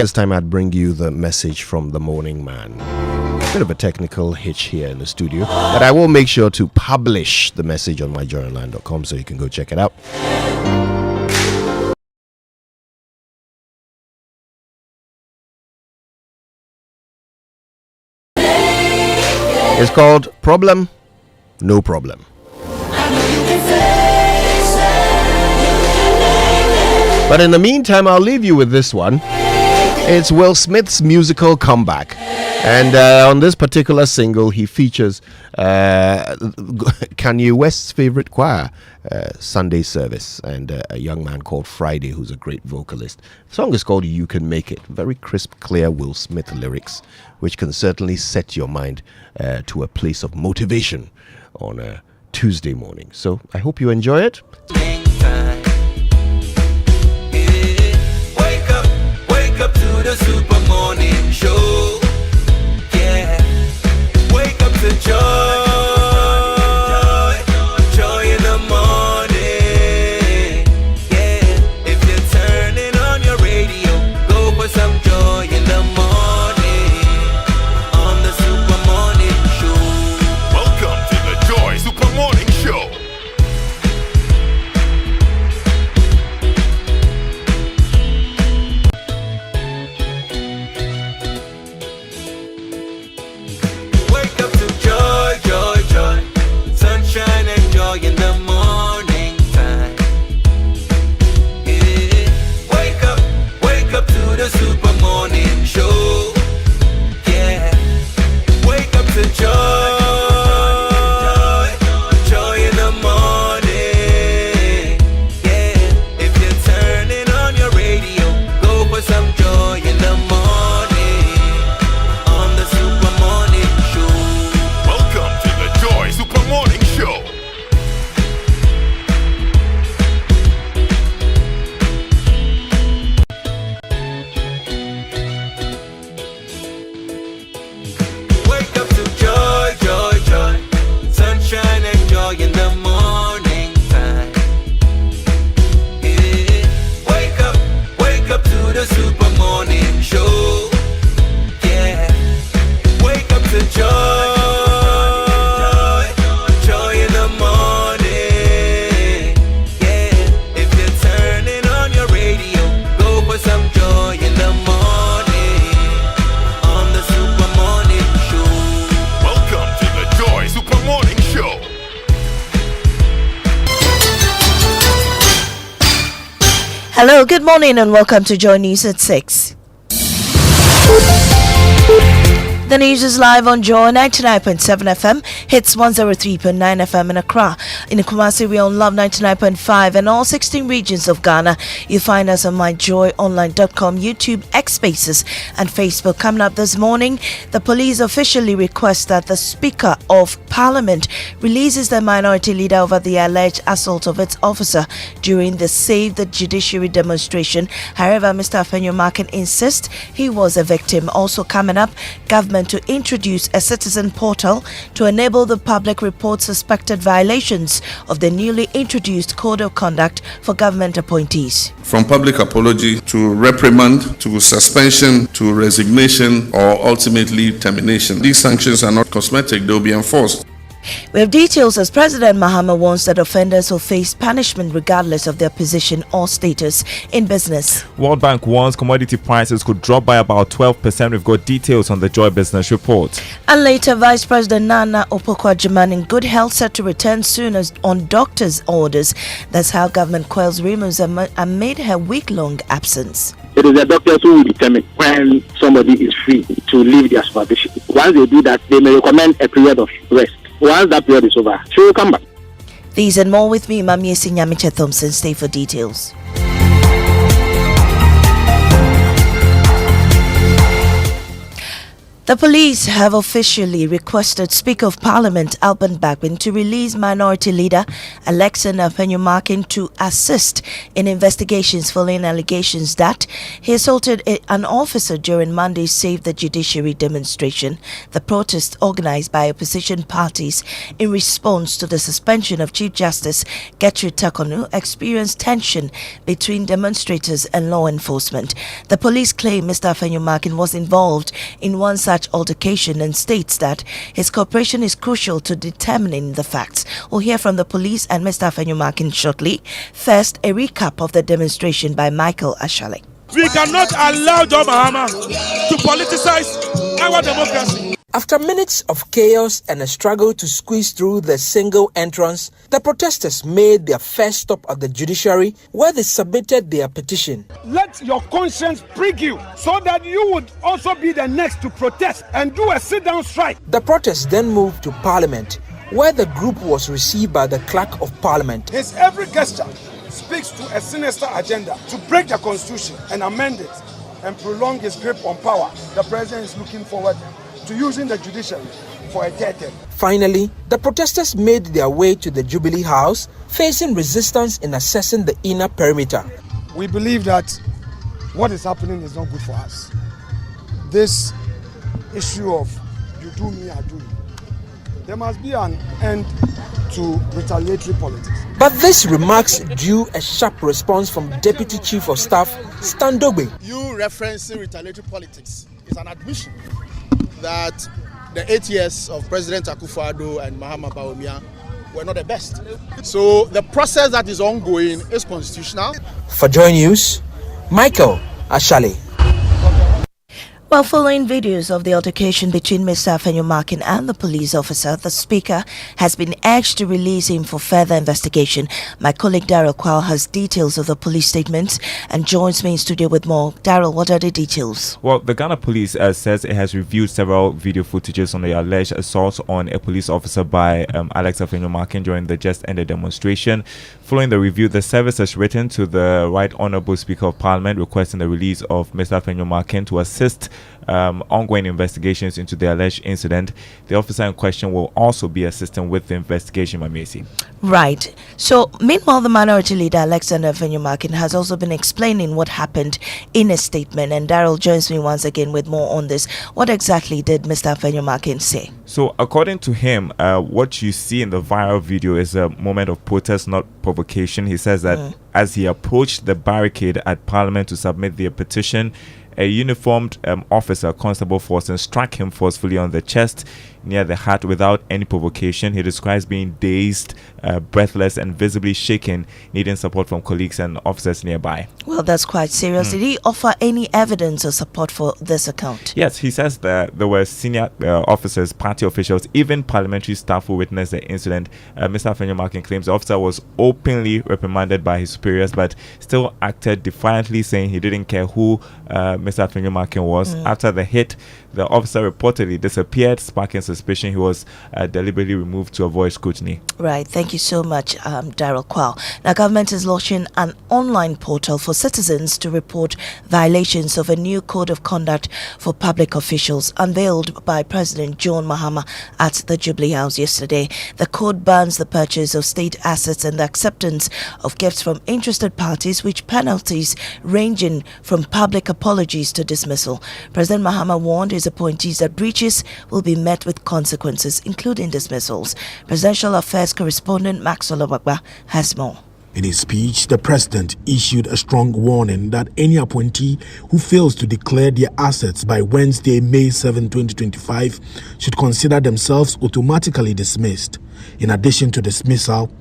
This time I'd bring you the message from the morning man. Bit of a technical hitch here in the studio, but I will make sure to publish the message on myjoyonline.com so you can go check it out. It's called Problem, No Problem. But in the meantime, I'll leave you with this one. It's Will Smith's musical comeback. And on this particular single, he features Kanye West's favorite choir, Sunday Service, and a young man called Friday, who's a great vocalist. The song is called You Can Make It. Very crisp, clear Will Smith lyrics, which can certainly set your mind to a place of motivation on a Tuesday morning. So I hope you enjoy it. Wake up to the Super Morning Show. Yeah, wake up to joy in the morning. Yeah, if you're turning on your radio, go for some joy in the morning on the Super Morning Show. Welcome to the Joy Super Morning Show. In the morning time. Yeah. Wake up to the Super Morning Show. Yeah, wake up to joy in the morning. Yeah, if you're turning on your radio, go for some joy in the morning on the Super Morning Show. Welcome to the Joy Super Morning Show. In the morning time. Yeah. Wake up to the Super Morning Show. Yeah, wake up to joy in the morning. Yeah, if you're turning on your radio, go for some joy in the morning on the Super Morning Show. Welcome to the Joy Super Morning Show. Hello, good morning and welcome to Joy News at 6. The news is live on Joy 99.7 FM, hits 103.9 FM in Accra. In Kumasi, we on Love 99.5 and all 16 regions of Ghana. You find us on myjoyonline.com, YouTube, X Spaces, and Facebook. Coming up this morning, the police officially request that the Speaker of Parliament releases the minority leader over the alleged assault of its officer during the Save the Judiciary demonstration. However, Mr. Afenyo-Markin insists he was a victim. Also coming up, government to introduce a citizen portal to enable the public report suspected violations of the newly introduced code of conduct for government appointees. From public apology to reprimand to suspension to resignation or ultimately termination. These sanctions are not cosmetic, they will be enforced. We have details as President Mahama warns that offenders will face punishment regardless of their position or status in business. World Bank warns commodity prices could drop by about 12%. We've got details on the Joy Business Report. And later, Vice President Nana Opoku-Agyeman in good health set to return soon as on doctor's orders. That's how government quells rumors amid her week-long absence. It is the doctors who will determine when somebody is free to leave their supervision. Once they do that, they may recommend a period of rest. Once that period is over, she will come back. These and more with me, Mami Esinyamiche Thompson. Stay for details. The police have officially requested Speaker of Parliament Alban Bagbin to release Minority Leader Alexander Penyumakin to assist in investigations following allegations that he assaulted an officer during Monday's Save the Judiciary demonstration, the protest organized by opposition parties in response to the suspension of Chief Justice Gertrude Takonu experienced tension between demonstrators and law enforcement. The police claim Mr. Penyumakin was involved in one such altercation and states that his cooperation is crucial to determining the facts. We'll hear from the police and Mr. Penyumakin shortly. First, a recap of the demonstration by Michael Ashale. We cannot allow John Mahama to politicize our democracy. After minutes of chaos and a struggle to squeeze through the single entrance, the protesters made their first stop at the judiciary where they submitted their petition. Let your conscience prick you so that you would also be the next to protest and do a sit-down strike. The protest then moved to Parliament, where the group was received by the Clerk of Parliament. His every gesture speaks to a sinister agenda to break the constitution and amend it and prolong his grip on power. The president is looking forward to using the judiciary for a third term. Finally, the protesters made their way to the Jubilee House, facing resistance in accessing the inner perimeter. We believe that what is happening is not good for us. This issue of you do me, I do you. There must be an end to retaliatory politics. But these remarks drew a sharp response from Deputy Chief of Staff Stan Dogbe. You referencing retaliatory politics is an admission that the 8 years of President Akufo-Addo and Mahama Bawumia were not the best. So the process that is ongoing is constitutional. For Joy News, Michael Ashale. Well, following videos of the altercation between Mr. Penyumakin and the police officer, the Speaker has been urged to release him for further investigation. My colleague Daryl Kwao has details of the police statements and joins me in studio with more. Daryl, what are the details? Well, the Ghana police says it has reviewed several video footages on the alleged assault on a police officer by Alex Penyumakin during the just ended demonstration. Following the review, the service has written to the Right Honourable Speaker of Parliament requesting the release of Mr. Penyumakin to assist ongoing investigations into the alleged incident. The officer in question will also be assisting with the investigation, Mamesi. Right. So, meanwhile, the Minority Leader Alexander Penyumakin has also been explaining what happened in a statement, and Daryl joins me once again with more on this. What exactly did Mr. Penyumakin say? So, according to him, what you see in the viral video is a moment of protest, not provocation. He says that as he approached the barricade at Parliament to submit the petition, a uniformed officer, Constable Forson, struck him forcefully on the chest near the heart without any provocation. He describes being dazed, breathless, and visibly shaken, needing support from colleagues and officers nearby. Well, that's quite serious. Did he offer any evidence or support for this account? Yes, he says that there were senior officers, party officials, even parliamentary staff who witnessed the incident. Mr. Penyumakin claims the officer was openly reprimanded by his superiors, but still acted defiantly, saying he didn't care who Mr. Penyumakin was. After the hit, the officer reportedly disappeared, sparking suspicion he was deliberately removed to avoid scrutiny. Right. Thank you so much, Daryl Kwao. Now, government is launching an online portal for citizens to report violations of a new code of conduct for public officials unveiled by President John Mahama at the Jubilee House yesterday. The code bans the purchase of state assets and the acceptance of gifts from interested parties, with penalties ranging from public apologies to dismissal. President Mahama warned his appointees that breaches will be met with consequences, including dismissals. Presidential Affairs correspondent Maxwell Obagba has more. In his speech, the president issued a strong warning that any appointee who fails to declare their assets by Wednesday, May 7, 2025, should consider themselves automatically dismissed. In addition to dismissal,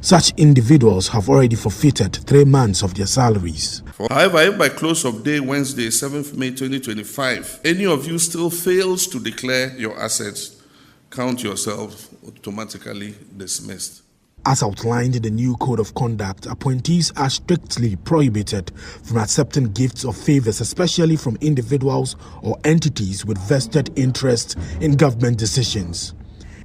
such individuals have already forfeited 3 months of their salaries. However, if by close of day Wednesday, 7th May 2025, any of you still fails to declare your assets, count yourself automatically dismissed. As outlined in the new code of conduct, appointees are strictly prohibited from accepting gifts or favors, especially from individuals or entities with vested interest in government decisions.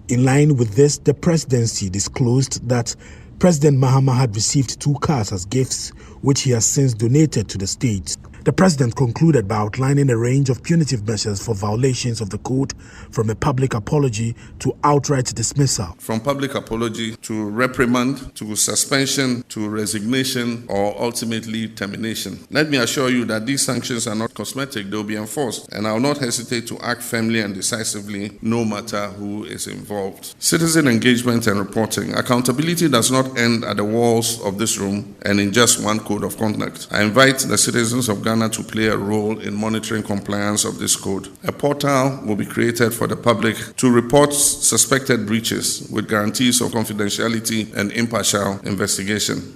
In line with this, the presidency disclosed that President Mahama had received 2 cars as gifts, which he has since donated to the state. The president concluded by outlining a range of punitive measures for violations of the code, from a public apology to outright dismissal. From public apology to reprimand to suspension to resignation or ultimately termination. Let me assure you that these sanctions are not cosmetic, they will be enforced, and I will not hesitate to act firmly and decisively no matter who is involved. Citizen engagement and reporting. Accountability does not end at the walls of this room and in just one code of conduct. I invite the citizens of Ghana to play a role in monitoring compliance of this code. A portal will be created for the public to report suspected breaches with guarantees of confidentiality and impartial investigation.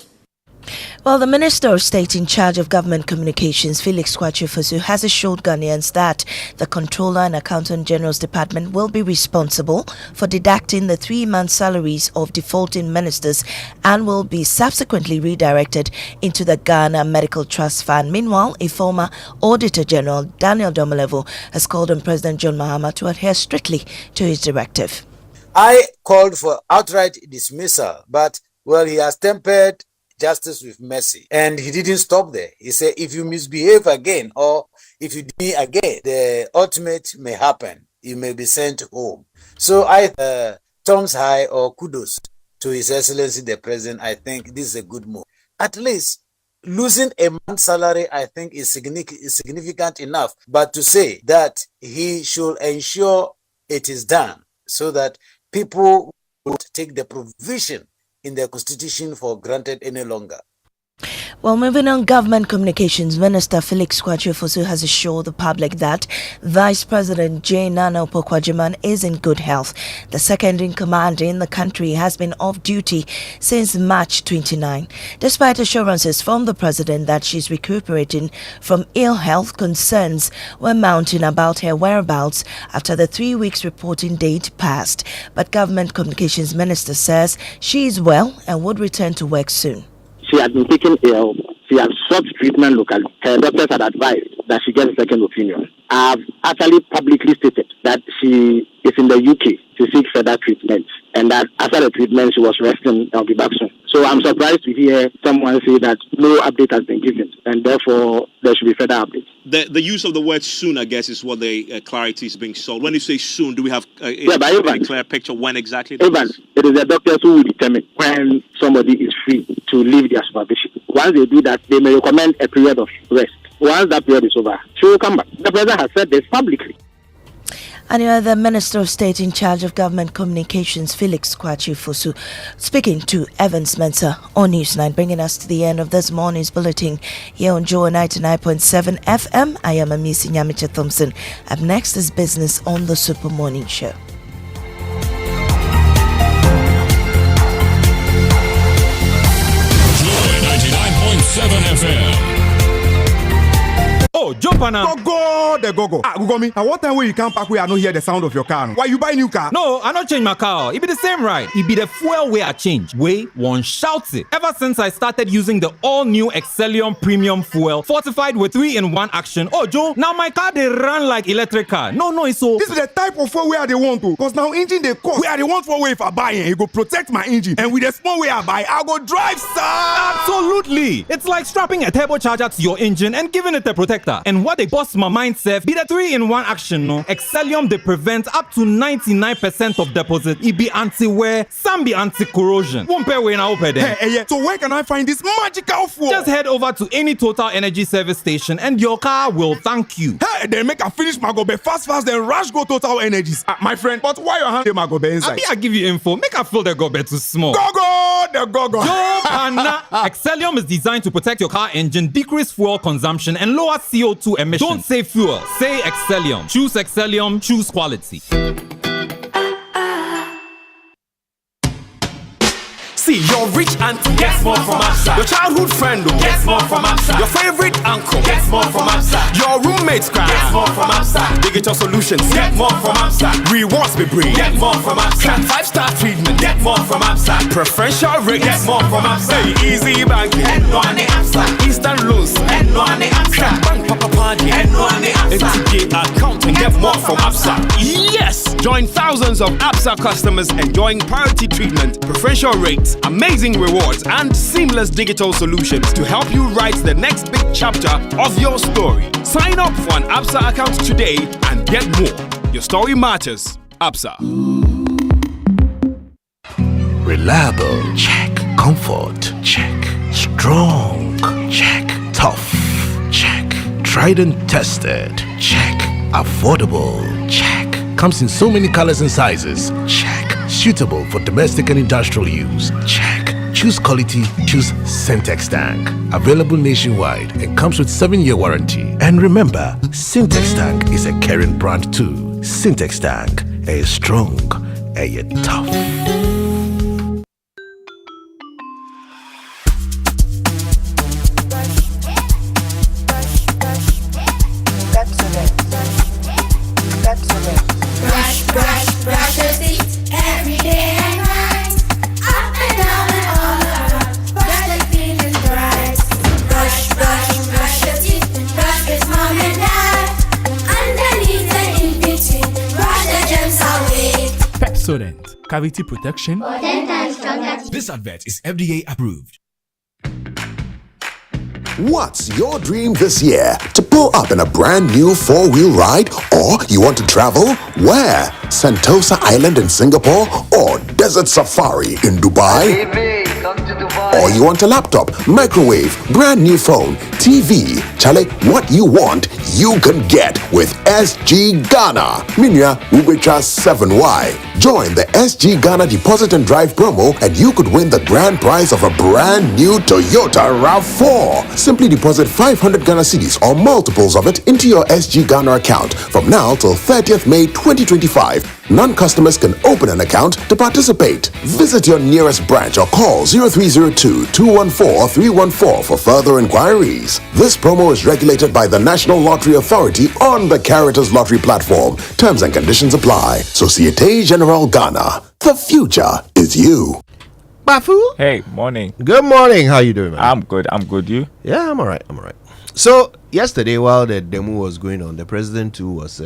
Well, the Minister of State in charge of Government Communications, Felix Kwame, has assured Ghanaians that the Controller and Accountant General's Department will be responsible for deducting the 3-month salaries of defaulting ministers and will be subsequently redirected into the Ghana Medical Trust Fund. Meanwhile, a former Auditor General, Daniel Domelevo, has called on President John Mahama to adhere strictly to his directive. I called for outright dismissal, but, well, he has tempered justice with mercy. And he didn't stop there. He said, if you misbehave again or if you do me again, the ultimate may happen. You may be sent home. So I thumbs high or kudos to His Excellency the President. I think this is a good move. At least losing a month's salary, I think, is significant enough. But to say that he should ensure it is done so that people would take the provision in the Constitution for granted any longer. Well, moving on, Government Communications Minister Felix Kwame has assured the public that Vice President J. Nana Opoku-Agyeman is in good health. The second in command in the country has been off duty since March 29. Despite assurances from the President that she's recuperating from ill health, concerns were mounting about her whereabouts after the 3 weeks reporting date passed. But Government Communications Minister says she is well and would return to work soon. She had been taken ill. She had sought treatment locally. Her doctors had advised that she get a second opinion. I have actually publicly stated that she is in the UK to seek further treatment, and that after the treatment she was resting and will be back soon. So I'm surprised to hear someone say that no update has been given, and therefore there should be further updates. The use of the word soon, I guess, is what the clarity is being sought. When you say soon, do we have a clear picture when exactly? Evans, it is the doctors who will determine when somebody is free to leave their supervision. Once they do that, they may recommend a period of rest. Once that period is over, she will come back. The President has said this publicly. And the Minister of State in charge of Government Communications, Felix Kwame, speaking to Evans Mensah on News 9, bringing us to the end of this morning's bulletin here on Joy 99.7 FM. I am Amisi Nyamicha Thompson. Up next is Business on the Super Morning Show. Joy 99.7 FM. Oh, jump on now. Go. Google me. At what time will you come back where I don't hear the sound of your car? Why you buy new car? No, I don't change my car. It be the same ride. It be the fuel where I change. Way one shouts it. Ever since I started using the all-new Excellium Premium Fuel, fortified with 3-in-1 action. Oh, Joe, now my car they run like electric car. No, it's so. This is the type of fuel where they want to. Because now engine they cost. Where they want for way if I buy it, it go protect my engine. And with the small way I buy, I go drive, sir. Absolutely. It's like strapping a turbocharger to your engine and giving it a protector. And what they bust my mind safe be the 3-in-1 action, no? Excellium they prevent up to 99% of deposit. It be anti-wear, some be anti-corrosion. Won't pay when I open there. Hey, so where can I find this magical fuel? Just head over to any Total Energy service station and your car will thank you. Hey, then make a finish my gobe fast, then rush go Total Energies. My friend, but why your hand my gobe inside? I give you info. Make a feel the gobe too small. Go. Joe Pana. Excellium is designed to protect your car engine, decrease fuel consumption, and lower CO2 emissions. Don't say fuel, say Excellium. Choose Excellium, choose quality. See, your rich auntie gets more from Absa. Your childhood friend gets more from Absa. Your favorite uncle gets more from Absa. Your roommate's cry gets more from Absa. Digital solutions get more from Absa. Rewards be bring get more from Absa. 5-star treatment get more from Absa. Preferential rate get more from Absa. Hey, easy banking and no ane Absa. Instant loans and no ane Absa. Bank papa party and no ane Absa. FTK account and get more from Absa. Yes, join thousands of Absa customers enjoying priority treatment, preferential rates, amazing rewards, and seamless digital solutions to help you write the next big chapter of your story. Sign up for an Absa account today and get more. Your story matters. Absa. Reliable, check. Comfort, check. Strong, check. Tough, check. Tried and tested, check. Affordable, check. Comes in so many colors and sizes, check. Suitable for domestic and industrial use, check. Choose quality, choose Syntex Tank. Available nationwide and comes with 7-year warranty. And remember, Syntex Tank is a caring brand too. Syntex Tank, a strong, a tough. Cavity protection. This advert is FDA approved. What's your dream this year? To pull up in a brand new 4-wheel ride? Or you want to travel? Where? Sentosa Island in Singapore? Or Desert Safari in Dubai? Or you want a laptop, microwave, brand new phone, TV? Chale, what you want, you can get with SG Ghana. Minya Ubecha 7Y. Join the SG Ghana Deposit and Drive promo and you could win the grand prize of a brand new Toyota RAV4. Simply deposit 500 Ghana cedis or multiples of it into your SG Ghana account from now till 30th May 2025. Non-customers can open an account to participate. Visit your nearest branch or call 0302-214-314 for further inquiries. This promo is regulated by the National Lottery Authority on the Caritas Lottery platform. Terms and conditions apply. Societe Generale Ghana. The future is you. Bafu? Hey, morning. Good morning. How you doing, man? I'm good. You? Yeah, I'm all right. So, yesterday while the demo was going on, the president too was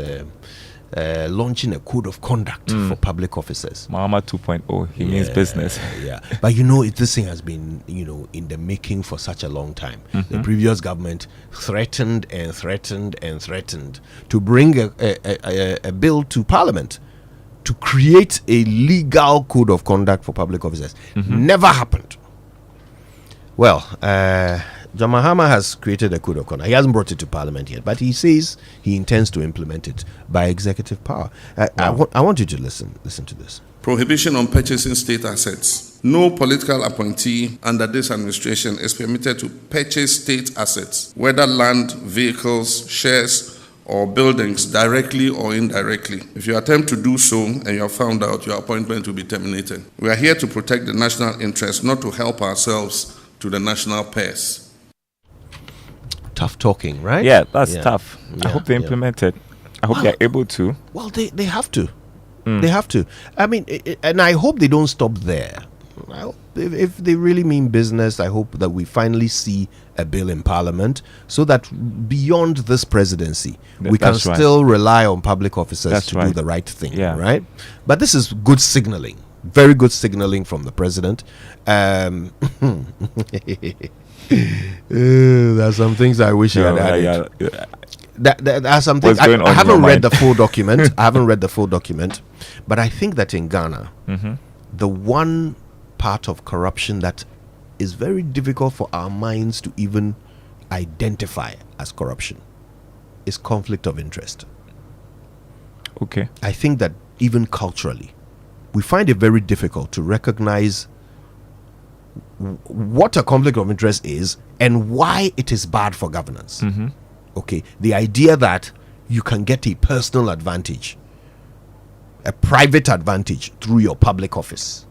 launching a code of conduct for public officers. Mahama 2.0. He means business. Yeah. But this thing has been, in the making for such a long time. The previous government threatened to bring a bill to Parliament to create a legal code of conduct for public officers. Never happened. Well, John Mahama has created a code of conduct. He hasn't brought it to Parliament yet, but he says he intends to implement it by executive power. I want you to listen to this. Prohibition on purchasing state assets. No political appointee under this administration is permitted to purchase state assets, whether land, vehicles, shares, or buildings, directly or indirectly. If you attempt to do so and you are found out, your appointment will be terminated. We are here to protect the national interest, not to help ourselves to the national purse. Tough talking, right? Yeah, that's tough. I hope they implement it. I hope they're able to. Well, they have to. They have to. I mean, and I hope they don't stop there. If they really mean business, I hope that we finally see a bill in Parliament so that beyond this presidency, we can still rely on public officers to do the right thing, right? But this is good signaling, very good signaling from the president. There's some things I wish he had added. There are some things I haven't read the full document. I haven't read the full document, but I think that in Ghana, the one part of corruption that is very difficult for our minds to even identify as corruption is conflict of interest. Okay. I think that even culturally, we find it very difficult to recognize what a conflict of interest is and why it is bad for governance. Okay, the idea that you can get a personal advantage, a private advantage through your public office,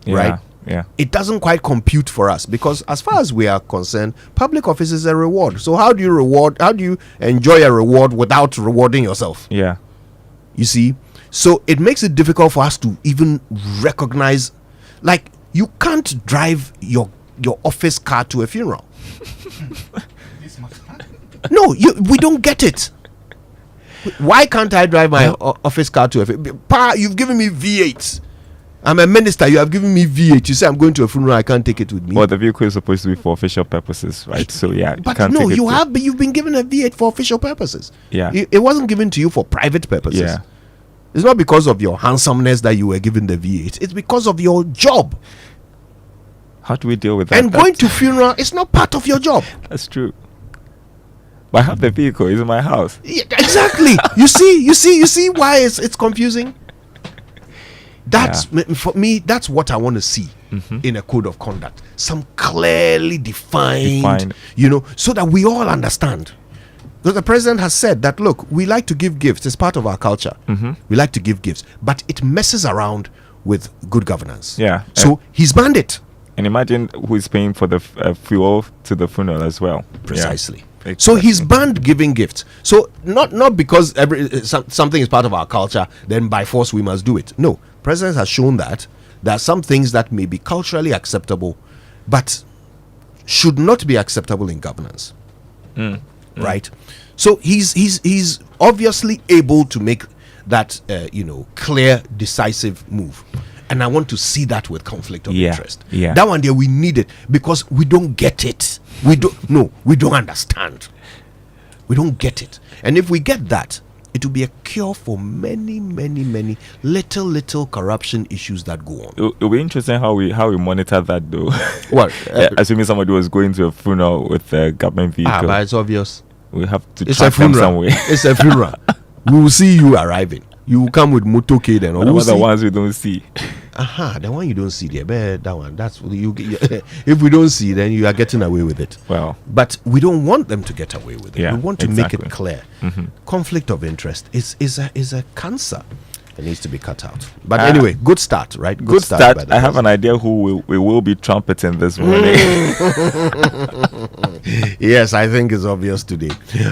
right? Yeah. It doesn't quite compute for us because as far as we are concerned, public office is a reward. So how do you enjoy a reward without rewarding yourself? Yeah. You see? So it makes it difficult for us to even recognize, like, you can't drive your office car to a funeral. No, we don't get it. Why can't I drive my office car to a funeral? Pa, you've given me V8. I'm a minister. You have given me V8. You say I'm going to a funeral. I can't take it with me. Well, the vehicle is supposed to be for official purposes, right? So yeah, but no, you've been given a V8 for official purposes. Yeah, it wasn't given to you for private purposes. Yeah, it's not because of your handsomeness that you were given the V8. It's because of your job. How do we deal with that? And going to funeral is not part of your job. That's true. But I have the vehicle. It's in my house. Yeah, exactly. you see why it's confusing. That's for me. That's what I want to see in a code of conduct. Some clearly defined, so that we all understand. Because the president has said that, look, we like to give gifts. It's part of our culture. We like to give gifts, but it messes around with good governance. Yeah. So he's banned it. And imagine who is paying for the fuel to the funeral as well. Precisely. Yeah. So he's banned giving gifts. So not because something is part of our culture, then by force we must do it. No. President has shown that there are some things that may be culturally acceptable, but should not be acceptable in governance. Right? So he's obviously able to make that clear, decisive move. And I want to see that with conflict of interest. Yeah. That one there we need it because we don't get it. We don't understand. We don't get it. And if we get that, it will be a cure for many, many, many little corruption issues that go on. It'll be interesting how we monitor that though. What? Assuming somebody was going to a funeral with a government vehicle. But it's obvious. We have to It's track a funeral. them somewhere. It's a funeral. We will see you arriving. You will come with motorcade and all. The ones we don't see. The one you don't see there, that one. That's you. If we don't see, then you are getting away with it. Well, but we don't want them to get away with it. Yeah, we want to make it clear. Conflict of interest is a cancer. It needs to be cut out. But anyway, good start, right? Good start. I have an idea who we will be trumpeting this morning. Yes, I think it's obvious today.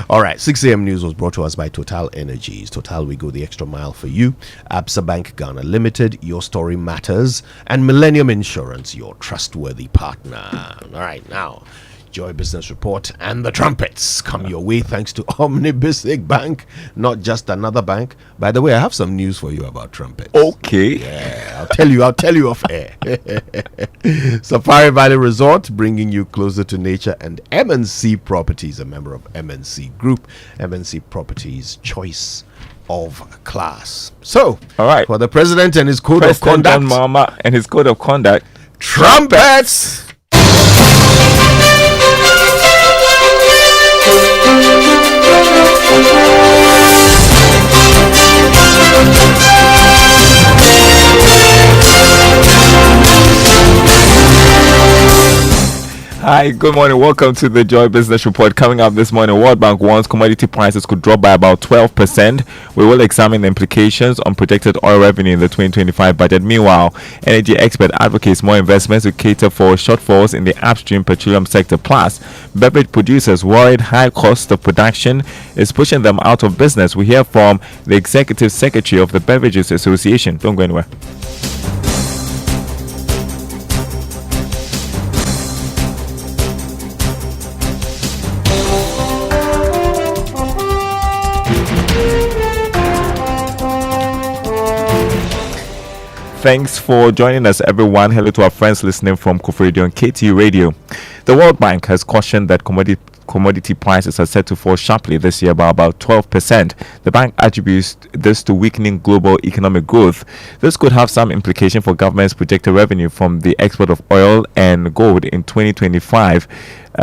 All right, 6 a.m. news was brought to us by Total Energies. Total, we go the extra mile for you. Absa Bank Ghana Limited, your story matters. And Millennium Insurance, your trustworthy partner. All right, now, Joy Business Report and the trumpets come your way thanks to Omnibisic Bank, not just another bank. By the way, I have some news for you about trumpets. Okay. Yeah, I'll tell you off air. Safari Valley Resort, bringing you closer to nature, and MNC Properties, a member of MNC Group. MNC Properties, choice of class. So, all right, for the president and his code of conduct, Mahama and his code of conduct, trumpets. Hi, good morning. Welcome to the Joy Business Report. Coming up this morning, World Bank warns commodity prices could drop by about 12%. We will examine the implications on projected oil revenue in the 2025 budget. Meanwhile, energy expert advocates more investments to cater for shortfalls in the upstream petroleum sector. Plus, beverage producers worried high cost of production is pushing them out of business. We hear from the executive secretary of the Beverages Association. Don't go anywhere. Thanks for joining us, everyone. Hello to our friends listening from Kofi Radio and KT Radio. The World Bank has cautioned that commodity prices are set to fall sharply this year by about 12%. The bank attributes this to weakening global economic growth. This could have some implication for government's projected revenue from the export of oil and gold in 2025.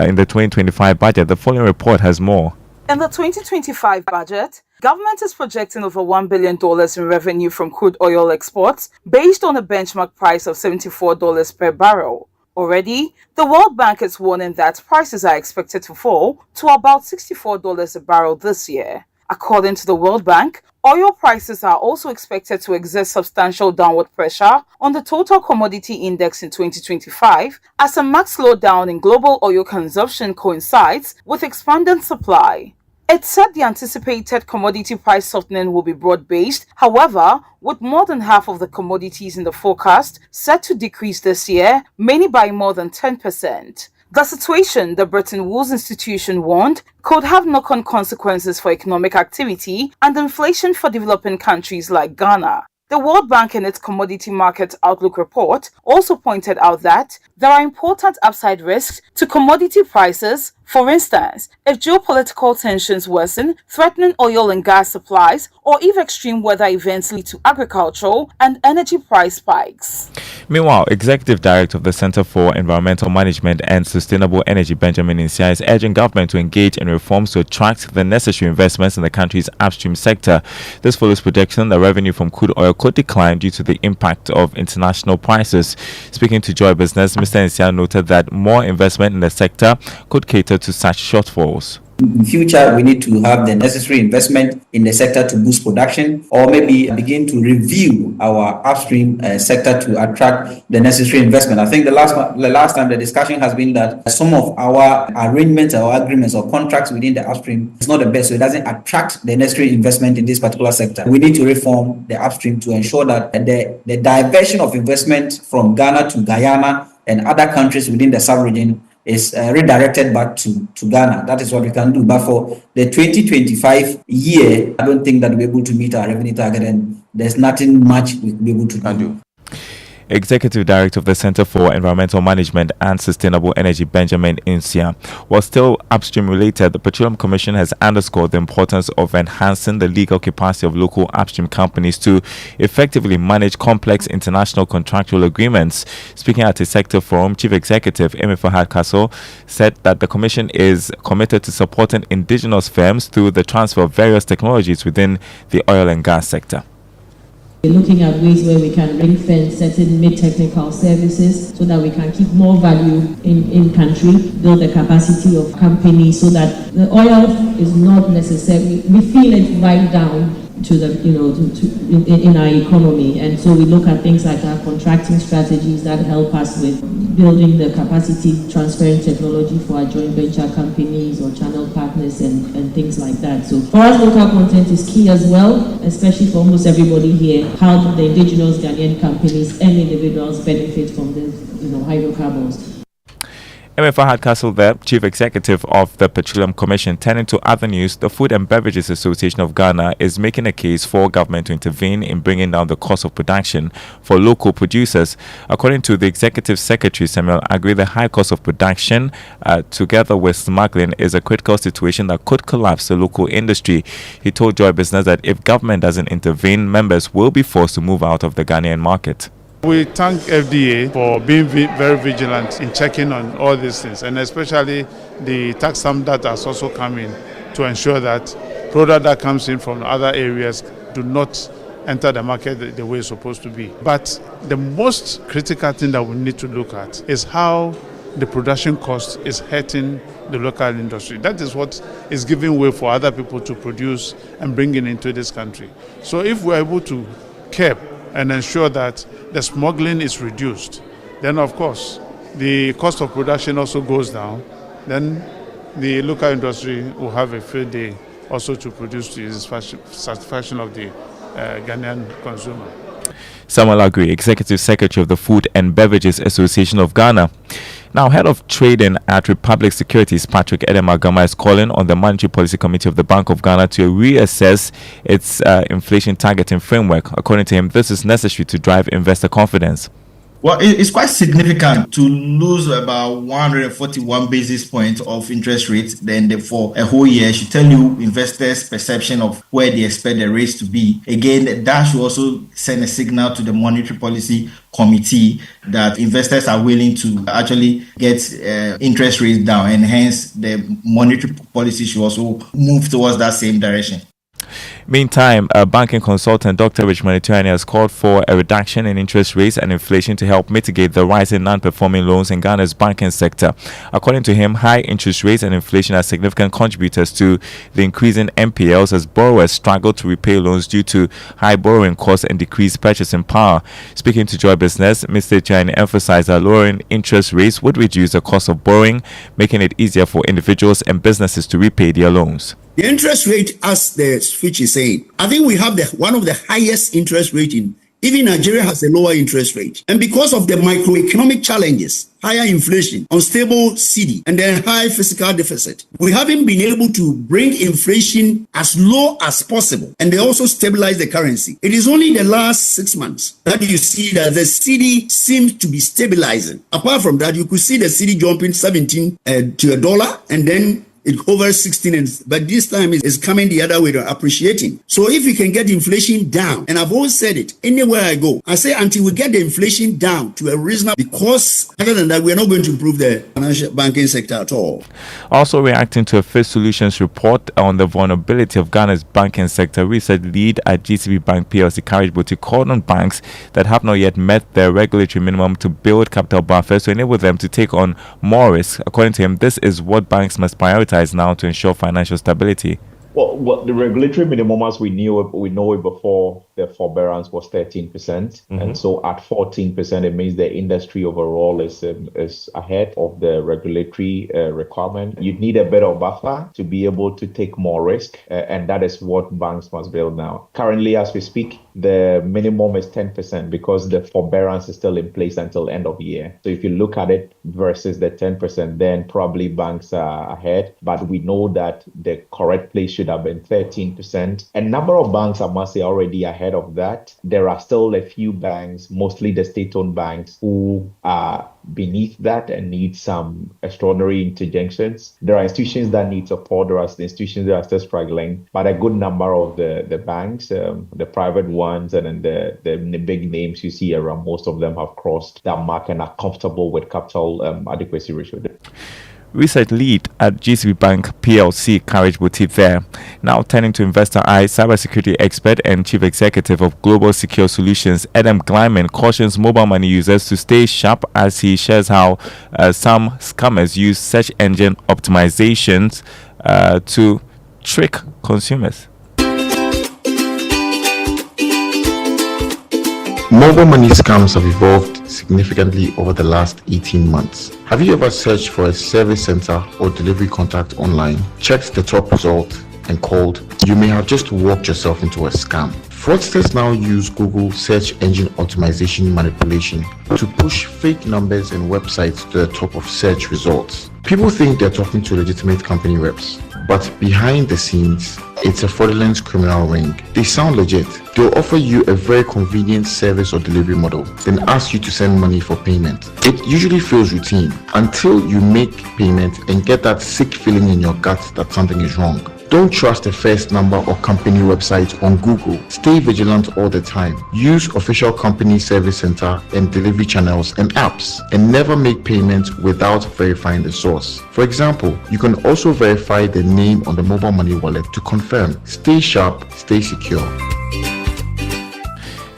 In the 2025 budget, the following report has more. In the 2025 budget, government is projecting over $1 billion in revenue from crude oil exports based on a benchmark price of $74 per barrel. Already, the World Bank is warning that prices are expected to fall to about $64 a barrel this year. According to the World Bank, oil prices are also expected to exert substantial downward pressure on the total commodity index in 2025 as a marked slowdown in global oil consumption coincides with expanding supply. It said the anticipated commodity price softening will be broad-based. However, with more than half of the commodities in the forecast set to decrease this year, many by more than 10%. The situation, the Bretton Woods institution warned, could have knock-on consequences for economic activity and inflation for developing countries like Ghana. The World Bank in its Commodity Market Outlook report also pointed out that there are important upside risks to commodity prices. For instance, if geopolitical tensions worsen, threatening oil and gas supplies, or if extreme weather events lead to agricultural and energy price spikes. Meanwhile, Executive Director of the Center for Environmental Management and Sustainable Energy, Benjamin Insia, is urging government to engage in reforms to attract the necessary investments in the country's upstream sector. This follows projection that revenue from crude oil could decline due to the impact of international prices. Speaking to Joy Business, Mr. Insia noted that more investment in the sector could cater to such shortfalls. In future, we need to have the necessary investment in the sector to boost production, or maybe begin to review our upstream sector to attract the necessary investment. I think the last time the discussion has been that some of our arrangements or agreements or contracts within the upstream is not the best, so it doesn't attract the necessary investment in this particular sector. We need to reform the upstream to ensure that the diversion of investment from Ghana to Guyana and other countries within the sub-region is redirected back to Ghana. That is what we can do. But for the 2025 year, I don't think that we'll be able to meet our revenue target, and there's nothing much we'll be able to do. Executive Director of the Center for Environmental Management and Sustainable Energy, Benjamin Insia. While still upstream related, the Petroleum Commission has underscored the importance of enhancing the legal capacity of local upstream companies to effectively manage complex international contractual agreements. Speaking at a sector forum, Chief Executive Amoah Castle said that the Commission is committed to supporting indigenous firms through the transfer of various technologies within the oil and gas sector. We're looking at ways where we can ring-fence certain mid-technical services so that we can keep more value in country, build the capacity of companies so that the oil is not necessarily, we feel it right down to the, in our economy. And so we look at things like our contracting strategies that help us with building the capacity, transferring technology for our joint venture companies or channel partners and things like that. So for us, local content is key as well, especially for almost everybody here. How do the indigenous Ghanaian companies and individuals benefit from the hydrocarbons? Amoah Castle there, Chief Executive of the Petroleum Commission. Turning to other news, the Food and Beverages Association of Ghana is making a case for government to intervene in bringing down the cost of production for local producers. According to the Executive Secretary, Samuel Agri, the high cost of production, together with smuggling, is a critical situation that could collapse the local industry. He told Joy Business that if government doesn't intervene, members will be forced to move out of the Ghanaian market. We thank FDA for being very vigilant in checking on all these things, and especially the tax stamp that has also come in to ensure that product that comes in from other areas do not enter the market the way it's supposed to be. But the most critical thing that we need to look at is how the production cost is hurting the local industry. That is what is giving way for other people to produce and bring it into this country. So if we're able to curb and ensure that the smuggling is reduced, then of course the cost of production also goes down. Then the local industry will have a field day also to produce to the satisfaction of the Ghanaian consumer. Samuel Agri, Executive Secretary of the Food and Beverages Association of Ghana. Now, Head of Trading at Republic Securities, Patrick Edemagama, is calling on the Monetary Policy Committee of the Bank of Ghana to reassess its inflation targeting framework. According to him, this is necessary to drive investor confidence. Well, it's quite significant to lose about 141 basis points of interest rates then for a whole year. It should tell you investors' perception of where they expect the rates to be. Again, that should also send a signal to the Monetary Policy Committee that investors are willing to actually get interest rates down, and hence the monetary policy should also move towards that same direction. Meantime, a banking consultant, Dr. Richmond Ituani, has called for a reduction in interest rates and inflation to help mitigate the rise in non-performing loans in Ghana's banking sector. According to him, high interest rates and inflation are significant contributors to the increase in NPLs as borrowers struggle to repay loans due to high borrowing costs and decreased purchasing power. Speaking to Joy Business, Mr. Ituani emphasized that lowering interest rates would reduce the cost of borrowing, making it easier for individuals and businesses to repay their loans. The interest rate, as the speech is saying, I think we have one of the highest interest rate in Even Nigeria has a lower interest rate. And because of the microeconomic challenges, higher inflation, unstable cedi, and then high fiscal deficit, we haven't been able to bring inflation as low as possible, and they also stabilize the currency. It is only the last 6 months that you see that the cedi seems to be stabilizing. Apart from that, you could see the cedi jumping 17 to $1, and then it hovers 16, but this time it's coming the other way, appreciating. So if we can get inflation down, and I've always said it, anywhere I go, I say until we get the inflation down to a reasonable, because other than that, we're not going to improve the financial banking sector at all. Also reacting to a Fifth Solutions report on the vulnerability of Ghana's banking sector, research lead at GCB Bank PLC, Courage Boateng, called on banks that have not yet met their regulatory minimum to build capital buffers to enable them to take on more risk. According to him, this is what banks must prioritize now to ensure financial stability. Well, the regulatory minimum, as we know it before, the forbearance was 13%, and so at 14%, it means the industry overall is ahead of the regulatory requirement. You'd need a bit of buffer to be able to take more risk, and that is what banks must build now. Currently, as we speak, the minimum is 10% because the forbearance is still in place until end of year. So if you look at it versus the 10%, then probably banks are ahead. But we know that the correct place should have been 13%. A number of banks, I must say, already ahead of that. There are still a few banks, mostly the state-owned banks, who are beneath that and need some extraordinary interventions. There are institutions that need support. There are institutions that are still struggling. But a good number of the banks, the private ones and then the big names you see around, most of them have crossed that mark and are comfortable with capital adequacy ratio. Research lead at GCB Bank PLC, Courage Boateng there. Now turning to Investor Eye, cybersecurity expert and chief executive of Global Secure Solutions, Adam Glyman, cautions mobile money users to stay sharp as he shares how some scammers use search engine optimizations to trick consumers. Mobile money scams have evolved significantly over the last 18 months. Have you ever searched for a service center or delivery contact online, checked the top result, and called? You may have just walked yourself into a scam. Fraudsters now use Google search engine optimization manipulation to push fake numbers and websites to the top of search results. People think they're talking to legitimate company reps, but behind the scenes, it's a fraudulent criminal ring. They sound legit. They'll offer you a very convenient service or delivery model, then ask you to send money for payment. It usually feels routine until you make payment and get that sick feeling in your gut that something is wrong. Don't trust the first number or company website on Google. Stay vigilant all the time. Use official company service center and delivery channels and apps, and never make payments without verifying the source. For example, you can also verify the name on the mobile money wallet to confirm. Stay sharp, stay secure.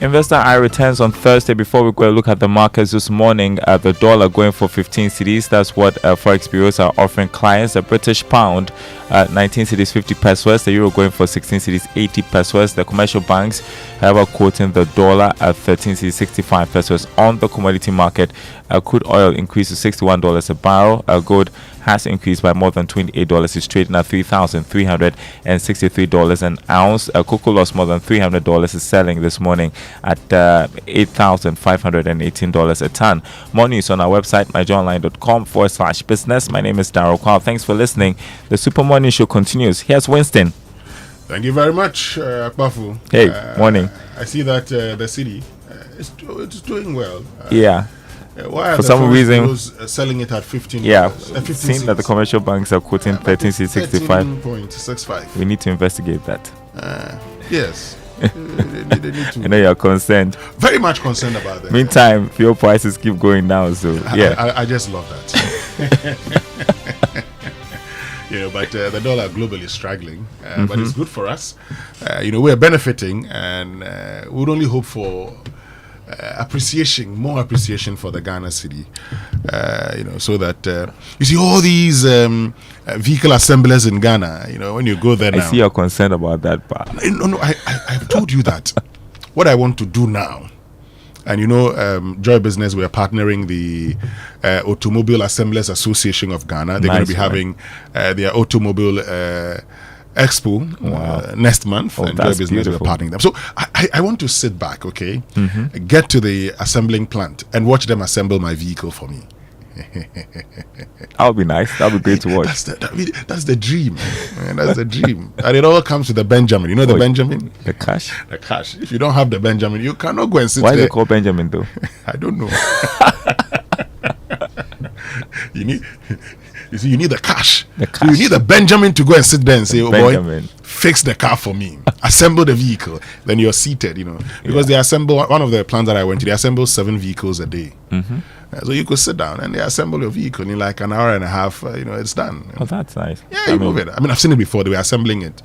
Investor Eye returns on Thursday. Before we go look at the markets this morning, the dollar going for 15 cedis. That's what Forex bureaus are offering clients. The British pound, 19 cedis 50 pesos. The euro going for 16 cedis 80 pesos. The commercial banks, however, quoting the dollar at 13 cedis 65 pesos. On the commodity market, crude oil increased to $61 a barrel. Gold has increased by more than $28. It's trading at $3,363 an ounce. Cocoa lost more than $300. Is selling this morning at $8,518 a ton. More news on our website, myjournline.com/business. My name is Darryl Kwao. Thanks for listening. The Super Morning Show continues. Here's Winston. Thank you very much, Akpafu. Hey, morning. I see that the city is doing well. Yeah. Why for some reason selling it at 15? Yeah, seeing that the commercial banks are quoting 13.65. We need to investigate that. Yes. They need to. I know you're concerned. Very much concerned about that. Meantime, fuel prices keep going down, so yeah. I just love that. But the dollar globally is struggling, but it's good for us. We're benefiting, and we would only hope for more appreciation for the Ghana city, so that you see all these vehicle assemblers in Ghana. When you go there now, I see you're concerned about that, but no, I've told you that what I want to do now, and Joy Business, we are partnering the Automobile Assemblers Association of Ghana. They're going to be having their automobile Expo next month. Oh, Enjoy that's Business. beautiful. We're parting them. So I want to sit back, okay, get to the assembling plant and watch them assemble my vehicle for me. That would be nice. That would be great to watch. That's the dream. Man. That's the dream. And it all comes to the Benjamin. You know the Benjamin? The cash? The cash. If you don't have the Benjamin, you cannot go and sit Why there. is it called Benjamin though? I don't know. You need the cash. So you need the Benjamin to go and sit there and say, boy, fix the car for me. Assemble the vehicle. Then you're seated, Because they assemble, one of the plants that I went to, they assemble 7 vehicles a day. So you could sit down and they assemble your vehicle in like an hour and a half, it's done. Oh, that's nice. Yeah, you move it. I mean, I've seen it before. They were assembling it.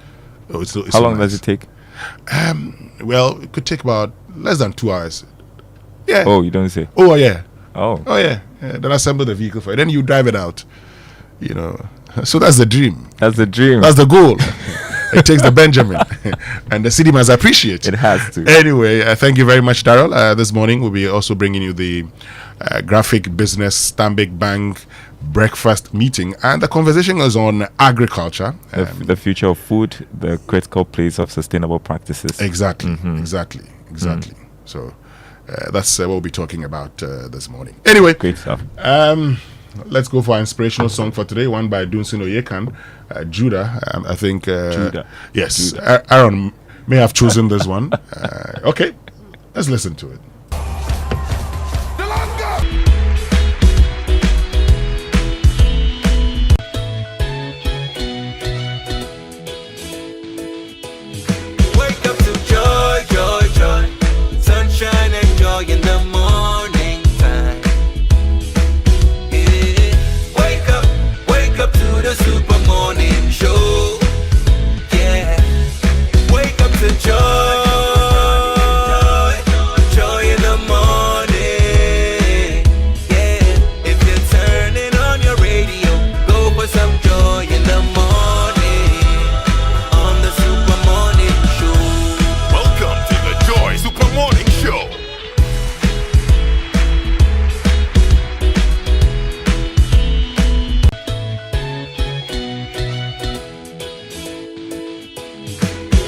It's How long does it take? Well, it could take about less than 2 hours. Yeah. Oh, you don't say? Oh, yeah. Oh, yeah. Then assemble the vehicle for it. Then you drive it out. So that's the dream. That's the dream. That's the goal. It takes the Benjamin, and the city must appreciate it. Has to. Anyway, thank you very much, Darrell. This morning we'll be also bringing you the graphic business Stanbic Bank breakfast meeting, and the conversation is on agriculture, the future of food, the critical place of sustainable practices. Exactly. So that's what we'll be talking about this morning. Anyway, great stuff. Let's go for our inspirational song for today, one by Dunsin Oyekan, Judah. I think. Judah. Yes, Judah. Aaron may have chosen this one. Okay, let's listen to it. Wake up to joy, joy, joy, sunshine and joy in the morning time. Wake up to the super morning show. Yeah, wake up to joy, joy in the morning. Yeah, if you're turning on your radio, go for some joy in the morning on the super morning show. Welcome to the Joy Super Morning Show.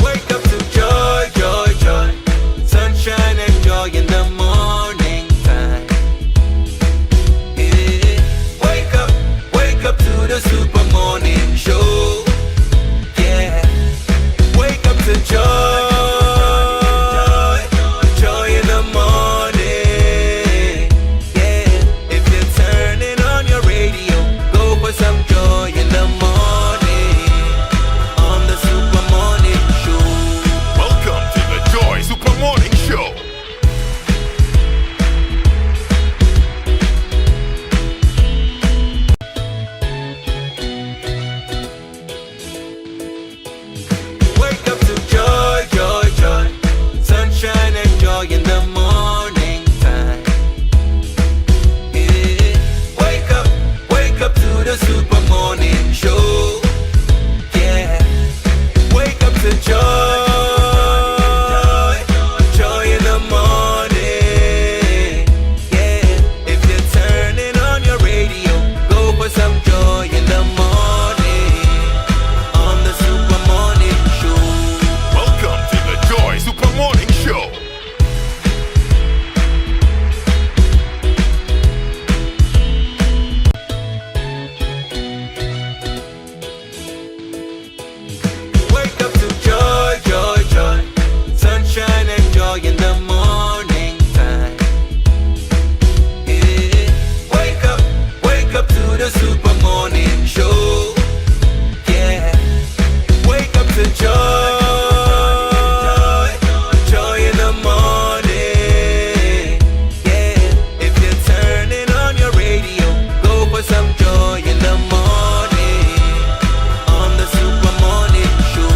Wake up to joy, joy, joy, sunshine and joy in the morning time. Yeah. Wake up to the super morning show. Yeah, wake up to joy, joy in the morning. Yeah, if you're turning on your radio, go for some joy in the morning on the super morning show. Welcome to the Joy Super Morning Show. Wake up to joy, joy, joy, sunshine and joy in the morning time. Yeah, wake up to the super morning show. Yeah, wake up to joy, joy in the morning. Yeah, if you're turning on your radio, go for some joy in the morning on the super morning show. Welcome to the Joy Super Morning Show. Wake up to joy, joy, joy, sunshine and joy in the morning time. Yeah, wake up to the super morning show. Yeah, wake up to joy, joy in the morning. Yeah, if you're turning on your radio, go for some joy in the morning on the super morning show.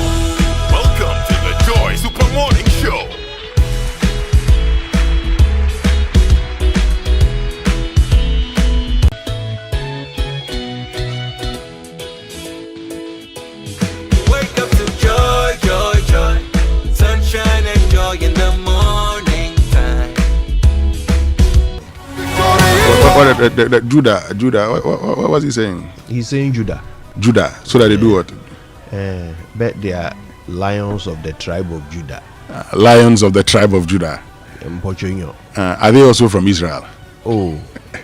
Welcome to the Joy Super Morning Show. Wake up to joy, joy, joy, sunshine and joy in the morning time. Judah, what was he saying? He's saying Judah. So that they do what? Bet they are lions of the tribe of Judah. Lions of the tribe of Judah. Are they also from Israel? Oh,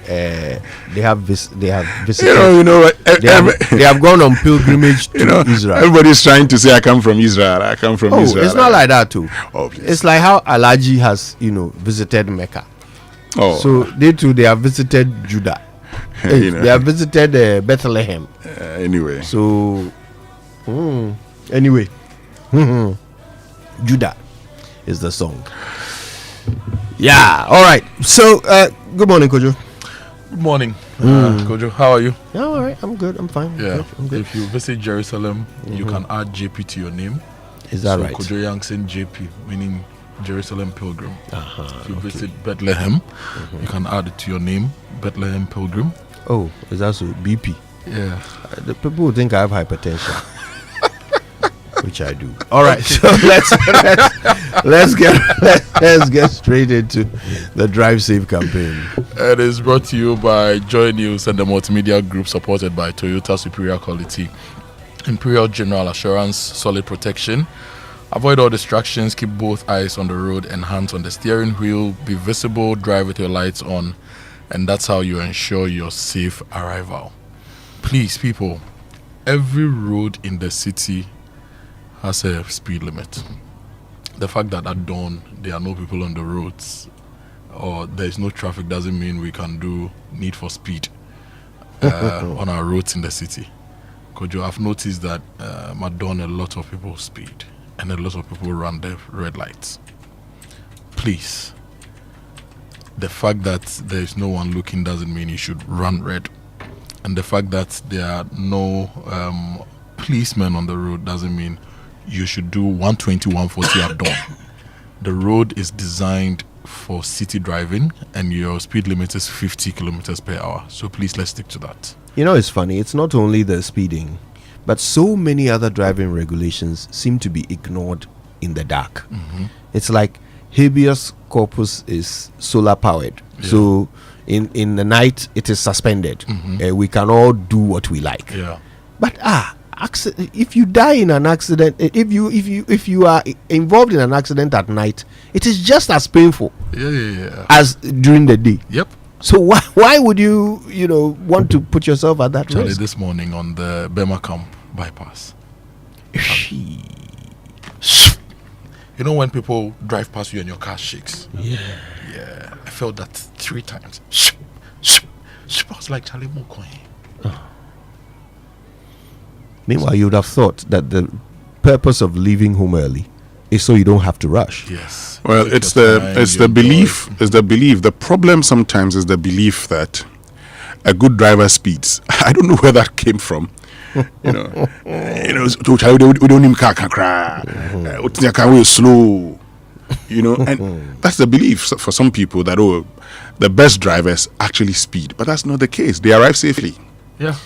they have visited. They have gone on pilgrimage to Israel. Everybody's trying to say I come from Israel. I come from Israel. It's not like that too. It's like how Alaji has visited Mecca. So they have visited Judah. They have visited Bethlehem. Anyway. So anyway, Judah is the song. Yeah. All right. So good morning, Kojo. Good morning, Kojo. How are you? Yeah, all right. I'm good. I'm fine. Yeah. I'm good. If you visit Jerusalem, you can add JP to your name. Is that right? Kojo Yankson JP, meaning Jerusalem Pilgrim. If you visit Bethlehem, you can add it to your name, Bethlehem Pilgrim. Oh, is that so? BP. Yeah. The people who think I have hypertension, which I do. All right, so let's get straight into the Drive Safe campaign. It is brought to you by Joy News and the Multimedia Group, supported by Toyota Superior Quality, Imperial General Assurance, Solid Protection. Avoid all distractions, keep both eyes on the road and hands on the steering wheel, be visible, drive with your lights on, and that's how you ensure your safe arrival. Please, people, every road in the city has a speed limit. The fact that at dawn there are no people on the roads or there is no traffic doesn't mean we can do need for speed on our roads in the city. Kojo, I've noticed that at dawn a lot of people speed and a lot of people run the red lights. Please, the fact that there is no one looking doesn't mean you should run red, and the fact that there are no policemen on the road doesn't mean you should do 120, 140 at dawn. The road is designed for city driving, and your speed limit is 50 kilometers per hour. So please, let's stick to that. It's funny. It's not only the speeding, but so many other driving regulations seem to be ignored in the dark. It's like habeas corpus is solar powered. Yeah. So in the night, it is suspended. We can all do what we like. Yeah. But if you die in an accident, if you are involved in an accident at night, it is just as painful as during the day. Yep. So why would you want to put yourself at that risk? This morning on the Bema Camp bypass, you know when people drive past you and your car shakes? Yeah. I felt that 3 times. I was like Charlie Mokoy. Meanwhile, you would have thought that the purpose of leaving home early is so you don't have to rush. Yes. Well, it's the belief. It's the belief. The problem sometimes is the belief that a good driver speeds. I don't know where that came from. We don't need car can cry. We slow. And that's the belief for some people that the best drivers actually speed, but that's not the case. They arrive safely. Yeah.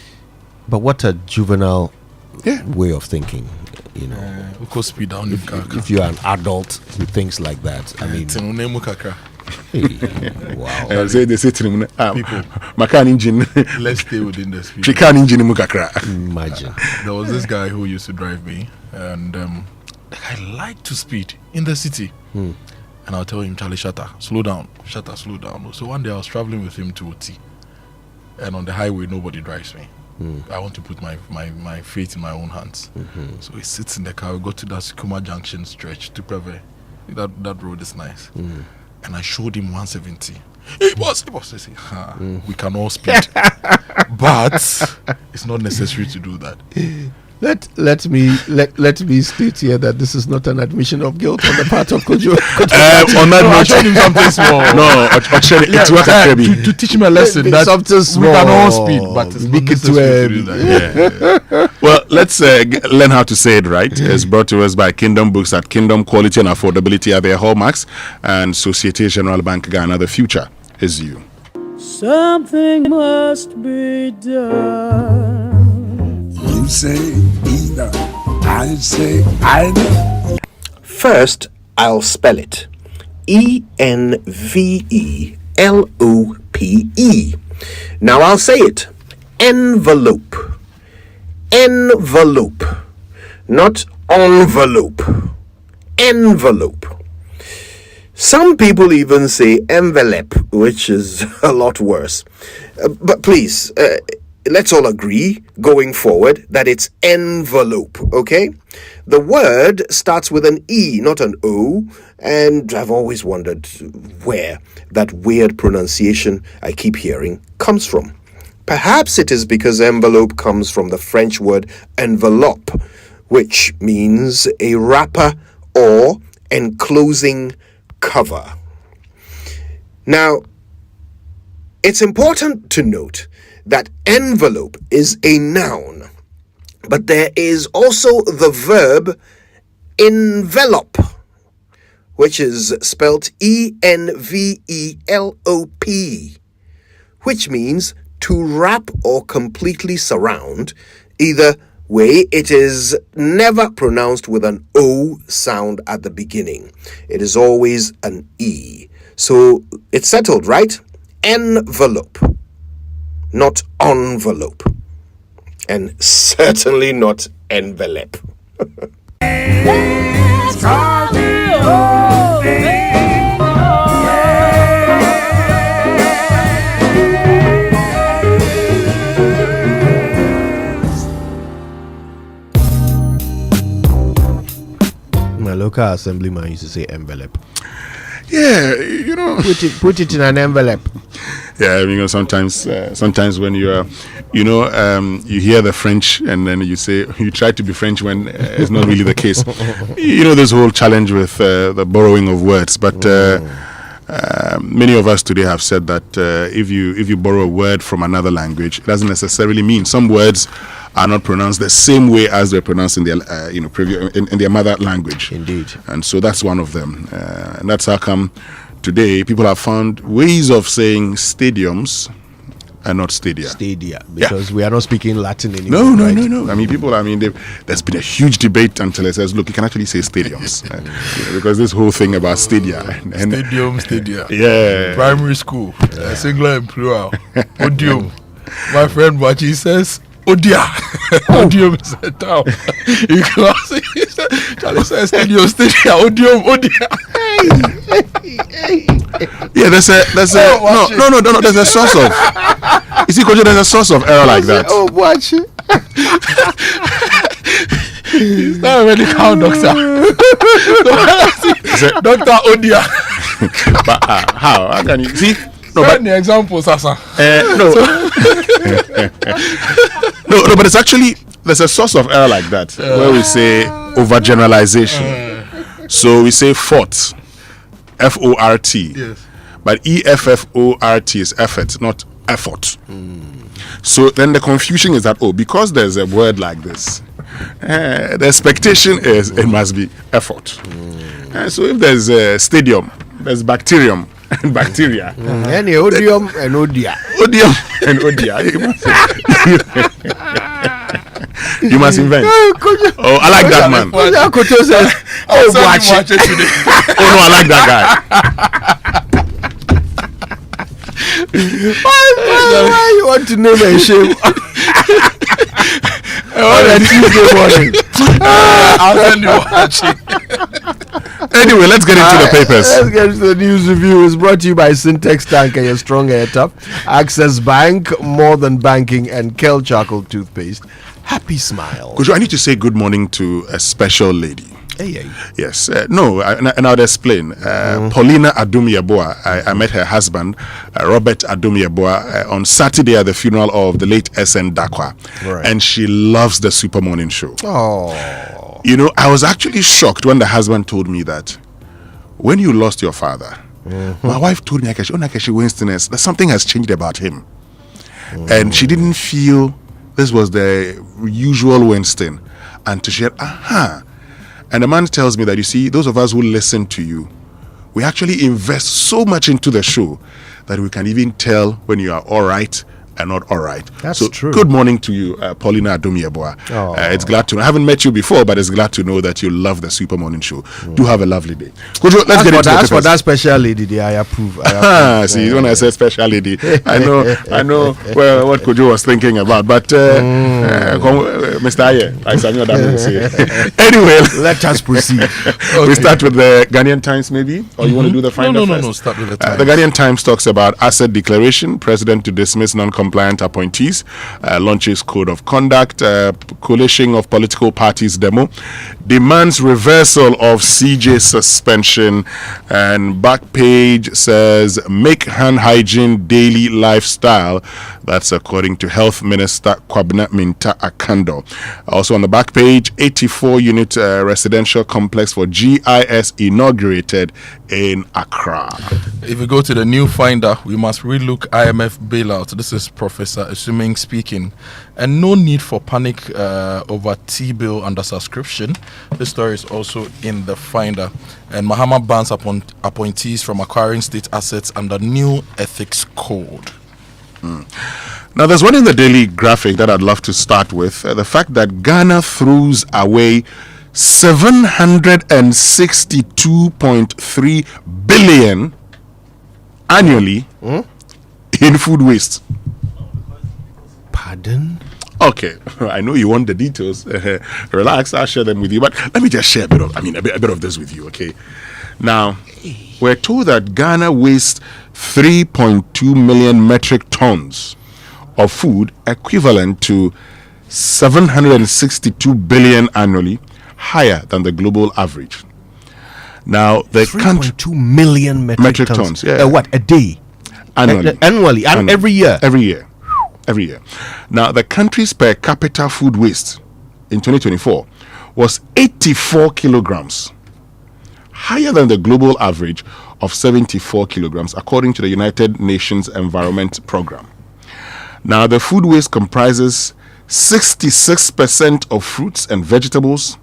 But what a juvenile way of thinking, We could speed down if you're an adult who thinks like that. I mean, wow. They say people, my car engine. Let's stay within the speed. Imagine. There was this guy who used to drive me, and I like to speed in the city. And I'll tell him, Charlie, slow down. So one day I was traveling with him to OT, and on the highway nobody drives me. I want to put my fate in my own hands. So he sits in the car. We go to that Sukuma Junction stretch to Preverage. That road is nice. And I showed him 170. It was. I say, we can all speed, but it's not necessary to do that. Let me state here that this is not an admission of guilt on the part of Kojo. On that note, I showed him something small. It's what I to teach him a lesson that something small. We can all speed, but it's not necessary to do that. Well, let's learn how to say it right. It's brought to us by Kingdom Books at Kingdom. Quality and affordability are their hallmarks, and Societe Generale Bank Ghana. The future is you. Something must be done. You say either, I say either. First, I'll spell it. ENVELOPE. Now I'll say it. Envelope. Envelope. not envelope. Envelope. Some people even say envelope, which is a lot worse. But please, let's all agree going forward that it's envelope, okay? The word starts with an E, not an O, and I've always wondered where that weird pronunciation I keep hearing comes from. Perhaps it is because envelope comes from the French word enveloppe, which means a wrapper or enclosing cover. Now, it's important to note that envelope is a noun, but there is also the verb envelope, which is spelt E-N-V-E-L-O-P, which means to wrap or completely surround. Either way, it is never pronounced with an O sound at the beginning. It is always an E. So it's settled, right? Envelope, not envelope, and certainly not envelope. My local assemblyman used to say envelope. Yeah, put it in an envelope. Yeah, sometimes when you are, you hear the French and then you try to be French when it's not really the case. This whole challenge with the borrowing of words, but many of us today have said that if you borrow a word from another language, it doesn't necessarily mean some words are not pronounced the same way as they're pronounced in their in their mother language. Indeed. And so that's one of them, and that's how come today people have found ways of saying stadiums and not stadia. Stadia, because we are not speaking Latin anymore. No. I mean, there's been a huge debate until it says, look, you can actually say stadiums, because this whole thing about stadia. Stadia. Yeah. Primary school, singular and plural. Odium. My friend Bachi says, Odia. Odium is a town. You can also Charlie says stadium, stadia, odium, Odia. Yeah, there's a source of. You see, Kojo, there's a source of error like that. Oh, watch it. He's not a medical doctor. Dr. Odia. But how can you see? No, but the example, Sasa. No, but it's actually there's a source of error like that where we say overgeneralization. So we say fort, F-O-R-T. Yes. But E-F-F-O-R-T is effort, not effort. So then the confusion is that, because there's a word like this, the expectation is it must be effort. So if there's a stadium, there's bacterium and bacteria. Any odium and odia. Odium and odia. You must invent. Oh, I like that man. Akoto says, watch it today. Oh no, I like that guy. Why you want to name a shame? On a Tuesday morning. I'll send you watching. Anyway, let's get into the papers. Let's get into the news review. It's brought to you by Syntex Tank and your strong air top, Access Bank, More Than Banking, and Kel Charcoal Toothpaste. Happy smile. Kojo, I need to say good morning to a special lady. Hey. Yes. And I'll explain. Paulina Adum-Yeboah, I met her husband, Robert Adum-Yeboah, on Saturday at the funeral of the late S.N. Dakwa. Right. And she loves the Super Morning Show. Oh. I was actually shocked when the husband told me that when you lost your father, my wife told me, Nakashi Winston, that something has changed about him. And she didn't feel this was the usual Winston. And to share, And the man tells me that, you see, those of us who listen to you, we actually invest so much into the show that we can even tell when you are all right and not all right. That's so true. Good morning to you, Paulina Adum-Yeboah. It's glad to know. I haven't met you before, but it's glad to know that you love the Super Morning Show. Do have a lovely day. Kojo, let's get into the for that special lady there, I approve. See, when I said special lady, I know well what Kojo was thinking about. But Mr. Aye, I sang that will say. Anyway, let us proceed. We start with the Ghanaian Times, maybe, or you want to do the final? No. Start with the Times. The Ghanaian Times talks about asset declaration. President to dismiss non-compliant appointees. Launches code of conduct. Coalition of political parties demo. Demands reversal of CJ suspension. And back page says make hand hygiene daily lifestyle. That's according to Health Minister Kwabena Minta Akando. Also on the back page, 84-unit residential complex for GIS inaugurated in Accra. If we go to the new finder, we must relook IMF bailout. This is Professor Assuming speaking. And no need for panic over T-bill under subscription. This story is also in the finder. And Mahama bans appointees from acquiring state assets under new ethics code. Now, there's one in the Daily Graphic that I'd love to start with. The fact that Ghana throws away 762.3 billion annually in food waste. Pardon? Okay, I know you want the details. Relax, I'll share them with you. But let me just share a bit of this with you, okay? Now, we're told that Ghana wastes 3.2 million metric tons of food, equivalent to 762 billion annually, higher than the global average. Now, the 3.2 million metric tons. Yeah. What, a day? Annually. Annually. Every year. Every year. Now, the country's per capita food waste in 2024 was 84 kilograms, higher than the global average of 74 kilograms, according to the United Nations Environment Program. Now, the food waste comprises 66% of fruits and vegetables,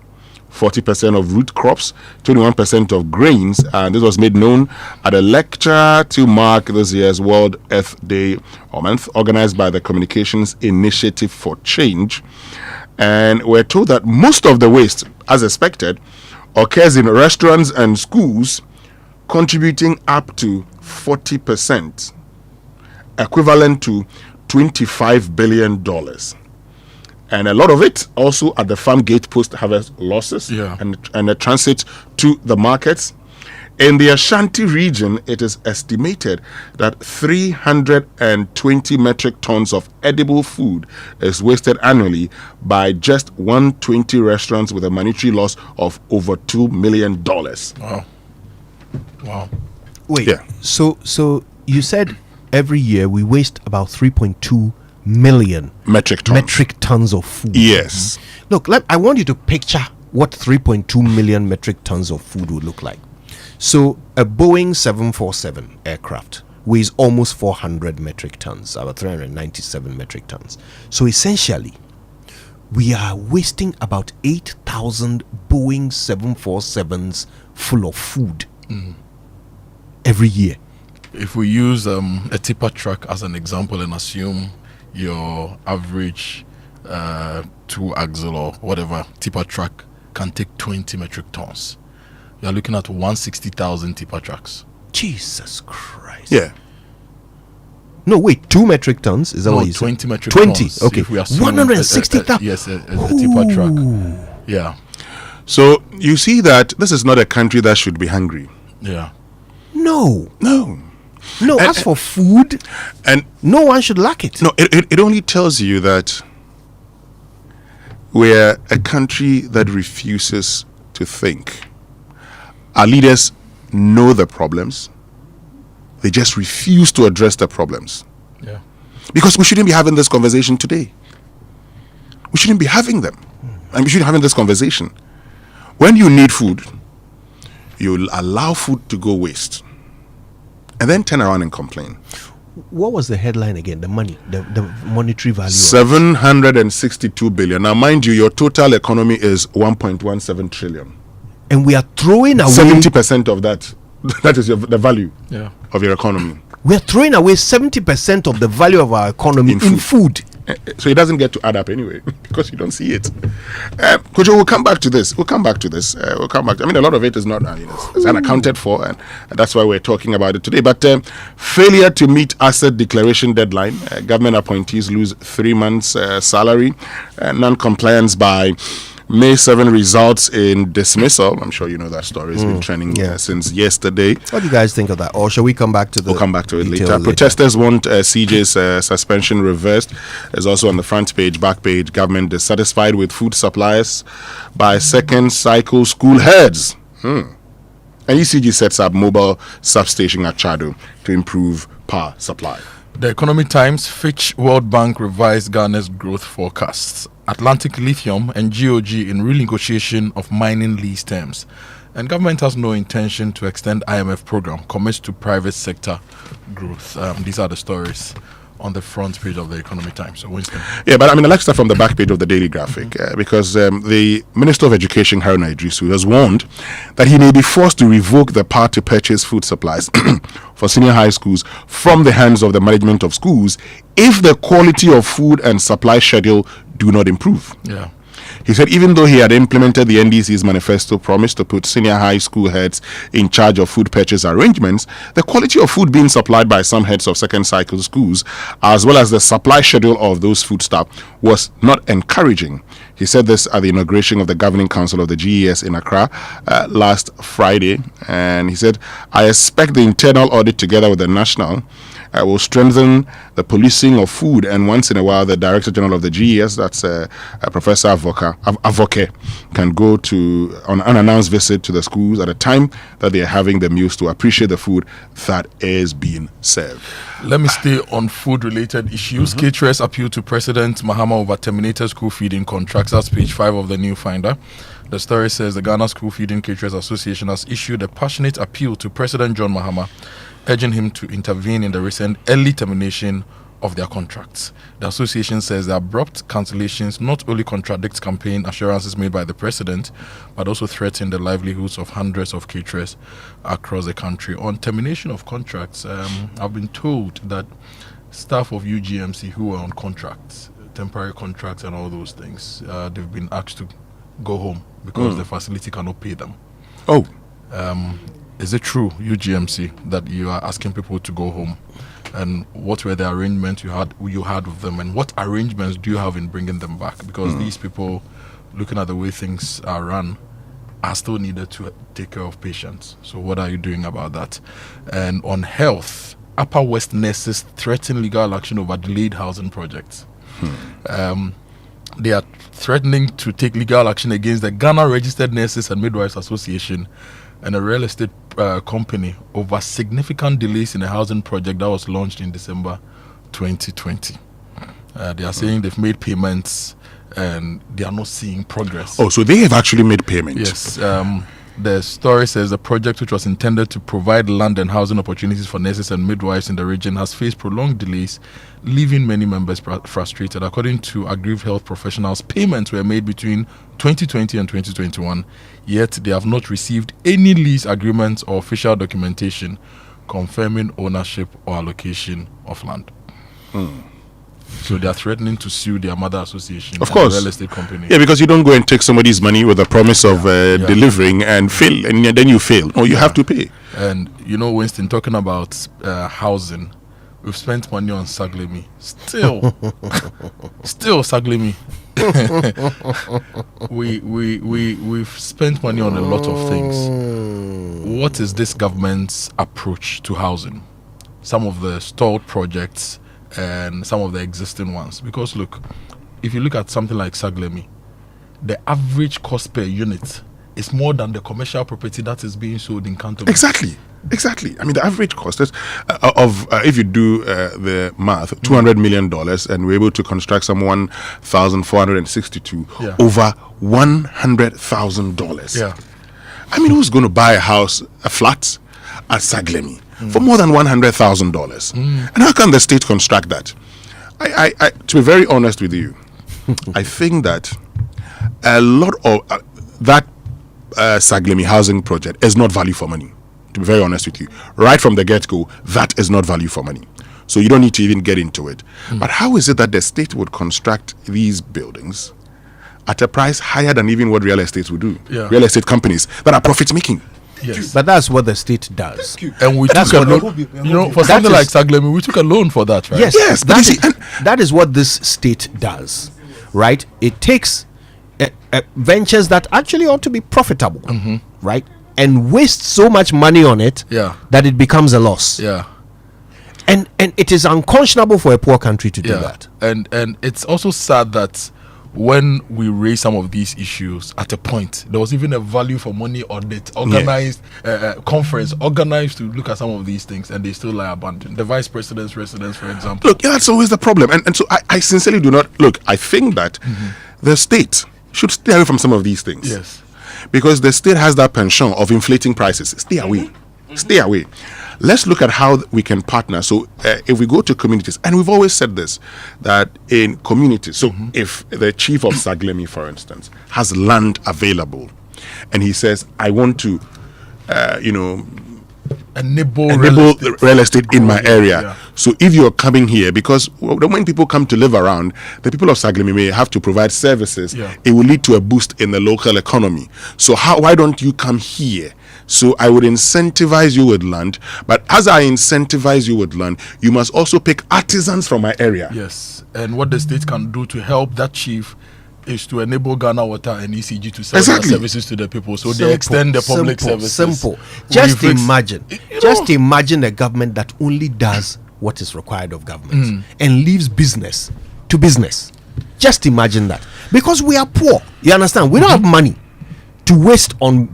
40% of root crops, 21% of grains, and this was made known at a lecture to mark this year's World Earth Day or month, organized by the Communications Initiative for Change. And we're told that most of the waste, as expected, occurs in restaurants and schools, contributing up to 40%, equivalent to $25 billion. And a lot of it also at the farm gate post-harvest losses and the transit to the markets. In the Ashanti region, it is estimated that 320 metric tons of edible food is wasted annually by just 120 restaurants with a monetary loss of over $2 million. Wow. Wait, so you said every year we waste about 3.2 million metric tons of food. Yes. Look, I want you to picture what 3.2 million metric tons of food would look like. So a Boeing 747 aircraft weighs almost 400 metric tons, about 397 metric tons. So essentially, we are wasting about 8,000 Boeing 747s full of food every year. If we use a tipper truck as an example and assume your average 2-axle or whatever tipper truck can take 20 metric tons, you are looking at 160,000 tipper trucks. Jesus Christ. Yeah. No, wait, 2 metric tons? Is that what you said? 20 metric 20, tons. okay. If we assume 160,000? Yes, a tipper truck. Yeah. So you see that this is not a country that should be hungry. Yeah. No, and, as for food, and no one should lack it. No, it only tells you that we're a country that refuses to think. Our leaders know the problems. They just refuse to address the problems. Yeah. Because we shouldn't be having this conversation today. We shouldn't be having them. And we shouldn't be having this conversation. When you need food, you allow food to go waste. And then turn around and complain. What was the headline again? The money, the monetary value. 762 billion. Now, mind you, your total economy is 1.17 trillion. And we are throwing away 70% of that. That is the value of your economy. We are throwing away 70% of the value of our economy in food. So it doesn't get to add up anyway because you don't see it. Kojo, we'll come back to this. We'll come back. I mean, a lot of it is not it's unaccounted for, and that's why we're talking about it today. But failure to meet asset declaration deadline. Government appointees lose 3 months' salary. Non-compliance by May 7 results in dismissal. I'm sure you know that story. It's been trending since yesterday. What do you guys think of that? Or shall we come back to the... We'll come back to it later. Protesters want CJ's suspension reversed. There's also on the front page, back page, government dissatisfied with food suppliers by second cycle school heads. And ECG sets up mobile substation at Chado to improve power supply. The Economic Times, Fitch World Bank revised Ghana's growth forecasts. Atlantic Lithium and GOG in renegotiation of mining lease terms. And government has no intention to extend IMF program, commits to private sector growth. These are the stories on the front page of the Economic Times. So Winston. Yeah, but I mean, I like to start from the back page of the Daily Graphic because the Minister of Education, Haruna Idrisu, has warned that he may be forced to revoke the power to purchase food supplies for senior high schools from the hands of the management of schools if the quality of food and supply schedule do not improve. Yeah. He said even though he had implemented the NDC's manifesto promise to put senior high school heads in charge of food purchase arrangements, the quality of food being supplied by some heads of second cycle schools, as well as the supply schedule of those foodstuffs, was not encouraging. He said this at the inauguration of the Governing Council of the GES in Accra last Friday. And he said, I expect the internal audit together with the national will strengthen the policing of food, and once in a while the Director General of the GES, that's Professor Avoke, can go to an unannounced visit to the schools at a time that they are having the meals to appreciate the food that is being served. Let me stay on food-related issues. Caterers appeal to President Mahama over terminated school feeding contracts. That's page 5 of the New Finder. The story says the Ghana School Feeding Caterers Association has issued a passionate appeal to President John Mahama, urging him to intervene in the recent early termination of their contracts. The association says the abrupt cancellations not only contradict campaign assurances made by the president, but also threaten the livelihoods of hundreds of caterers across the country. On termination of contracts, I've been told that staff of UGMC who are on contracts, temporary contracts and all those things, they've been asked to go home because the facility cannot pay them. Oh. Is it true, UGMC, that you are asking people to go home? And what were the arrangements you had with them, and what arrangements do you have in bringing them back? Because these people, looking at the way things are run, are still needed to take care of patients. So what are you doing about that? And on health, Upper West nurses threaten legal action over delayed housing projects. They are threatening to take legal action against the Ghana Registered Nurses and Midwives Association and a real estate company over significant delays in a housing project that was launched in December 2020. They are saying they've made payments and they are not seeing progress. Oh, so they have actually made payments? Yes. The story says the project, which was intended to provide land and housing opportunities for nurses and midwives in the region, has faced prolonged delays, leaving many members frustrated. According to aggrieved health professionals, payments were made between 2020 and 2021, yet they have not received any lease agreements or official documentation confirming ownership or allocation of land. So they are threatening to sue their mother association, of course, real estate company. Yeah, because you don't go and take somebody's money with a promise of delivering and fail, and then you fail. Or you have to pay. And you know, Winston, talking about housing, we've spent money on Saglemi. Still Saglemi. We've spent money on a lot of things. What is this government's approach to housing? Some of the stalled projects and some of the existing ones. Because look, if you look at something like Saglemi, the average cost per unit is more than the commercial property that is being sold in Canton. Exactly. I mean, the average cost is if you do the math, $200 million, and we're able to construct some 1,462 over $100,000. Yeah. I mean, who's going to buy a flat at Saglemi for more than $100,000? And how can the state construct that? I to be very honest with you, I think that a lot of that Saglemi housing project is not value for money. To be very honest with you, right from the get-go, that is not value for money. so you don't need to even get into it. But how is it that the state would construct these buildings at a price higher than even what real estate would do? Yeah. Real estate companies that are profit making. Yes. But that's what the state does. And we took a loan, for something like Saglemi, we took a loan for that, right? Yes, that is what this state does, right? It takes ventures that actually ought to be profitable, right? And wastes so much money on it that it becomes a loss. Yeah. And it is unconscionable for a poor country to do that. And it's also sad that when we raise some of these issues, at a point there was even a value for money audit organized conference organized to look at some of these things, and they still lie abandoned. The vice president's residence, for example. Look, that's always the problem. And so I sincerely do not look. I think that the state should stay away from some of these things. Yes. Because the state has that penchant of inflating prices. Stay away. Stay away. Let's look at how we can partner. So if we go to communities, and we've always said this, that in communities, so if the chief of Saglemi, for instance, has land available, and he says, I want to, enable real estate in my area. Yeah. So if you're coming here, because when people come to live around, the people of Saglemi may have to provide services. Yeah. It will lead to a boost in the local economy. So why don't you come here? So I would incentivize you with land, but as I incentivize you with land, you must also pick artisans from my area. Yes, and what the state can do to help that chief is to enable Ghana Water and ECG to sell their services to the people, so they extend the public services. Simple. Just imagine a government that only does what is required of government and leaves business to business. Just imagine that, because we are poor. You understand? We don't have money to waste on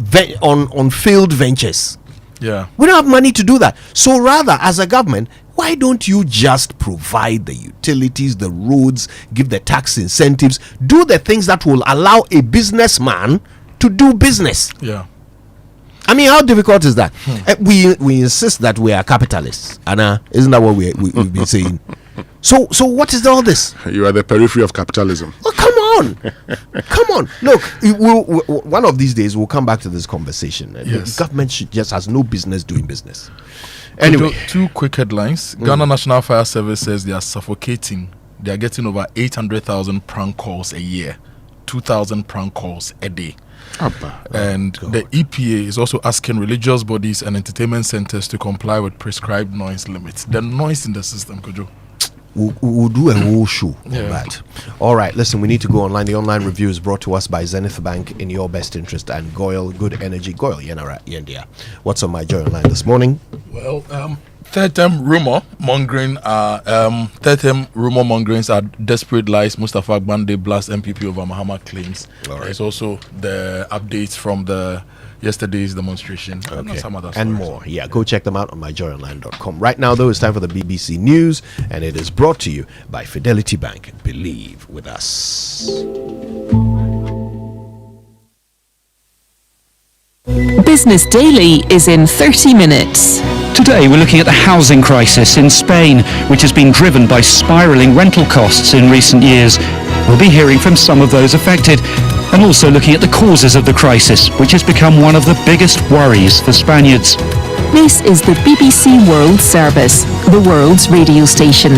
failed ventures. Yeah, we don't have money to do that. So rather, as a government, why don't you just provide the utilities, the roads, give the tax incentives, do the things that will allow a businessman to do business? Yeah. I mean, how difficult is that? We insist that we are capitalists, and isn't that what we've been saying? So what is all this? You are the periphery of capitalism. Oh, come on. Look, one of these days we'll come back to this conversation. Yes. The government just has no business doing business. Anyway, two quick headlines. Ghana National Fire Service says they are suffocating. They are getting over 800,000 prank calls a year, 2,000 prank calls a day. And the EPA is also asking religious bodies and entertainment centers to comply with prescribed noise limits. The noise in the system, Kojo. We'll do a whole show on that. All right, listen, we need to go online. The online review is brought to us by Zenith Bank, in your best interest, and Goyle Good Energy. Goyle Yenara Yendia. What's on my joy online this morning? Well, third-term rumor mongerings are desperate lies. Mustafa Gbande blasts MPP over Mahama claims. There's also the updates from the yesterday's demonstration and more. Yeah, go check them out on myjoyonline.com. Right now, though, it's time for the BBC News, and it is brought to you by Fidelity Bank. Believe with us. Business Daily is in 30 minutes. Today we're looking at the housing crisis in Spain, which has been driven by spiralling rental costs in recent years. We'll be hearing from some of those affected, and also looking at the causes of the crisis, which has become one of the biggest worries for Spaniards. This is the BBC World Service, the world's radio station.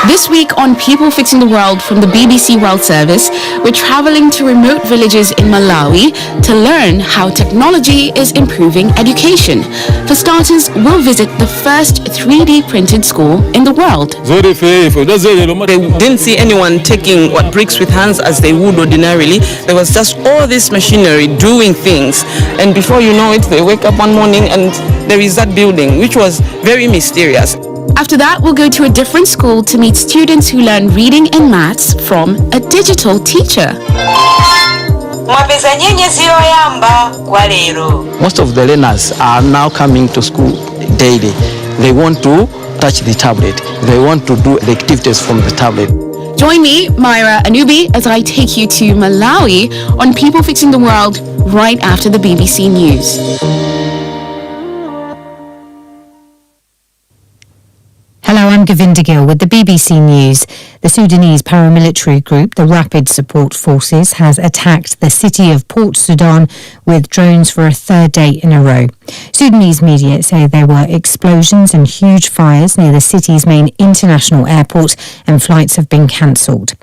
This week on People Fixing the World from the BBC World Service, we're traveling to remote villages in Malawi to learn how technology is improving education. For starters, we'll visit the first 3D printed school in the world. They didn't see anyone taking what bricks with hands as they would ordinarily. There was just all this machinery doing things. And before you know it, they wake up one morning and there is that building, which was very mysterious. After that, we'll go to a different school to meet students who learn reading and maths from a digital teacher. Most of the learners are now coming to school daily. They want to touch the tablet. They want to do the activities from the tablet. Join me, Myra Anubi, as I take you to Malawi on People Fixing the World right after the BBC News. Hello, I'm I'm Govinda Gill with the BBC News. The Sudanese paramilitary group, the Rapid Support Forces, has attacked the city of Port Sudan with drones for a third day in a row. Sudanese media say there were explosions and huge fires near the city's main international airport and flights have been cancelled.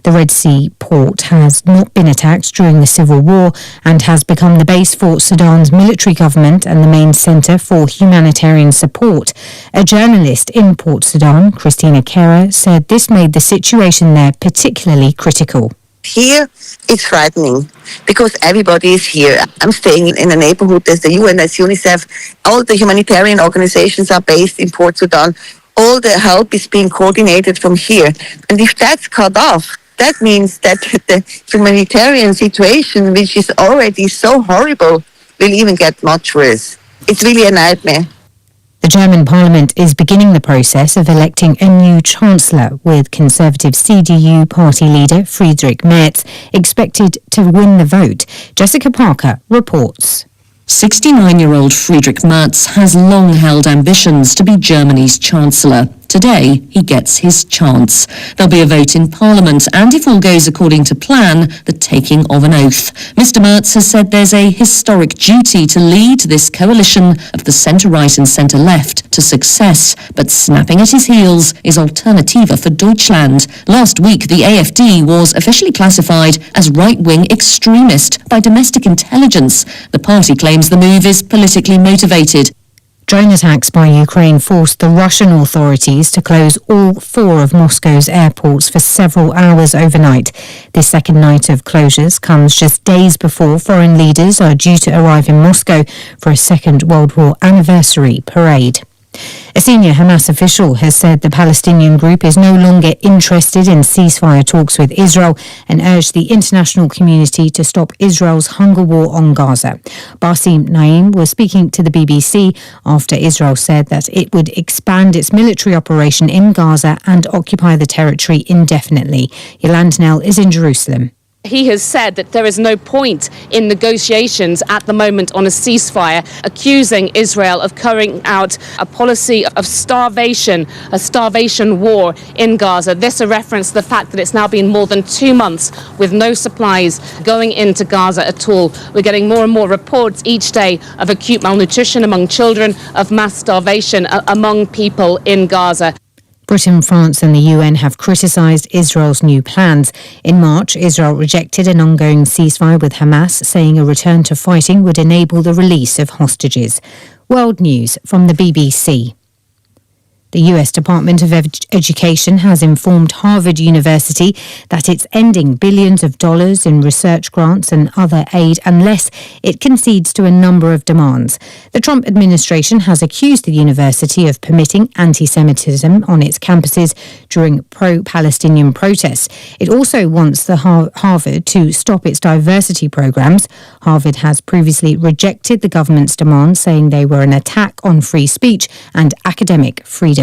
The Red Sea port has not been attacked during the civil war and has become the base for Sudan's military government and the main centre for humanitarian support. A journalist in Port Sudan, Christina Kera, said this made the situation there particularly critical. Here, it's frightening because everybody is here. I'm staying in a neighborhood. There's the UN, there's UNICEF. All the humanitarian organizations are based in Port Sudan. All the help is being coordinated from here. And if that's cut off, that means that the humanitarian situation, which is already so horrible, will even get much worse. It's really a nightmare. The German parliament is beginning the process of electing a new chancellor, with Conservative CDU party leader Friedrich Merz expected to win the vote. Jessica Parker reports. 69-year-old Friedrich Merz has long held ambitions to be Germany's chancellor. Today, he gets his chance. There'll be a vote in Parliament and, if all goes according to plan, the taking of an oath. Mr Merz has said there's a historic duty to lead this coalition of the centre-right and centre-left to success. But snapping at his heels is Alternative for Deutschland. Last week, the AfD was officially classified as right-wing extremist by domestic intelligence. The party claims the move is politically motivated. Drone attacks by Ukraine forced the Russian authorities to close all 4 of Moscow's airports for several hours overnight. This second night of closures comes just days before foreign leaders are due to arrive in Moscow for a Second World War anniversary parade. A senior Hamas official has said the Palestinian group is no longer interested in ceasefire talks with Israel and urged the international community to stop Israel's hunger war on Gaza. Basim Naim was speaking to the BBC after Israel said that it would expand its military operation in Gaza and occupy the territory indefinitely. Yolande Nell is in Jerusalem. He has said that there is no point in negotiations at the moment on a ceasefire, accusing Israel of carrying out a policy of starvation, a starvation war in Gaza. This a reference to the fact that it's now been more than 2 months with no supplies going into Gaza at all. We're getting more and more reports each day of acute malnutrition among children, of mass starvation among people in Gaza. Britain, France and the UN have criticised Israel's new plans. In March, Israel rejected an ongoing ceasefire with Hamas, saying a return to fighting would enable the release of hostages. World News from the BBC. The US Department of Education has informed Harvard University that it's ending billions of dollars in research grants and other aid unless it concedes to a number of demands. The Trump administration has accused the university of permitting anti-Semitism on its campuses during pro-Palestinian protests. It also wants the Harvard to stop its diversity programs. Harvard has previously rejected the government's demands, saying they were an attack on free speech and academic freedom.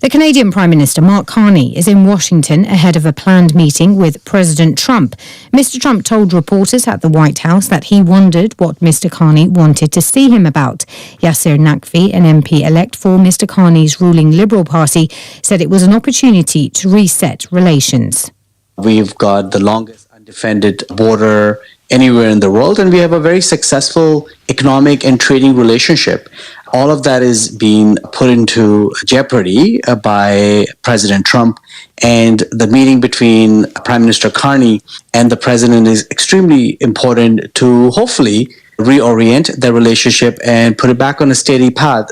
The Canadian Prime Minister Mark Carney is in Washington ahead of a planned meeting with President Trump. Mr. Trump told reporters at the White House that he wondered what Mr. Carney wanted to see him about. Yasser Naqvi, an MP-elect for Mr. Carney's ruling Liberal Party, said it was an opportunity to reset relations. We've got the longest undefended border anywhere in the world, and we have a very successful economic and trading relationship. All of that is being put into jeopardy by President Trump, and the meeting between Prime Minister Carney and the president is extremely important to hopefully reorient their relationship and put it back on a steady path.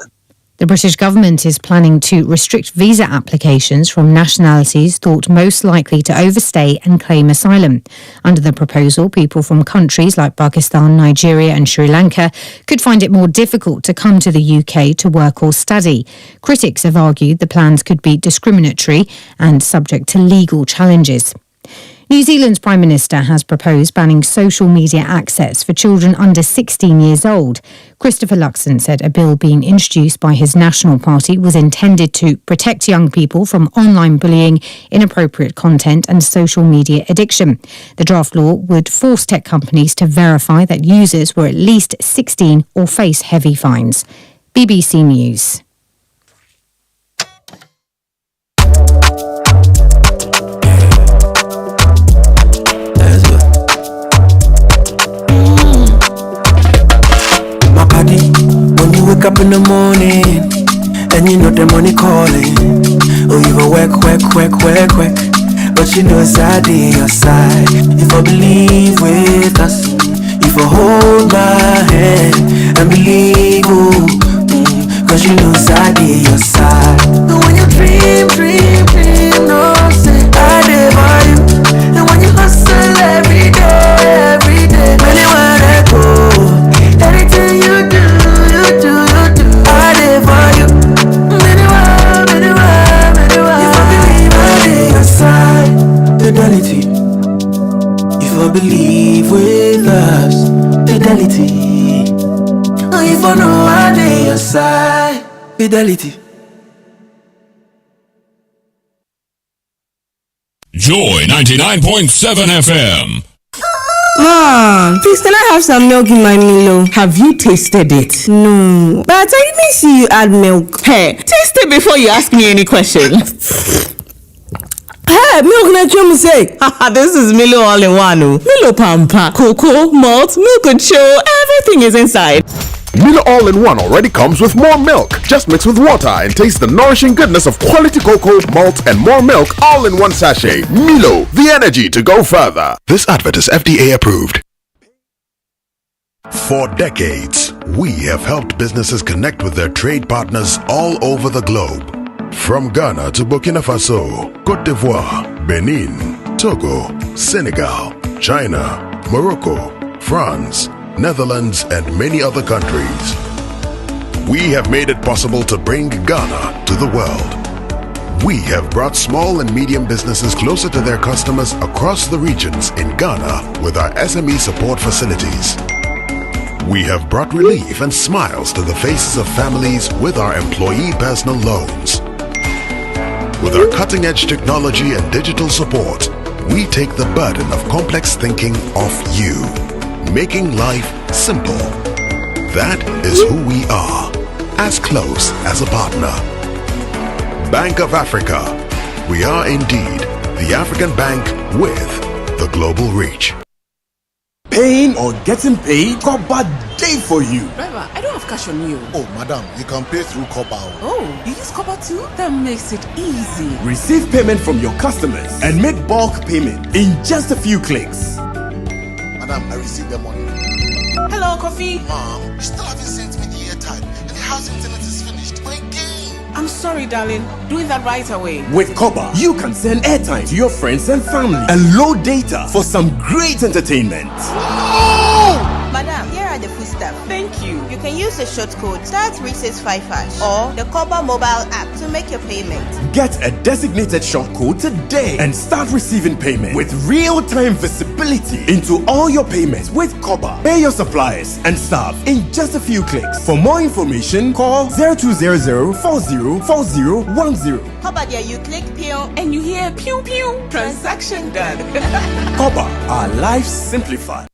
The British government is planning to restrict visa applications from nationalities thought most likely to overstay and claim asylum. Under the proposal, people from countries like Pakistan, Nigeria and Sri Lanka could find it more difficult to come to the UK to work or study. Critics have argued the plans could be discriminatory and subject to legal challenges. New Zealand's Prime Minister has proposed banning social media access for children under 16 years old. Christopher Luxon said a bill being introduced by his National Party was intended to protect young people from online bullying, inappropriate content and social media addiction. The draft law would force tech companies to verify that users were at least 16 or face heavy fines. BBC News. wake up in the morning, and you know the money calling. Oh, you go work, but you know it's I on your side. If I believe with us, if I hold my hand and believe, cause you know it's I on your side. And when you dream, no say I live for you. And when you hustle every day, anywhere I go, anything you do, I live for you. Anywhere, if I believe I live your side, fidelity. If I believe with us, fidelity. If I know I live your side, fidelity. Joy 99.7 FM. Mom, please can I have some milk in my Milo? Have you tasted it? No. But I didn't see you add milk. Hey, taste it before you ask me any question. Hey, milk na chum say. This is Milo all in one. Milo pampa, cocoa, malt, milk and show, everything is inside. Milo All-in-One already comes with more milk. Just mix with water and taste the nourishing goodness of quality cocoa, malt, and more milk all in one sachet. Milo, the energy to go further. This advert is FDA approved. For decades, we have helped businesses connect with their trade partners all over the globe. From Ghana to Burkina Faso, Côte d'Ivoire, Benin, Togo, Senegal, China, Morocco, France, Netherlands, and many other countries. We have made it possible to bring Ghana to the world. We have brought small and medium businesses closer to their customers across the regions in Ghana with our SME support facilities. We have brought relief and smiles to the faces of families with our employee personal loans. With our cutting-edge technology and digital support, we take the burden of complex thinking off you, making life simple. That is who we are, as close as a partner. Bank of Africa. We are indeed the African bank with the global reach. Paying or getting paid? Koba day for you. Driver, I don't have cash on you. Oh, madam, you can pay through Koba. Oh, you use Koba too? That makes it easy. Receive payment from your customers and make bulk payment in just a few clicks. Madam, I received the money. Hello, Coffee. Mom, you still haven't sent me the airtime, and the house internet is finished. My game. I'm sorry, darling. Doing that right away. With Koba, you can send airtime to your friends and family and load data for some great entertainment. Madam, here are the foodstuff. Thank you. You can use the short code *365# or the Koba mobile app to make your payment. Get a designated short code today and start receiving payment with real-time visibility into all your payments with Koba. Pay your suppliers and staff in just a few clicks. For more information, call 0200-404010. Koba there, you click pew and you hear pew pew. Transaction done. Koba, our lives simplified.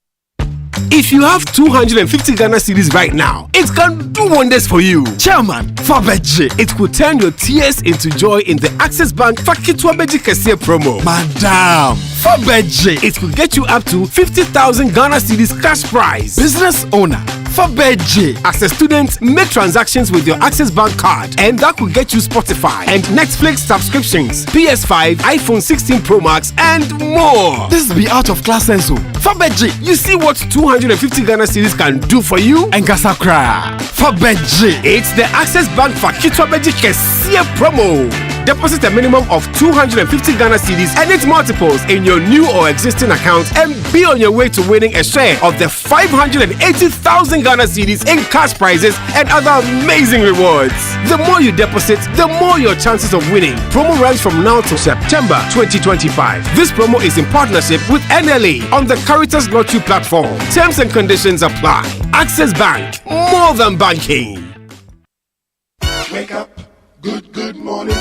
If you have 250 Ghana cedis right now, it can do wonders for you. Chairman, Beverage, it could turn your tears into joy in the Access Bank Fakitwa Beji Kesiye promo. Madam, Beverage, it could get you up to 50,000 Ghana cedis cash prize. Business owner, Beverage, as a student, make transactions with your Access Bank card, and that could get you Spotify and Netflix subscriptions, PS5, iPhone 16 Pro Max, and more. This be out of class senso. Beverage, you see what 250 Ghana cedis can do for you? And Gasakra. Beverage, it's the Access Bank Fakitwa Beji Kesiye promo. Deposit a minimum of 250 Ghana cedis and its multiples in your new or existing account and be on your way to winning a share of the 580,000 Ghana cedis in cash prizes and other amazing rewards. The more you deposit, the more your chances of winning. Promo runs from now to September 2025. This promo is in partnership with NLA on the Caritas Lottery platform. Terms and conditions apply. Access Bank, more than banking. Wake up, good morning.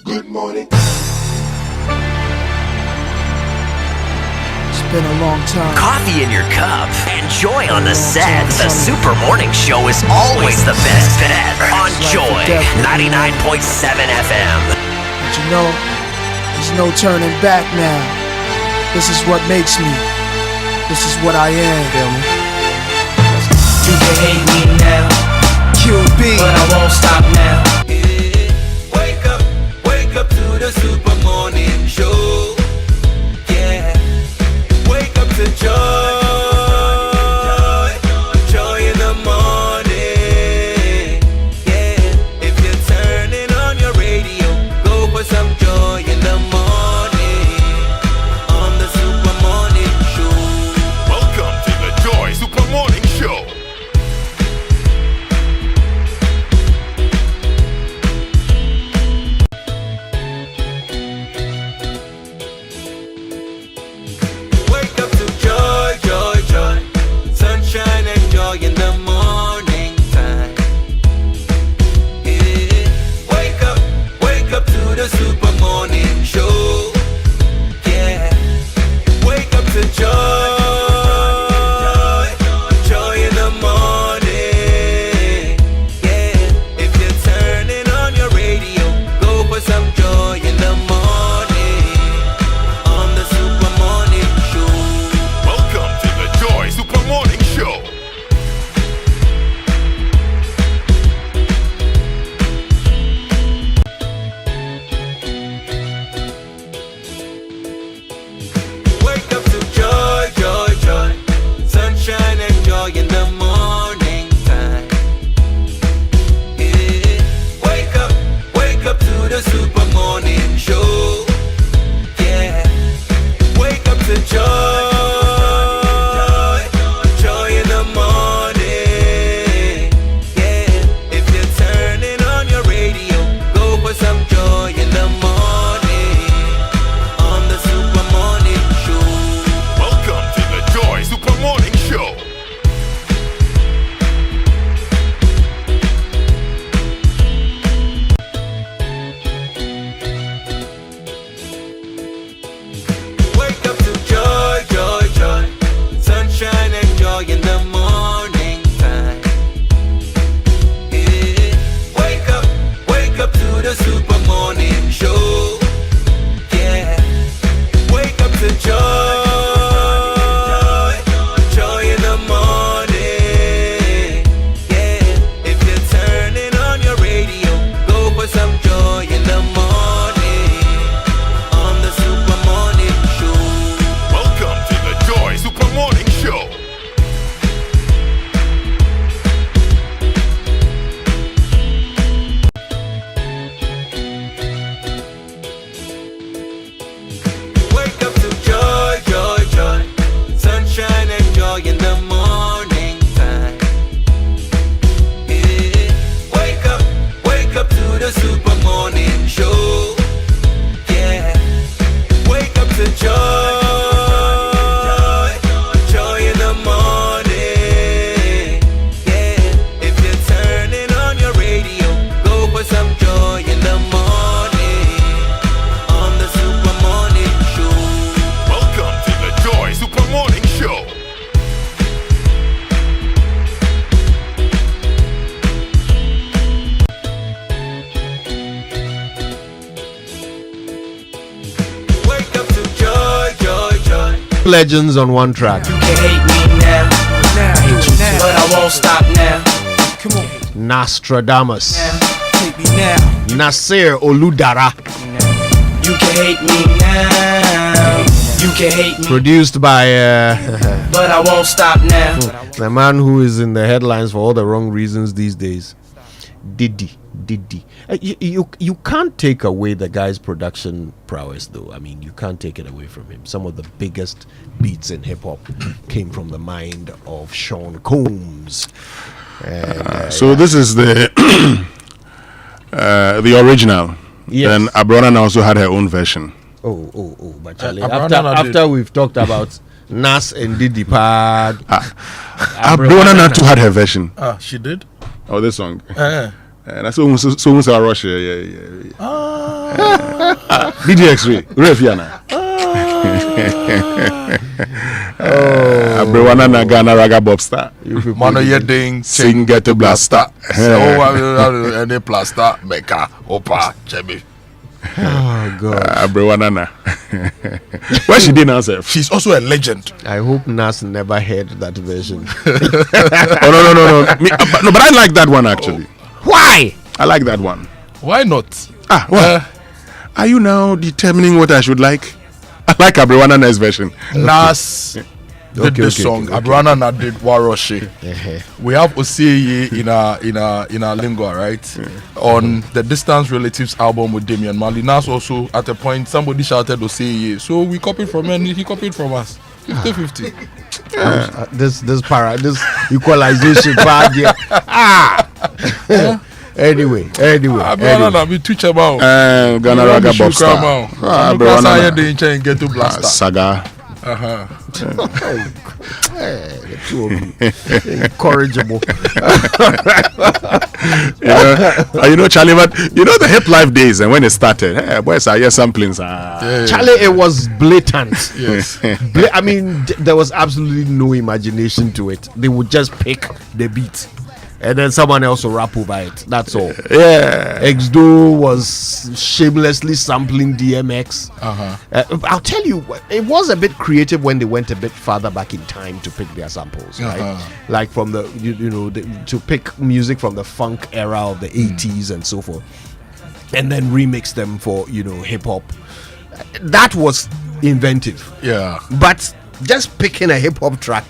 Good morning. It's been a long time. Coffee in your cup and joy on the set. The Super Morning Show is always the best bet on Joy 99.7 FM. But you know, there's no turning back now. This is what makes me. This is what I am. You can hate me now. QB. legends on one track. You can hate me now, but I won't stop now. Come on. Nostradamus. Take me now. Nasir Oludara. You can hate me now. You can hate me, produced by but I won't stop now. the man who is in the headlines for all the wrong reasons these days, Diddy. You can't take away the guy's production prowess, though. I mean, you can't take it away from him. Some of the biggest beats in hip hop came from the mind of Sean Combs. And, so this is the the original. Yes. Then Abrona also had her own version. But Charlie, after we've talked about Nas and Diddy Pad, Abrona too had her version. She did. Oh, this song. And that's so Russia. Yeah. DDX3, Refiana. Abrona na Ghana Raga Bobstar. Mano Yeding sing get a blaster. Any plaster maker opa chemi. Oh God, Abrona. What she did now, sir? She's also a legend. I hope Nas never heard that version. Oh no. No, but I like that one actually. Why? I like that one. Why not? Well, are you now determining what I should like? I like Abrona version. Nas did this song. Abrona did Waroshi. We have Oseye in our lingua, right? On the Distant Relatives album with Damian Marley. Nas also at a point somebody shouted Oseye, so we copied from him. He copied from us. 50-50. This equalization part here. Anyway. Abrona be teach about Ghana Raga Bobstar. Abrona didn't get to blaster. Saga. The two of you incorrigible. You know, Charlie, but you know the hip life days and when it started, boys, I hear samplings. Charlie, it was blatant. Yes. I mean, there was absolutely no imagination to it. They would just pick the beat and then someone else will rap over it. That's all. Yeah. Exdo was shamelessly sampling DMX. I'll tell you, it was a bit creative when they went a bit farther back in time to pick their samples, right? Like from the, to pick music from the funk era of the 80s and so forth, and then remix them for, hip hop. That was inventive. Yeah. But just picking a hip hop track,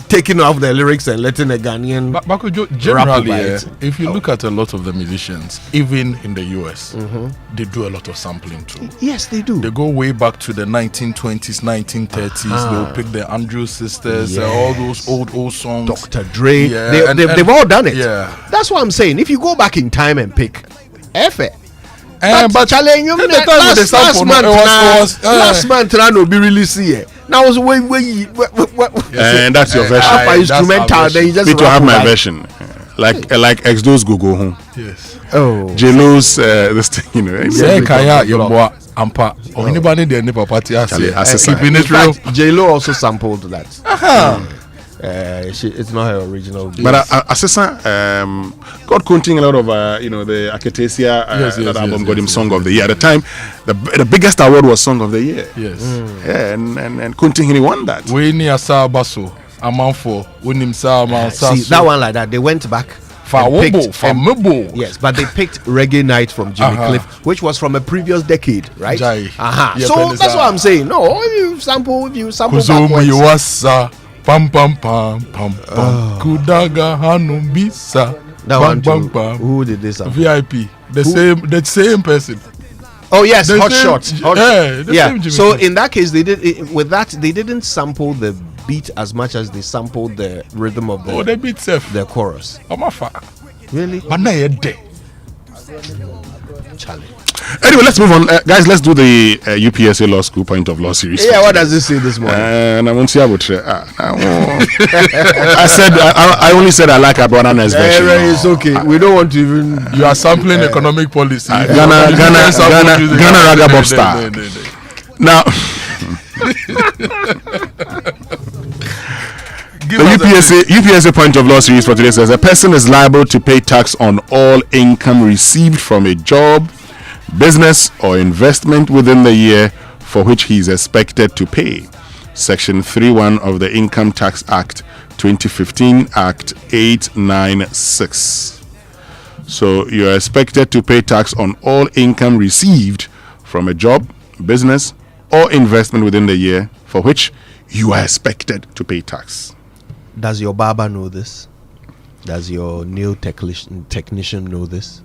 taking off the lyrics and letting a Ghanaian generally, if you look at a lot of the musicians, even in the US, they do a lot of sampling too. Yes, they do. They go way back to the 1920s, 1930s. They'll pick the Andrews Sisters, all those old songs. Dr. Dre, they've all done it. Yeah, that's what I'm saying. If you go back in time and pick F it. But challenge you last month no be released here. Now was way and that's your version. After instrumental, then you just need to have my version. Like Exdo's go home. Yes. Oh. J-Lo's this thing, Say kaya yomwa ampa. Or anybody there never party keeping it real. J-Lo also sampled that. It's not her original beat. But Assessa got quoting a lot of the Aketesia that album got him Song of the Year at the time. The biggest award was Song of the Year. Yes. Yeah, and Kunting he won that. We ni asa baso amount for unim sa amount. See that one like that. They went back. Yes, but they picked Reggae Night from Jimmy Cliff, which was from a previous decade, right? So that's what I'm saying. No, if you sample backwards. Pam pam pam pam pam. Kudaga Hanubisa. That one too. Who did this? VIP. The same person. Oh yes, Hot Shot. Yeah. So in that case, they did with that. They didn't sample the beat as much as they sampled the rhythm of the beat self. The chorus. Really? But now you're dead. Charlie. Anyway, let's move on, guys. Let's do the UPSA Law School Point of Law series. Yeah, what does this say this morning? I said I only said I like Abrana's version. It's okay. We don't want to even. You are sampling economic policy. Ghana Raga Bobstar. Now, the UPSA Point of Law series for today says a person is liable to pay tax on all income received from a job, business or investment within the year for which he is expected to pay. Section 31 of the Income Tax Act 2015, Act 896. So you are expected to pay tax on all income received from a job, business, or investment within the year for which you are expected to pay tax. Does your barber know this? Does your nail technician know this?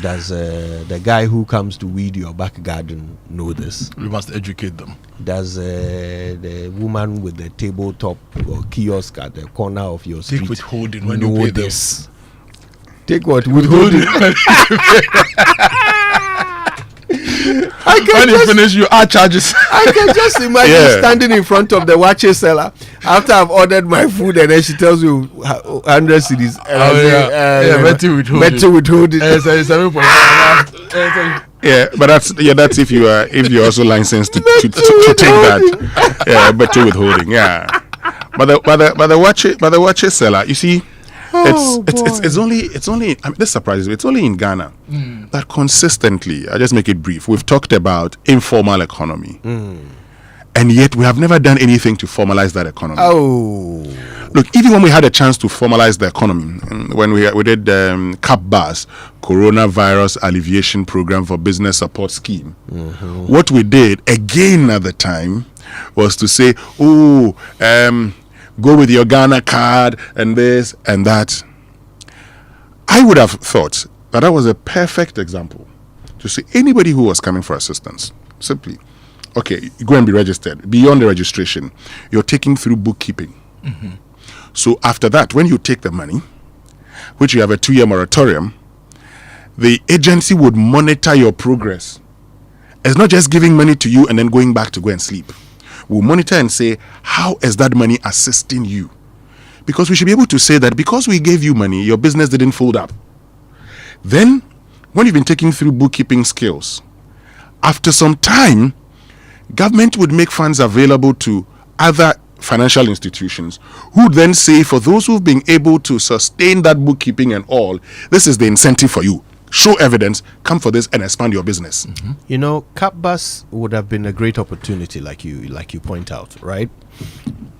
Does the guy who comes to weed your back garden know this? We must educate them. Does the woman with the tabletop or kiosk at the corner of your street take withholding when know you pay this? Take what? Withholding. When you finish, you add charges. I can just imagine standing in front of the watches seller after I've ordered my food, and then she tells you 100 cedis. Better withholding. Yeah, but that's if you are also licensed to take that. Yeah, better withholding. Yeah, but the watches seller, you see. It's only I mean, this surprises me. It's only in Ghana that consistently, I just make it brief, we've talked about informal economy, and yet we have never done anything to formalize that economy. Look, even when we had a chance to formalize the economy, when we did CAPBAS, Coronavirus Alleviation Program for Business Support Scheme, what we did again at the time was to say, go with your Ghana card and this and that. I would have thought that was a perfect example to say anybody who was coming for assistance, simply, okay, go and be registered. Beyond the registration, you're taking through bookkeeping. So after that, when you take the money, which you have a 2-year moratorium, the agency would monitor your progress. It's not just giving money to you and then going back to go and sleep. We'll monitor and say, how is that money assisting you? Because we should be able to say that because we gave you money, your business didn't fold up. Then, when you've been taking through bookkeeping skills, after some time, government would make funds available to other financial institutions who would then say, for those who've been able to sustain that bookkeeping and all, this is the incentive for you. Show evidence, come for this and expand your business. You know, CAPBAS would have been a great opportunity, like you point out, right?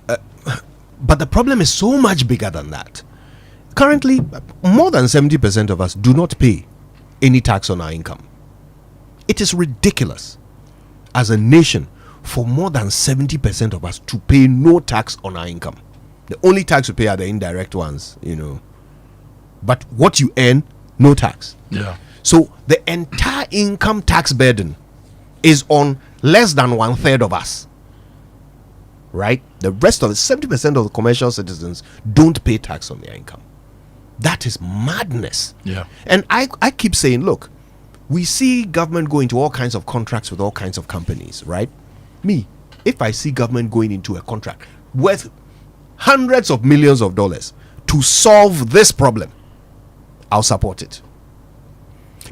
But the problem is so much bigger than that. Currently, more than 70% of us do not pay any tax on our income. It is ridiculous as a nation for more than 70% of us to pay no tax on our income. The only tax we pay are the indirect ones, you know. But what you earn, no tax. Yeah. So the entire income tax burden is on less than 1/3 of us. Right? The rest of the 70% of the commercial citizens don't pay tax on their income. That is madness. Yeah. And I keep saying, look, we see government go into all kinds of contracts with all kinds of companies, right? Me, if I see government going into a contract worth hundreds of millions of dollars to solve this problem, I'll support it.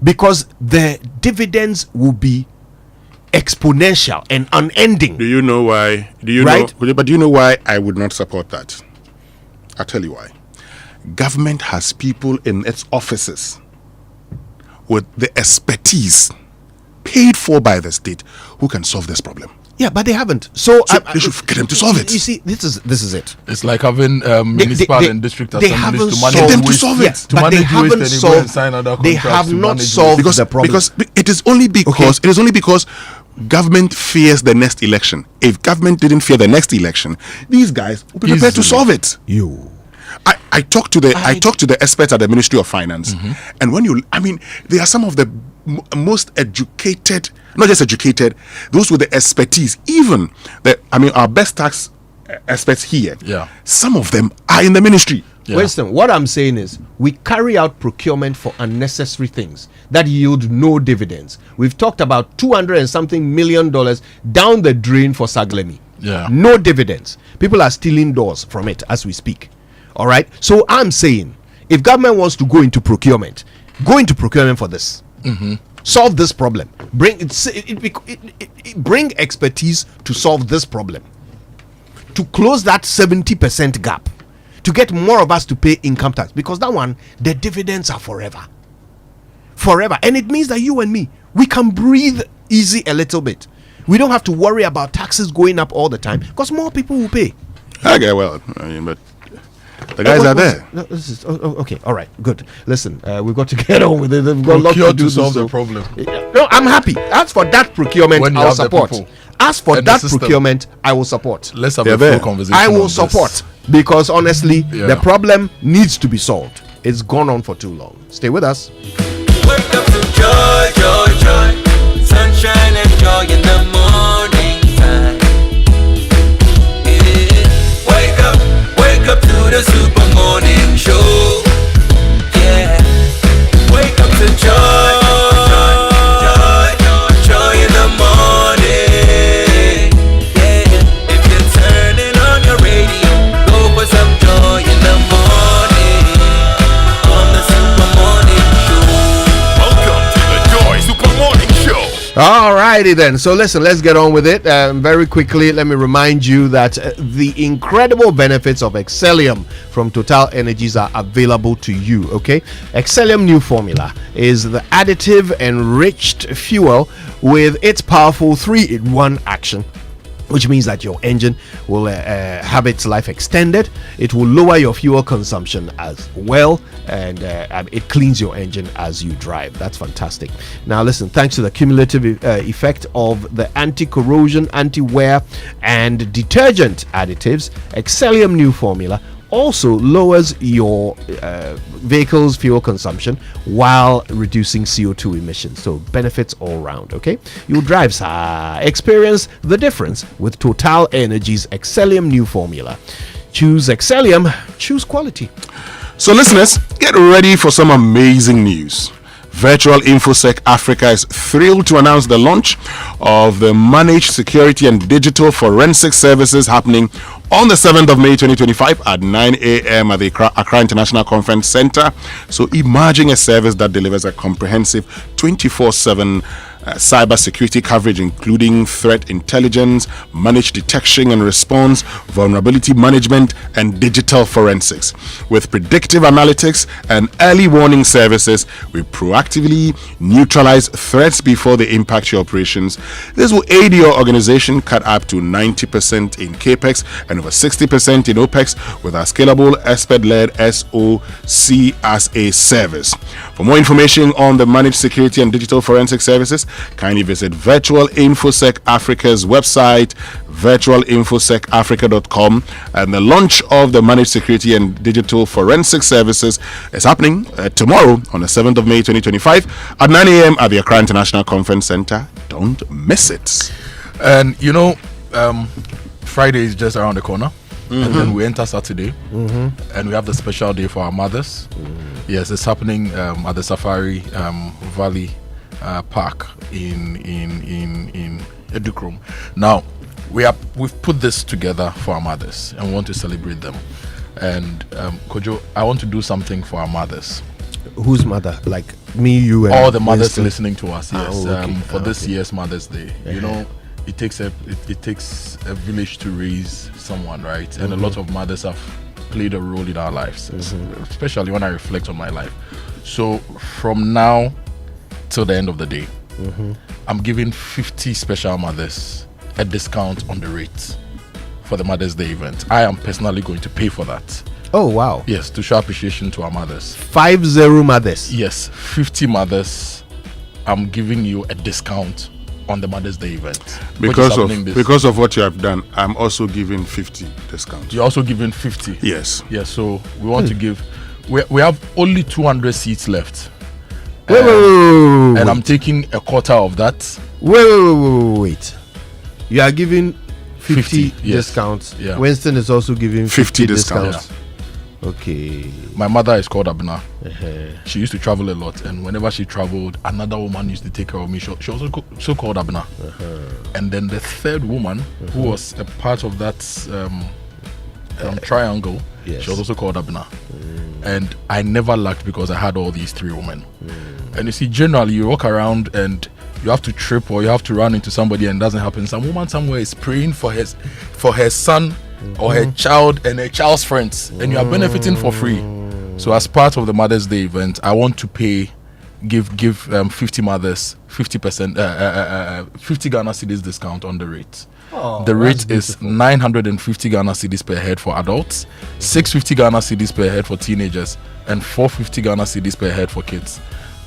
Because the dividends will be exponential and unending. Do you know why? Do you know why I would not support that? I'll tell you why. Government has people in its offices with the expertise paid for by the state who can solve this problem. Yeah, but they haven't. So they should get them to solve it. You see, this is it. It's like having municipal and district assemblies to manage get them to solve it. To manage waste and sign other contracts. They have not solved the problem. Because it is only because government fears the next election. If government didn't fear the next election, these guys would be prepared to solve it. I talked to the experts at the Ministry of Finance, and they are some of the most educated, not just educated, those with the expertise. Even our best tax experts here. Yeah, some of them are in the ministry. Yeah. Winston, what I'm saying is we carry out procurement for unnecessary things that yield no dividends. We've talked about $200 and something million down the drain for Saglemi. Yeah, no dividends. People are stealing doors from it as we speak. All right. So I'm saying, if government wants to go into procurement for this. Solve this problem. Bring expertise to solve this problem. To close that 70% gap. To get more of us to pay income tax. Because that one, the dividends are forever. Forever. And it means that you and me, we can breathe easy a little bit. We don't have to worry about taxes going up all the time because more people will pay. Okay, well, I mean, but the guys are there. No, this is, okay, all right, good. Listen, we've got to get on with it. We've got a lot to do to solve the problem. No, I'm happy. As for that procurement, When you I'll have the support. people As for and the that system. procurement, I will support. Let's have Yeah, a full there. conversation. I will on this. support because honestly, Yeah. the problem needs to be solved. It's gone on for too long. Stay with us. Wake up to joy, joy, joy. Sunshine and joy in the morning time. Yeah. Wake up to the super morning show. Yeah. Wake up to joy, joy, joy in the morning. Yeah. If you're turning on your radio, go for some joy in the morning. On the super morning show. Welcome to the Joy Super Morning Show. Alrighty then. So listen, let's get on with it. Very quickly, let me remind you that the incredible benefits of Excellium from Total Energies are available to you. Okay, Excellium new formula is the additive enriched fuel with its powerful 3-in-1 action, which means that your engine will have its life extended. It will lower your fuel consumption as well, and it cleans your engine as you drive. That's fantastic. Now listen, thanks to the cumulative effect of the anti-corrosion, anti-wear and detergent additives, Excellium new formula also lowers your vehicle's fuel consumption while reducing CO2 emissions. So benefits all round. Okay, you'll drive, experience the difference with Total Energies Excellium new formula. Choose Excellium, choose quality. So, listeners, get ready for some amazing news. Virtual InfoSec Africa is thrilled to announce the launch of the Managed Security and Digital Forensic Services happening on the 7th of May 2025 at 9 a.m. at the Accra International Conference Center. So imagine a service that delivers a comprehensive 24/7 cyber security coverage, including threat intelligence, managed detection and response, vulnerability management, and digital forensics. With predictive analytics and early warning services, we proactively neutralize threats before they impact your operations. This will aid your organization cut up to 90% in CAPEX and over 60% in OPEX with our scalable expert-led SOC as a service. For more information on the Managed Security and Digital Forensic Services, kindly visit Virtual InfoSec Africa's website, virtualinfosecafrica.com, and the launch of the Managed Security and Digital Forensic Services is happening tomorrow on the 7th of May 2025 at 9 a.m. at the Accra International Conference Center. Don't miss it. And you know, Friday is just around the corner. And then we enter Saturday, and we have the special day for our mothers. Yes, it's happening at the Safari Valley Park in Edukrom. Now, we've put this together for our mothers and want to celebrate them. And Kojo, I want to do something for our mothers. Whose mother? Like me, you, and all the mothers Winston? listening to us. Yes, for this okay. year's Mother's Day. You know, it takes a village to raise someone, right? And a lot of mothers have played a role in our lives, especially when I reflect on my life. So from now till the end of the day, I'm giving 50 special mothers a discount on the rate for the Mother's Day event. I am personally going to pay for that. Oh wow. Yes, to show appreciation to our mothers. 50 mothers. Yes, 50 mothers. I'm giving you a discount on the Mother's Day event Because of what you have done, I'm also giving 50 discount. You're also giving 50. Yes. Yes. So we want to give. We have only 200 seats left. Wait. And I'm taking a quarter of that. Wait. You are giving 50 yes. discounts. Yeah. Winston is also giving 50 discounts. Yeah. Okay. My mother is called Abna. She used to travel a lot, and whenever she traveled, another woman used to take care of me. She was also called Abna. And then the third woman, who was a part of that triangle, she was also called Abna. And I never lacked because I had all these three women. And you see, generally, you walk around and you have to trip or you have to run into somebody and it doesn't happen. Some woman somewhere is praying for her son or her child and her child's friends, and you are benefiting for free. So as part of the Mother's Day event, I want to pay give 50 mothers 50%, 50 Ghana cedis discount on the rate. Oh, the rate is 950 Ghana cedis per head for adults, 650 Ghana cedis per head for teenagers, and 450 Ghana cedis per head for kids.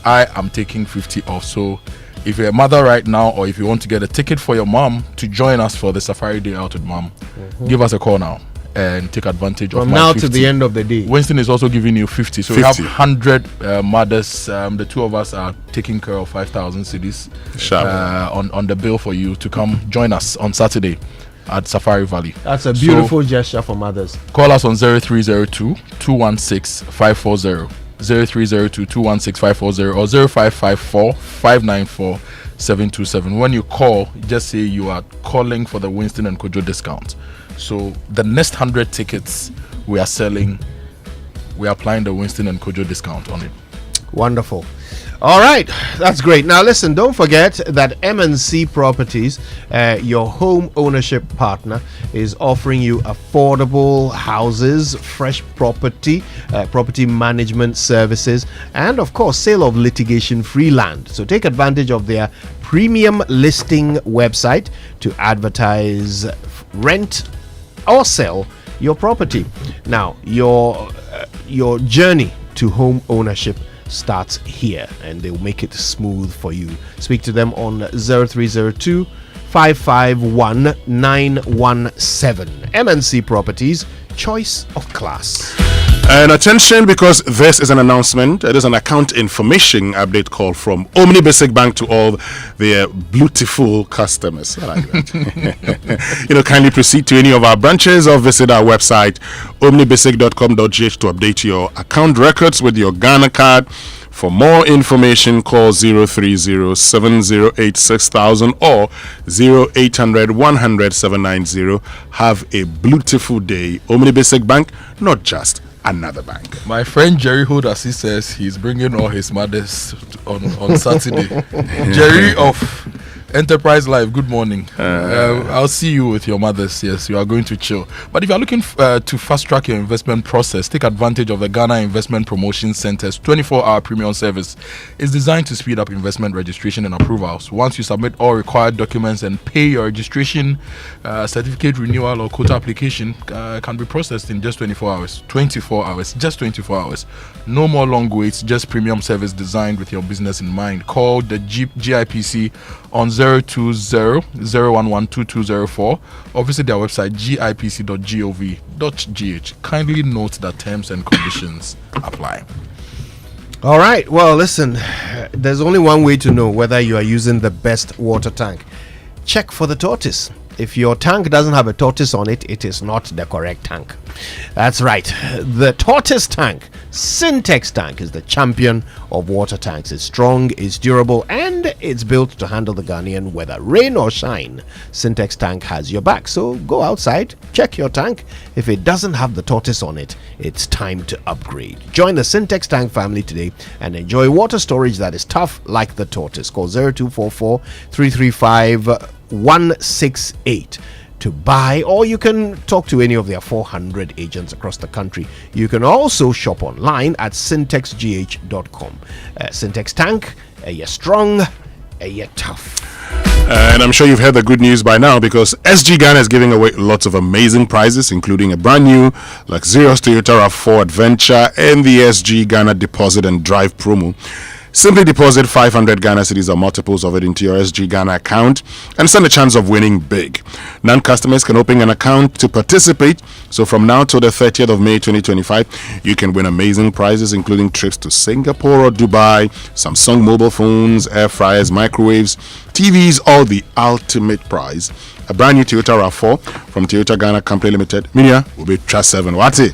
I am taking 50 off. So if you're a mother right now, or if you want to get a ticket for your mom to join us for the Safari Day Out with Mom, give us a call now and take advantage of from my now 50. to the end of the day. Winston is also giving you 50. So 50. We have 100 mothers. The two of us are taking care of 5,000 cedis on the bill for you to come join us on Saturday at Safari Valley. That's a beautiful gesture for mothers. Call us on 0302 216 540. 0302 216 540 or 0554 594 727. When you call, just say you are calling for the Winston and Kojo discount. So the next 100 tickets we are selling, we are applying the Winston and Kojo discount on it. Wonderful. All right, that's great. Now listen, don't forget that MNC Properties, your home ownership partner, is offering you affordable houses, fresh property, property management services, and of course sale of litigation-free land. So take advantage of their premium listing website to advertise, rent, or sell your property. Now your journey to home ownership starts here, and they'll make it smooth for you. Speak to them on 0302 551 917. MNC Properties, choice of class. And attention, because this is an announcement. It is an account information update call from Omni Basic Bank to all their beautiful customers. I like that. Kindly proceed to any of our branches or visit our website omnibasic.com.gh to update your account records with your Ghana card. For more information, call 030-708-6000 or 0800-100-790. Have a beautiful day. Omni Basic Bank, not just another bank. My friend Jerry Hood, as he says, he's bringing all his mothers on Saturday. Jerry of Enterprise Live, good morning. I'll see you with your mothers. Yes, you are going to chill. But if you are looking to fast track your investment process, take advantage of the Ghana Investment Promotion Center's 24-hour premium service. It's designed to speed up investment registration and approvals. Once you submit all required documents and pay your registration, certificate renewal or quota application can be processed in just 24 hours. 24 hours, just 24 hours. No more long waits, just premium service designed with your business in mind. Call the GIPC on 020-011-2204 or visit their website gipc.gov.gh. Kindly note that terms and conditions apply. All right, well listen, there's only one way to know whether you are using the best water tank. Check for the tortoise. If your tank doesn't have a tortoise on it, it is not the correct tank. That's right. The tortoise tank, Syntex tank, is the champion of water tanks. It's strong, it's durable, and it's built to handle the Ghanaian weather. Rain or shine, Syntex tank has your back. So go outside, check your tank. If it doesn't have the tortoise on it, it's time to upgrade. Join the Syntex tank family today and enjoy water storage that is tough like the tortoise. Call 0244 335 168 to buy, or you can talk to any of their 400 agents across the country. You can also shop online at syntexgh.com. Syntex tank, you're strong, you're tough. And I'm sure you've heard the good news by now, because SG Ghana is giving away lots of amazing prizes, including a brand new luxurious Toyota RAV4 Adventure and the SG Ghana Deposit and Drive promo. Simply deposit 500 Ghana cedis or multiples of it into your SG Ghana account and stand a chance of winning big. Non-customers can open an account to participate. So from now till the 30th of May 2025, you can win amazing prizes, including trips to Singapore or Dubai, Samsung mobile phones, air fryers, microwaves, TVs, all the ultimate prize. A brand new Toyota RAV4 from Toyota Ghana Company Limited. Minia will be Trust 7. What's it?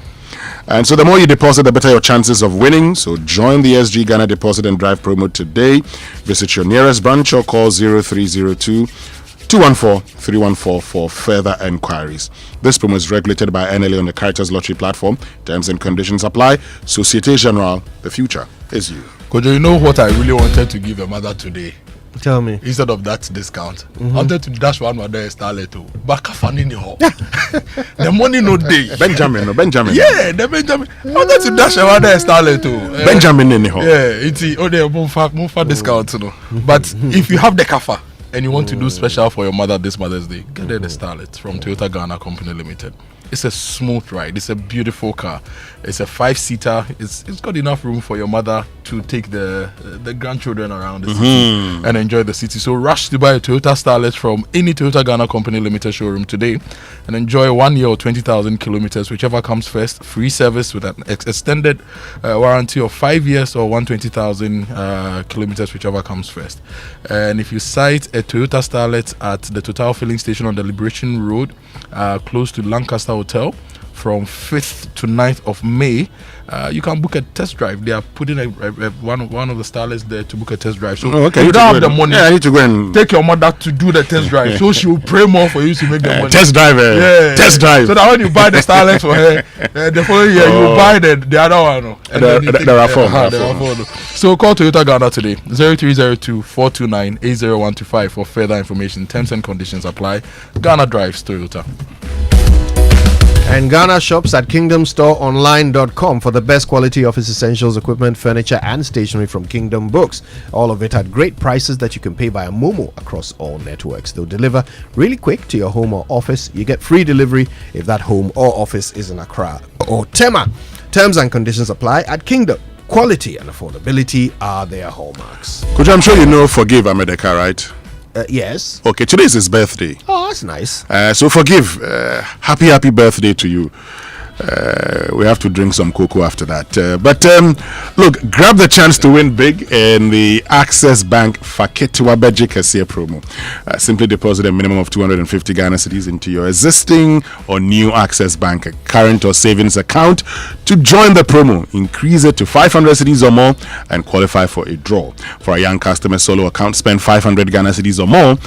And so the more you deposit, the better your chances of winning. So join the SG Ghana Deposit and Drive promo today. Visit your nearest branch or call 0302 214 314 for further enquiries. This promo is regulated by NLA on the Caritas Lottery platform. Terms and conditions apply. Societe Generale, the future is you. Kojo, you know what I really wanted to give your mother today? Tell me. Instead of that discount, I wanted to dash one there starlet too. But the money no day. Benjamin. Yeah, the Benjamin. I wanted to dash one there starlet too. Benjamin in the hall. Yeah, it's move for discount, you know. But if you have the kafa and you want to do special for your mother this Mother's Day, get there the starlet from Toyota Ghana Company Limited. It's a smooth ride. It's a beautiful car. It's a 5-seater. It's got enough room for your mother to take the grandchildren around the city and enjoy the city. So rush to buy a Toyota Starlet from any Toyota Ghana Company Limited showroom today and enjoy 1 year or 20,000 kilometers, whichever comes first. Free service with an extended warranty of 5 years or 120,000 kilometers, whichever comes first. And if you sight a Toyota Starlet at the Total filling station on the Liberation Road, close to Lancaster Hotel, from 5th to 9th of May, you can book a test drive. They are putting one of the starlets there to book a test drive. So you don't have the money. Yeah, I need to go and take your mother to do the test drive. So she will pray more for you to make the money. Test drive. Test drive. So that when you buy the starlet for her, the following year you buy the other one. There are four. So call Toyota Ghana today, 0302-429-80125 for further information. Terms and conditions apply. Ghana Drives Toyota. And Ghana shops at kingdomstoreonline.com for the best quality office essentials, equipment, furniture, and stationery from Kingdom Books. All of it at great prices that you can pay via Momo across all networks. They'll deliver really quick to your home or office. You get free delivery if that home or office is in Accra or Tema. Terms and conditions apply at Kingdom. Quality and affordability are their hallmarks. Kojo, I'm sure you know Forgive America, right? Yes. Okay, today is his birthday. Oh, that's nice. So Forgive, happy birthday to you. We have to drink some cocoa after that. But look, grab the chance to win big in the Access Bank Faketwa Beji Kasia promo. Simply deposit a minimum of 250 Ghana cedis into your existing or new Access Bank current or savings account to join the promo. Increase it to 500 cedis or more and qualify for a draw. For a young customer solo account, spend 500 Ghana cedis or more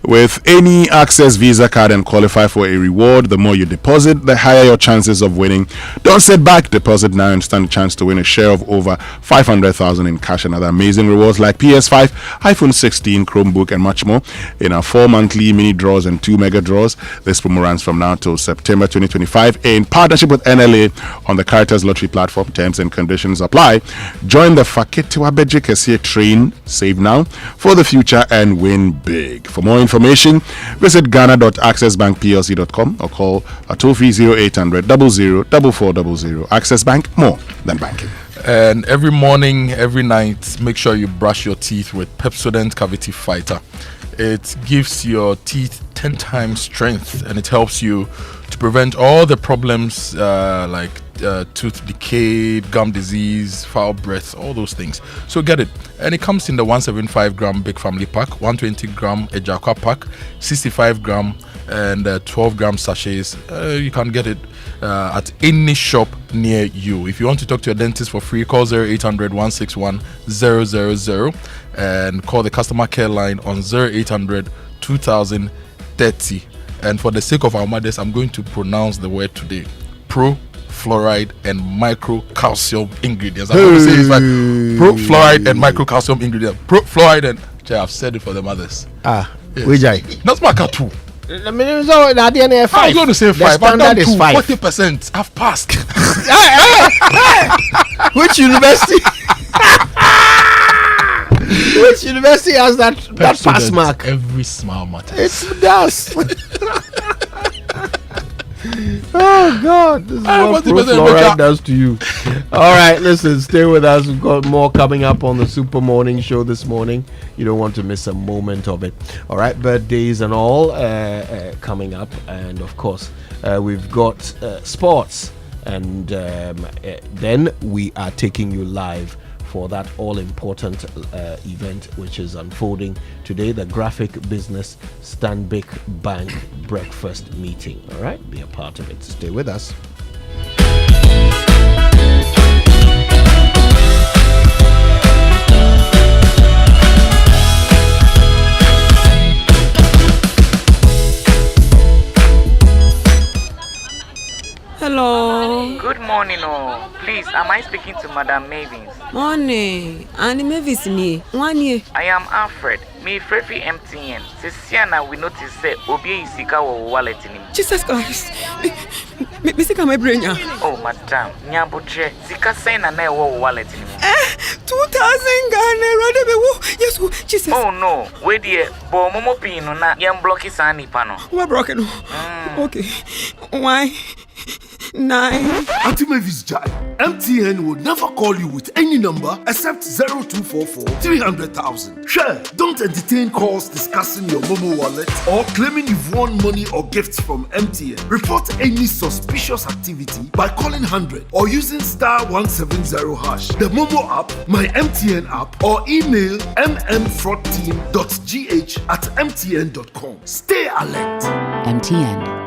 with any Access Visa card and qualify for a reward. The more you deposit, the higher your chances of winning. Don't sit back. Deposit now and stand a chance to win a share of over 500,000 in cash and other amazing rewards like PS5, iPhone 16, Chromebook, and much more in our 4 monthly mini draws and 2 mega draws. This promo runs from now till September 2025 in partnership with NLA on the Caritas Lottery platform. Terms and conditions apply. Join the Faketwa Beji Kasia train. Save now for the future and win big. For more information, visit ghana.accessbankplc.com or call a toll-free 0800 00 4400. Access Bank, more than banking. And every morning, every night, make sure you brush your teeth with Pepsodent Cavity Fighter. It gives your teeth 10 times strength and it helps you to prevent all the problems like tooth decay, gum disease, foul breath, all those things. So get it. And it comes in the 175 gram big family pack, 120 gram Ejakwa pack, 65 gram and 12 gram sachets. You can get it at any shop near you. If you want to talk to your dentist for free, call 0800 161 000 and call the customer care line on 0800 2030. And for the sake of our mothers, I'm going to pronounce the word today: pro fluoride and micro calcium ingredients. I'm going to say it's like pro fluoride and micro calcium ingredients. Pro fluoride and I've said it for the mothers. Yes. That's my cat. I mean, I was going to say 5. The standard is 5. 40%. I've passed. Which university? Which university has that pass mark? Every smile matters. It does. Oh God, this is what fluoride does to you. All right, listen, stay with us. We've got more coming up on the Super Morning Show this morning. You don't want to miss a moment of it. All right, birthdays and all coming up, and of course we've got sports, and then we are taking you live for that all-important event which is unfolding today, the Graphic Business Stanbic Bank Breakfast Meeting. All right, be a part of it. Stay with us. Hello. Good morning. morning, oh. Please, am I speaking to Madam Mavis? Morning. And Mavis ni. 1 year. I am Alfred. Me Frefi MTN. Sisiana, we notice say Obi Isika wo wallet in him. Jesus Christ. Me sika my brain ya. Oh, madam. Nyabuche. Sika say na na wo wallet in him. 2,000 Ghana. Rather be wo. Yes, Jesus. Oh no. Wait there. Bo momo pino na yam blocky sani pano. What broken? Okay. Why? 9. Auntie Mavis Jai, MTN will never call you with any number except 0244 300,000. Sure, don't entertain calls discussing your Momo wallet or claiming you've won money or gifts from MTN. Report any suspicious activity by calling 100 or using *170#, the Momo app, my MTN app, or email mmfraudteam.gh@mtn.com. Stay alert. MTN.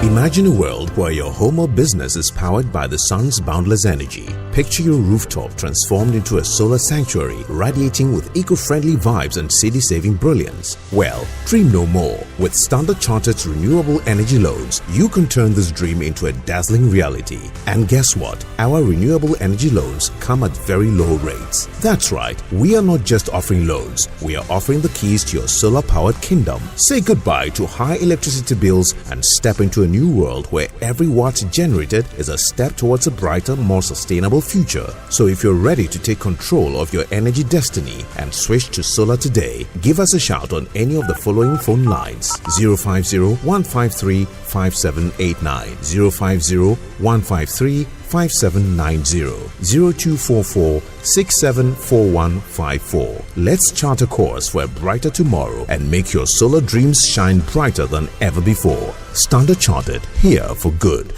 Imagine a world where your home or business is powered by the sun's boundless energy. Picture your rooftop transformed into a solar sanctuary, radiating with eco-friendly vibes and city-saving brilliance. Well, dream no more. With Standard Chartered's renewable energy loans, you can turn this dream into a dazzling reality. And guess what? Our renewable energy loans come at very low rates. That's right, we are not just offering loans, we are offering the keys to your solar-powered kingdom. Say goodbye to high electricity bills and step into a new world where every watt generated is a step towards a brighter, more sustainable future. So if you're ready to take control of your energy destiny and switch to solar today, give us a shout on any of the following phone lines: 050-153-5789, 050-153-5790, 0244-674154. Let's chart a course for a brighter tomorrow and make your solar dreams shine brighter than ever before. Standard Chartered, here for good.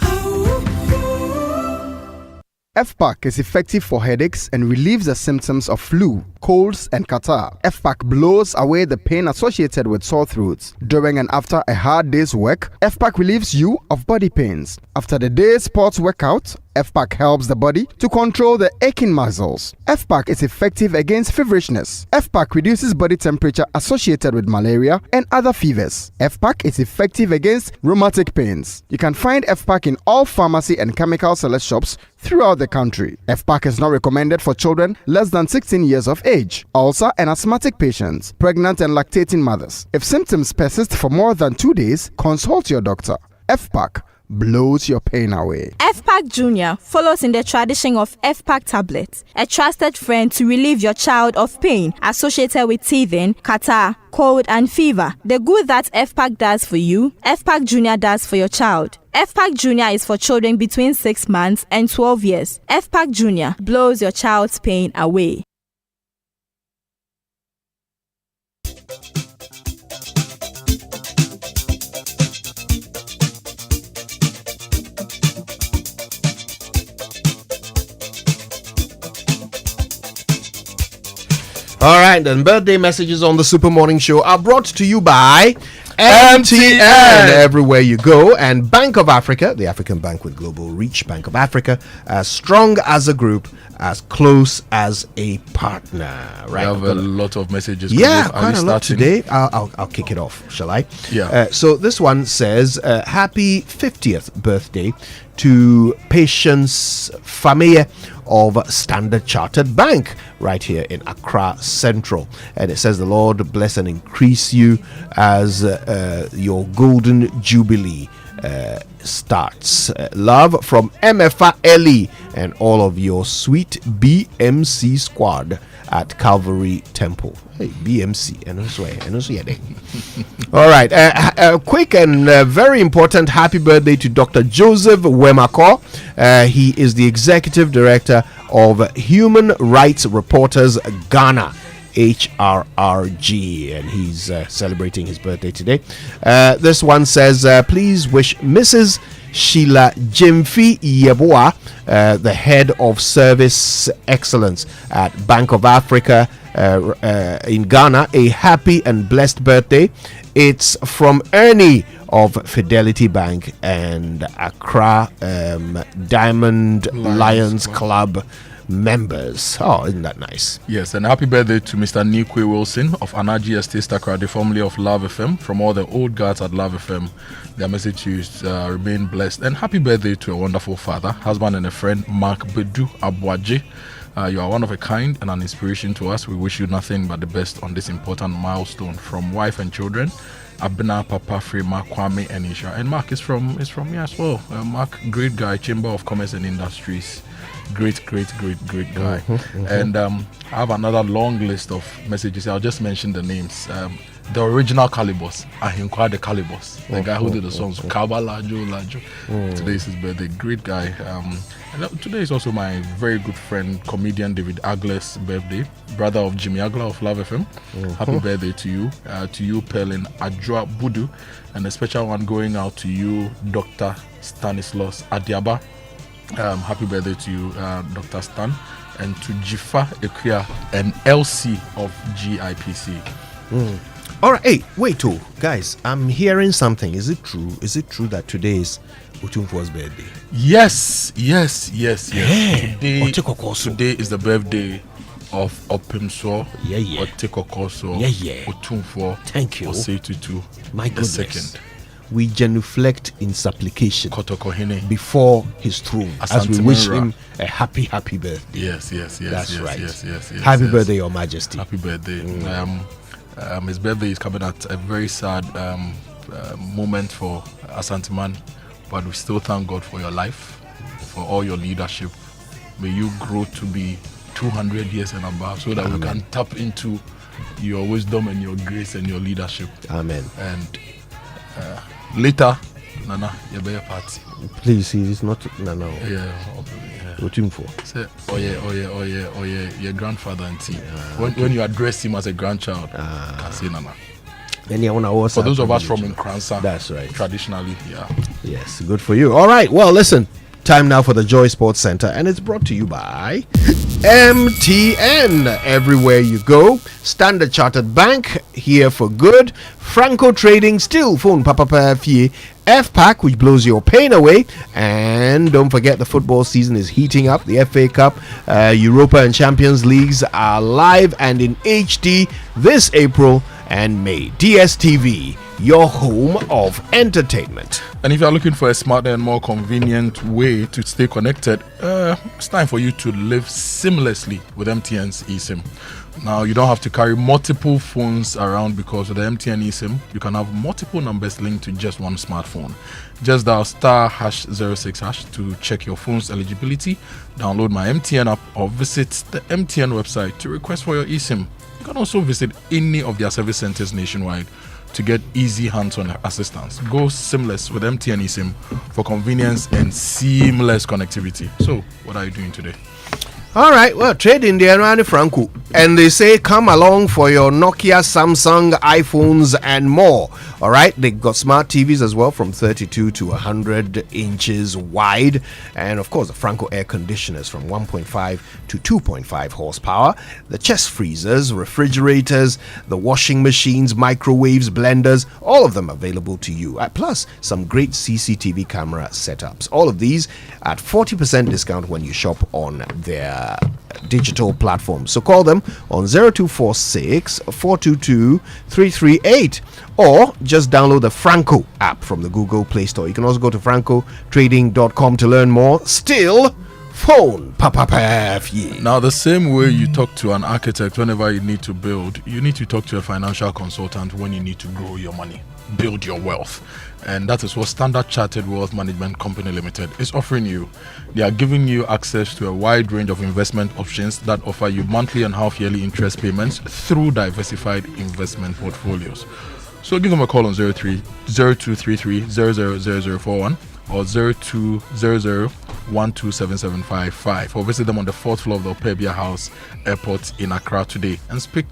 FPAC is effective for headaches and relieves the symptoms of flu, colds, and catarrh. FPAC blows away the pain associated with sore throats. During and after a hard day's work, FPAC relieves you of body pains. After the day's sports workout, FPAC helps the body to control the aching muscles. FPAC is effective against feverishness. FPAC reduces body temperature associated with malaria and other fevers. FPAC is effective against rheumatic pains. You can find FPAC in all pharmacy and chemical select shops throughout the country. FPAC is not recommended for children less than 16 years of age, ulcer and asthmatic patients, pregnant and lactating mothers. If symptoms persist for more than 2 days, consult your doctor. FPAC blows your pain away. FPAC Junior follows in the tradition of FPAC tablets, a trusted friend to relieve your child of pain associated with teething, catarrh, cold and fever. The good that FPAC does for you, FPAC Junior does for your child. FPAC Junior is for children between 6 months and 12 years. FPAC Junior blows your child's pain away. All right, then birthday messages on the Super Morning Show are brought to you by MTN. Everywhere you go, and Bank of Africa, the African bank with global reach. Bank of Africa, as strong as a group, as close as a partner. Right, we have a lot of messages. Yeah, quite a lot today. I'll kick it off, shall I? Yeah. So this one says, happy 50th birthday to Patience Fameye of Standard Chartered Bank right here in Accra Central. And it says, the Lord bless and increase you as your golden jubilee starts. Love from MFA Ellie and all of your sweet BMC squad at Calvary Temple. Hey, BMC. All right. A quick and very important happy birthday to Dr. Joseph Wemako. He is the Executive Director of Human Rights Reporters Ghana, HRRG, and he's celebrating his birthday today. This one says, please wish Mrs. Sheila Jimfi Yeboah, the head of service excellence at Bank of Africa in Ghana, a happy and blessed birthday. It's from Ernie of Fidelity Bank and Accra Diamond Lions Club. members. Oh, isn't that nice? Yes, and happy birthday to Mr. Nikwe Wilson of Anaji Estate Stakrade, formerly of Love FM. From all the old guards at Love FM, their message to you is remain blessed. And happy birthday to a wonderful father, husband and a friend, Mark Bedu Abuaji. You are one of a kind and an inspiration to us. We wish you nothing but the best on this important milestone. From wife and children, Abena, Papa, Frema, Kwame, and Isha. And Mark is from me as well. Mark, great guy, Chamber of Commerce and Industries. Great guy. And I have another long list of messages. I'll just mention the names. The original Calibos, Ahinkwa the Calibos, the guy who did the songs Kaba Lajo. Today is his birthday. Great guy. And today is also my very good friend, comedian David Agler's birthday, brother of Jimmy Agler of Love FM. Happy birthday to you. To you, Pelin Adjoa Budu, and a special one going out to you, Dr. Stanislaus Adiaba. Happy birthday to you, Dr. Stan, and to Jifa Ekia and LC of GIPC. All right, hey, wait, guys, I'm hearing something. Is it true? Is it true that today is Otumfuo's birthday? Yes. Yeah. Today is the birthday of Opimso. Otekokoso. Otumfuo. Thank you. Osetutu. My goodness. The second. We genuflect in supplication Kotokohene before his throne as we wish him a happy birthday. Yes. That's right. Yes. Happy birthday, Your Majesty. Happy birthday. His birthday is coming at a very sad moment for Asanteman, but we still thank God for your life, for all your leadership. May you grow to be 200 years and above, so that we can tap into your wisdom and your grace and your leadership. Amen. And later, Nana, you be a party. Please, he's not Nana. Yeah. Otumfuo. Say, oh yeah, your grandfather and tea. When you address him as a grandchild, can say Nana. For those of us from Nkransa, that's right. Traditionally, yeah. Yes, good for you. All right, well, listen. Time now for the Joy Sports Center, and it's brought to you by MTN. Everywhere you go, Standard Chartered Bank here for good. Franco Trading, still phone Papa Fie. FPAC, which blows your pain away. And don't forget, the football season is heating up. The FA Cup, Europa and Champions Leagues are live and in HD this April and May. DSTV, your home of entertainment. And if you're looking for a smarter and more convenient way to stay connected, it's time for you to live seamlessly with MTN's eSIM. Now, you don't have to carry multiple phones around, because with the MTN eSIM, you can have multiple numbers linked to just one smartphone. Just dial *#06# to check your phone's eligibility, download my MTN app, or visit the MTN website to request for your eSIM. You can also visit any of their service centers nationwide to get easy hands-on assistance. Go seamless with MTN eSIM for convenience and seamless connectivity. So, what are you doing today? All right, well, trade in the Arani Franco. And they say come along for your Nokia, Samsung, iPhones, and more. All right, they got smart TVs as well from 32 to 100 inches wide. And of course, the Franco air conditioners from 1.5 to 2.5 horsepower. The chest freezers, refrigerators, the washing machines, microwaves, blenders, all of them available to you. Plus, some great CCTV camera setups. All of these at 40% discount when you shop on their digital platform. So call them on 0246 422 338 or just download the Franco app from the Google Play Store. You can also go to francotrading.com to learn more. Still, phone Papa. Now, the same way you talk to an architect whenever you need to build, you need to talk to a financial consultant when you need to grow your money, build your wealth. And that is what Standard Chartered Wealth Management Company Limited is offering you. They are giving you access to a wide range of investment options that offer you monthly and half-yearly interest payments through diversified investment portfolios. So give them a call on 0233 000041 or 0200 127755, or visit them on the 4th floor of the Opebia House Airport in Accra today and speak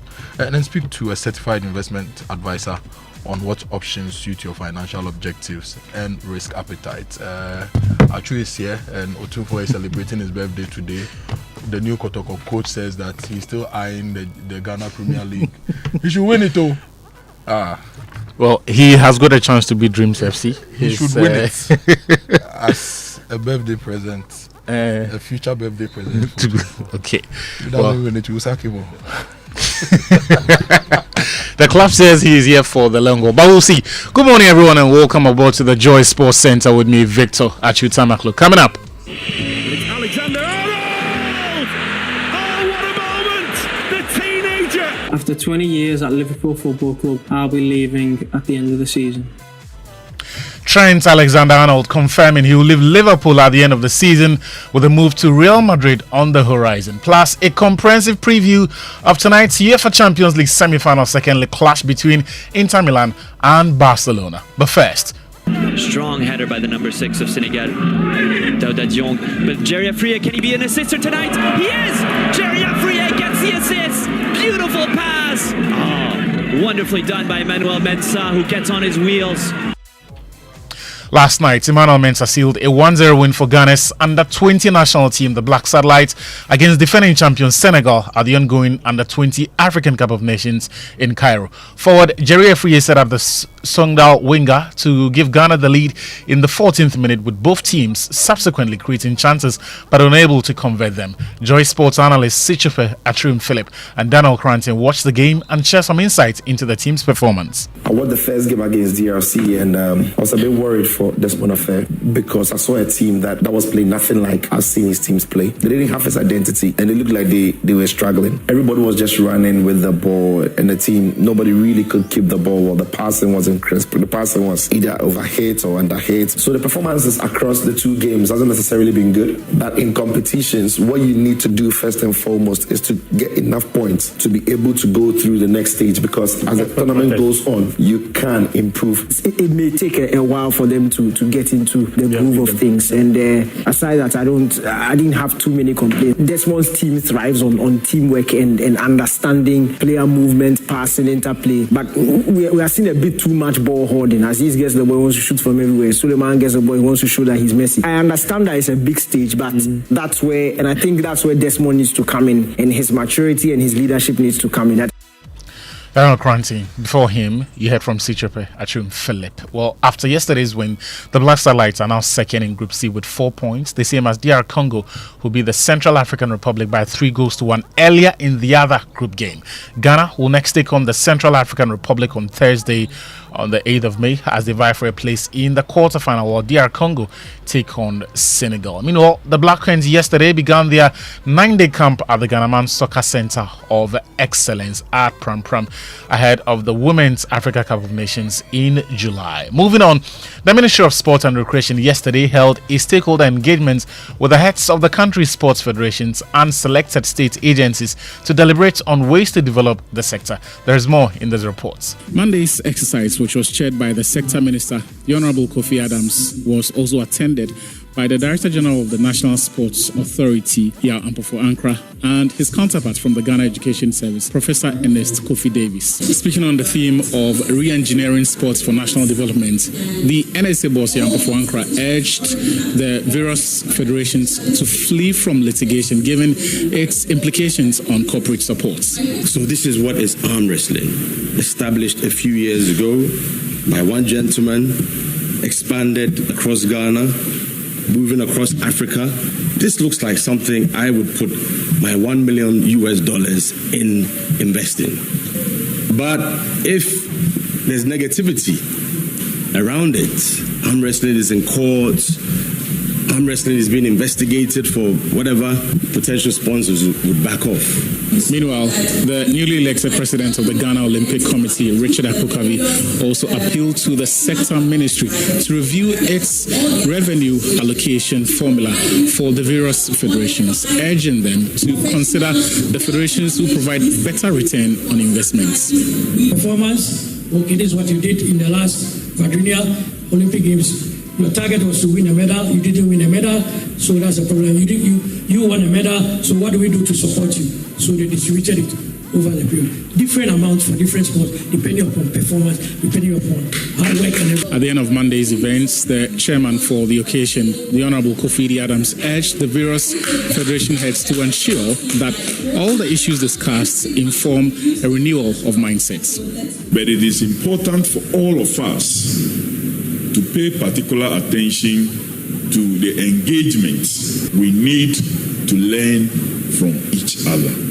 to a certified investment advisor on what options suit your financial objectives and risk appetite. Achu is here, and Otumfuo is celebrating his birthday today. The new Kotoko coach says that he's still eyeing the Ghana Premier League. He should win it though. Well, he has got a chance to beat Dreams FC. He should win it as a birthday present A future birthday present. Okay. The club says he is here for the long haul, but we'll see. Good morning, everyone, and welcome aboard to the Joy Sports Center with me, Victor Achutamaklo. Coming up. It's Alexander Arnold! Oh, what a moment! The teenager! After 20 years at Liverpool Football Club, I'll be leaving at the end of the season. Trent Alexander-Arnold confirming he will leave Liverpool at the end of the season with a move to Real Madrid on the horizon. Plus, a comprehensive preview of tonight's UEFA Champions League semi-final second leg clash between Inter Milan and Barcelona. But first, strong header by the number 6 of Senegal, Daouda Diong. But Jerry Afriyie, can he be an assister tonight? He is! Jerry Afriyie gets the assist! Beautiful pass! Oh, wonderfully done by Emmanuel Mensah, who gets on his wheels. last night, Emmanuel Mensah sealed a 1-0 win for Ghana's under-20 national team, the Black Satellites, against defending champion Senegal at the ongoing under-20 African Cup of Nations in Cairo. Forward Jerry Afriyie set up the Songdal winger to give Ghana the lead in the 14th minute, with both teams subsequently creating chances but unable to convert them. Joy Sports analyst Sichupe Atrim Philip and Daniel Cranton watched the game and share some insights into the team's performance. I watched the first game against DRC and I was a bit worried for Desmond Affair because I saw a team that was playing nothing like I've seen his teams play. They didn't have his identity and it looked like they were struggling. Everybody was just running with the ball and the team, nobody really could keep the ball well. The passing wasn't crisp. The passing was either overhit or underhit. So the performances across the two games hasn't necessarily been good. But in competitions, what you need to do first and foremost is to get enough points to be able to go through the next stage, because as the tournament goes on, you can improve. It may take a while for them to get into the groove of things. And aside that, I didn't have too many complaints. Desmond's team thrives on teamwork and understanding player movement, passing, interplay. But we are seeing a bit too much ball holding. As he gets the ball, he wants to shoot from everywhere. Suleiman gets the ball, he wants to show that he's Messi. I understand that it's a big stage, but that's where, and I think that's where Desmond needs to come in, and his maturity and his leadership needs to come in. Daniel Cranton. Before him, you heard from Sichupe Atrim Philip. Well, after yesterday's win, the Black Satellites are now second in Group C with 4 points, the same as DR Congo, who beat the Central African Republic by 3-1 earlier in the other group game. Ghana will next take on the Central African Republic on Thursday, on the 8th of May, as they vie for a place in the quarterfinal, while DR Congo take on Senegal. Meanwhile, the Black Hens yesterday began their 9-day camp at the Ghanaman Soccer Center of Excellence at Pram Pram, ahead of the Women's Africa Cup of Nations in July. Moving on, the Ministry of Sport and Recreation yesterday held a stakeholder engagement with the heads of the country's sports federations and selected state agencies to deliberate on ways to develop the sector. There is more in this report. Monday's exercise, which was chaired by the Sector Minister, the Honorable Kofi Adams, was also attended by the Director General of the National Sports Authority, Yao Ampofo Ankra, and his counterpart from the Ghana Education Service, Professor Ernest Kofi Davis. Speaking on the theme of re-engineering sports for national development, the NSA boss, Yao Ampofo Ankra, urged the various federations to flee from litigation, given its implications on corporate supports. So this is what is arm wrestling, established a few years ago by one gentleman, expanded across Ghana, moving across Africa. This looks like something I would put my $1 million in investing. But if there's negativity around it, arm wrestling is in courts, arm wrestling is being investigated for whatever, potential sponsors would back off. Meanwhile, the newly elected president of the Ghana Olympic Committee, Richard Akokavi, also appealed to the sector ministry to review its revenue allocation formula for the various federations, urging them to consider the federations who provide better return on investments. Performance, okay, this is what you did in the last quadrennial Olympic Games. Your target was to win a medal. You didn't win a medal, so that's a problem. You won a medal, so what do we do to support you? So they distributed it over the period. Different amounts for different sports, depending upon performance, depending upon hard work and everything. At the end of Monday's events, the chairman for the occasion, the Honorable Kofi Adams, urged the various federation heads to ensure that all the issues discussed inform a renewal of mindsets. But it is important for all of us to pay particular attention to the engagement, we need to learn from each other.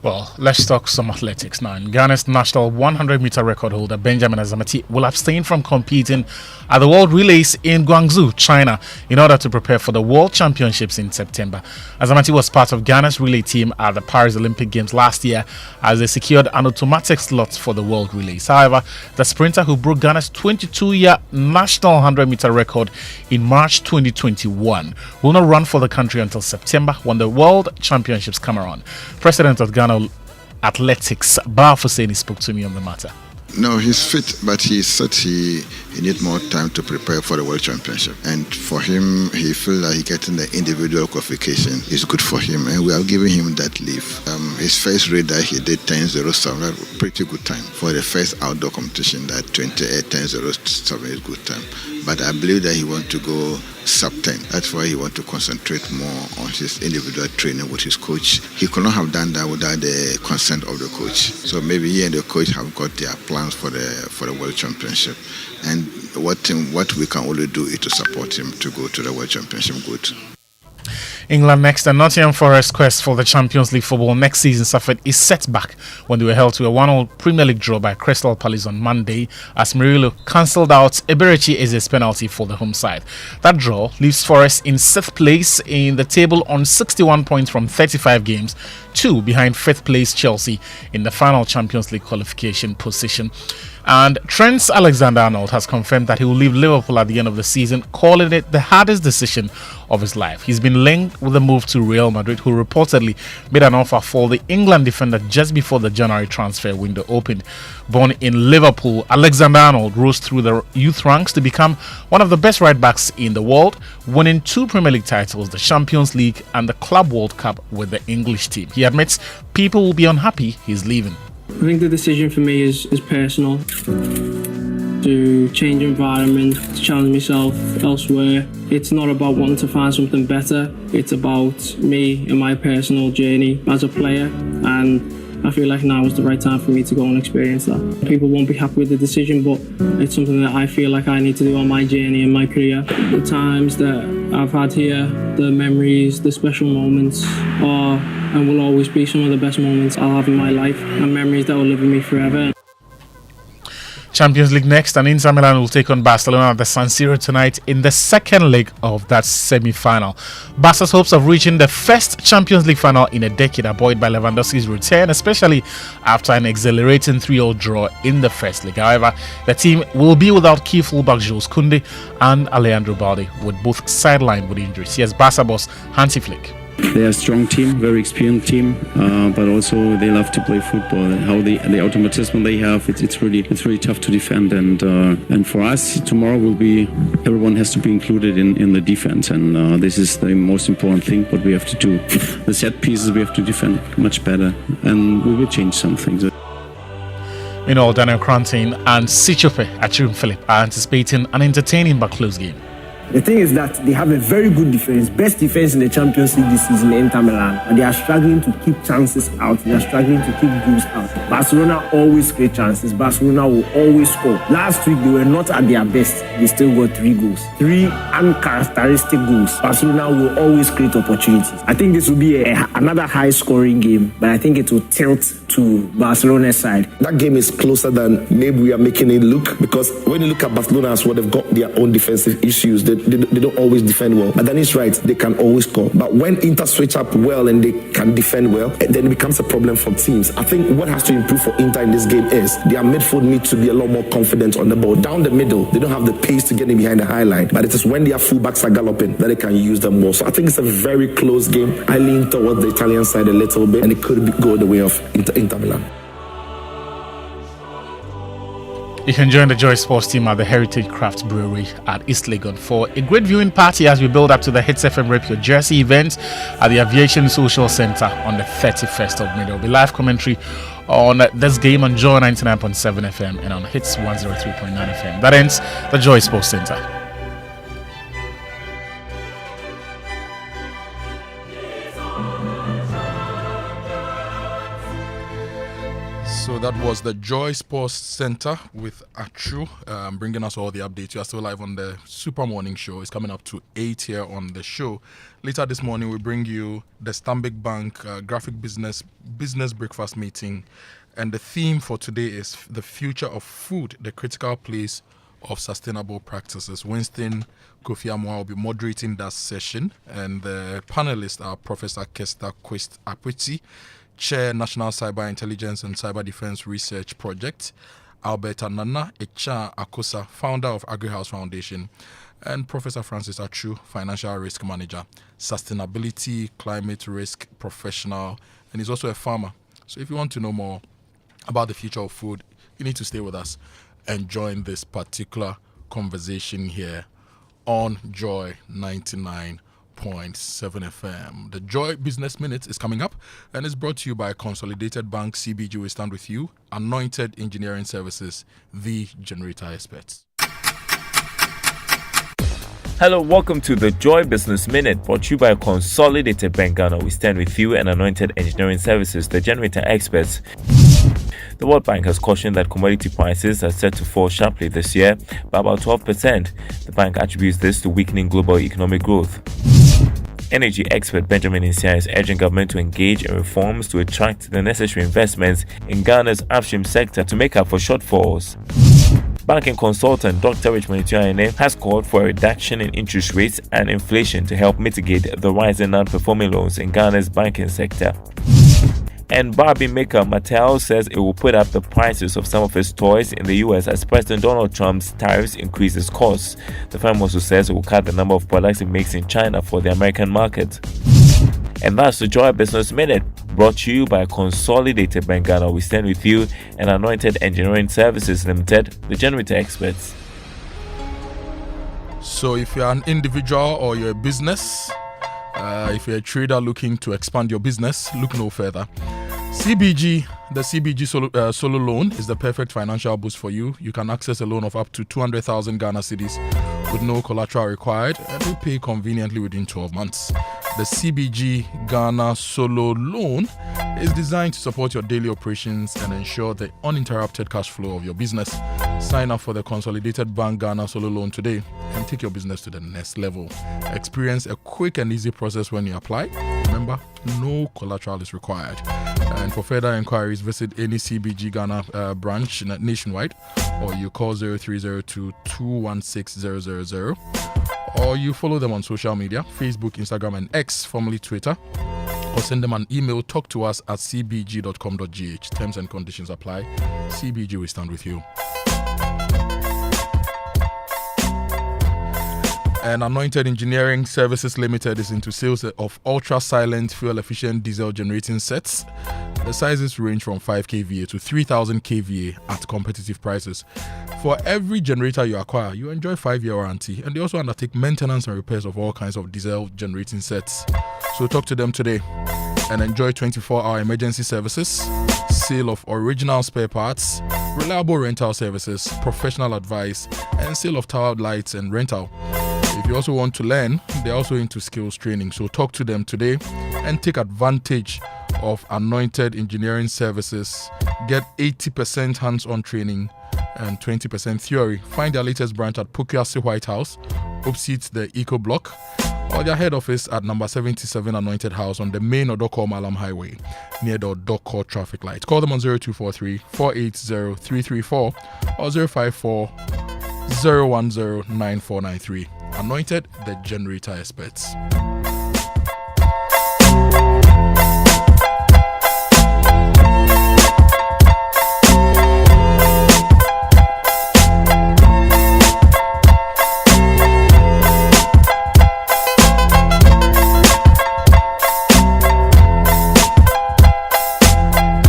Well, let's talk some athletics now. Ghana's national 100-meter record holder Benjamin Azamati will abstain from competing at the World Relays in Guangzhou, China, in order to prepare for the World Championships in September. Azamati was part of Ghana's relay team at the Paris Olympic Games last year as they secured an automatic slot for the World Relays. However, the sprinter who broke Ghana's 22-year national 100-meter record in March 2021 will not run for the country until September when the World Championships come around. President of Ghana Athletics, Bar Husseini, spoke to me on the matter. No, he's fit, but he said he need more time to prepare for the World Championship. And for him, he feels like getting the individual qualification is good for him, and we are giving him that leave. His first race that he did 10:07, that's a pretty good time. For the first outdoor competition, that 10:07 is good time. But I believe that he wants to go sub-10. That's why he wants to concentrate more on his individual training with his coach. He could not have done that without the consent of the coach. So maybe he and the coach have got their plans for the World Championship. And what we can only do is to support him to go to the World Championship good. England next, and Nottingham Forest quest for the Champions League football next season suffered a setback when they were held to a 1-1 Premier League draw by Crystal Palace on Monday as Murillo cancelled out Beverage as his penalty for the home side. That draw leaves Forest in 6th place in the table on 61 points from 35 games, 2 behind 5th place Chelsea in the final Champions League qualification position. And Trent Alexander-Arnold has confirmed that he will leave Liverpool at the end of the season, calling it the hardest decision of his life. He's been linked with a move to Real Madrid, who reportedly made an offer for the England defender just before the January transfer window opened. Born in Liverpool, Alexander-Arnold rose through the youth ranks to become one of the best right-backs in the world, winning 2 Premier League titles, the Champions League and the Club World Cup with the English team. He admits people will be unhappy he's leaving. I think the decision for me is personal. To change environment, to challenge myself elsewhere. It's not about wanting to find something better. It's about me and my personal journey as a player. And I feel like now is the right time for me to go and experience that. People won't be happy with the decision, but it's something that I feel like I need to do on my journey and my career. The times that I've had here, the memories, the special moments are and will always be some of the best moments I'll have in my life, and memories that will live with me forever. Champions League next, and Inter Milan will take on Barcelona at the San Siro tonight in the second leg of that semi-final. Barca's hopes of reaching the first Champions League final in a decade are buoyed by Lewandowski's return, especially after an exhilarating 3-0 draw in the first leg. However, the team will be without key fullback Jules Koundé and Alejandro Balde, with both sidelined with injuries. Here's Barca boss Hansi Flick. They're a strong team, very experienced team, but also they love to play football. And how the automatism they have, it's really tough to defend. And for us, tomorrow will be everyone has to be included in the defense, and this is the most important thing. What we have to do, the set pieces we have to defend much better, and we will change some things. Meanwhile, Daniel Crantin and Sichope Achim Philip are anticipating an entertaining but close game. The thing is that they have a very good defense, best defense in the Champions League this season, Inter Milan. But they are struggling to keep chances out. They are struggling to keep goals out. Barcelona always create chances. Barcelona will always score. Last week, they were not at their best. They still got 3 goals. 3 uncharacteristic goals. Barcelona will always create opportunities. I think this will be another high-scoring game, but I think it will tilt to Barcelona's side. That game is closer than maybe we are making it look, because when you look at Barcelona as well, they've got their own defensive issues. They don't always defend well. But then it's right, they can always score. But when Inter switch up well and they can defend well, then it becomes a problem for teams. I think what has to improve for Inter in this game is their midfield needs to be a lot more confident on the ball. Down the middle, they don't have the pace to get in behind the high line. But it is when their fullbacks are galloping that they can use them more. So I think it's a very close game. I lean towards the Italian side a little bit, and it could go the way of Inter Milan. You can join the Joy Sports team at the Heritage Crafts Brewery at East Legon for a great viewing party as we build up to the Hits FM Rep Your Jersey event at the Aviation Social Center on the 31st of May. There will be live commentary on this game on Joy 99.7 FM and on Hits 103.9 FM. That ends the Joy Sports Center. So that was the Joy Sports Center with Achu, bringing us all the updates. You are still live on the Super Morning Show. It's coming up to 8 here on the show. Later this morning, we bring you the Stanbic Bank Graphic Business Breakfast Meeting. And the theme for today is the future of food, the critical place of sustainable practices. Winston Kofi Amoah will be moderating that session. And the panelists are Professor Kester Quist Apwiti, Chair, National Cyber Intelligence and Cyber Defense Research Project, Alberta Nana Echa Akosa, founder of AgriHouse Foundation, and Professor Francis Achu, Financial Risk Manager, Sustainability, Climate Risk Professional, and he's also a farmer. So if you want to know more about the future of food, you need to stay with us and join this particular conversation here on Joy 99.7 FM. The Joy Business Minute is coming up and is brought to you by Consolidated Bank, CBG. We stand with you. Anointed Engineering Services, the generator experts. Hello, welcome to the Joy Business Minute, brought to you by Consolidated Bank Ghana. We stand with you and Anointed Engineering Services, the generator experts. The World Bank has cautioned that commodity prices are set to fall sharply this year by about 12%. The bank attributes this to weakening global economic growth. Energy expert Benjamin Insia is urging government to engage in reforms to attract the necessary investments in Ghana's upstream sector to make up for shortfalls. Banking consultant Dr. Richmond Ituaine has called for a reduction in interest rates and inflation to help mitigate the rise in non-performing loans in Ghana's banking sector. And Barbie maker Mattel says it will put up the prices of some of its toys in the US as President Donald Trump's tariffs increase its costs. The firm also says it will cut the number of products it makes in China for the American market. And that's the Joy Business Minute, brought to you by Consolidated Bank Ghana. We stand with you and Anointed Engineering Services Limited, the generator experts. So if you're an individual or you're a business, if you're a trader looking to expand your business, look no further. CBG, the CBG solo loan is the perfect financial boost for you. You can access a loan of up to 200,000 Ghana cedis with no collateral required and will pay conveniently within 12 months. The CBG Ghana Solo Loan is designed to support your daily operations and ensure the uninterrupted cash flow of your business. Sign up for the Consolidated Bank Ghana Solo Loan today and take your business to the next level. Experience a quick and easy process when you apply. Remember, no collateral is required. And for further inquiries, visit any CBG Ghana branch nationwide, or you call 0302 216 000, or you follow them on social media, Facebook, Instagram, and X, formerly Twitter, or send them an email, talk to us at cbg.com.gh. Terms and conditions apply. CBG, we stand with you. And Anointed Engineering Services Limited is into sales of ultra-silent, fuel-efficient diesel generating sets. The sizes range from 5 kVA to 3000 kVA at competitive prices. For every generator you acquire, you enjoy 5-year warranty, and they also undertake maintenance and repairs of all kinds of diesel generating sets. So talk to them today and enjoy 24-hour emergency services, sale of original spare parts, reliable rental services, professional advice, and sale of tower lights and rental. If you also want to learn, they're also into skills training. So talk to them today and take advantage of Anointed Engineering Services. Get 80% hands-on training and 20% theory. Find their latest branch at Pukwasi White House, opposite the Eco Block, or their head office at number 77 Anointed House on the main Odoko Malam Highway near the Odoko traffic light. Call them on 0243 480 334 or 054 010 9493. Anointed, the generator experts.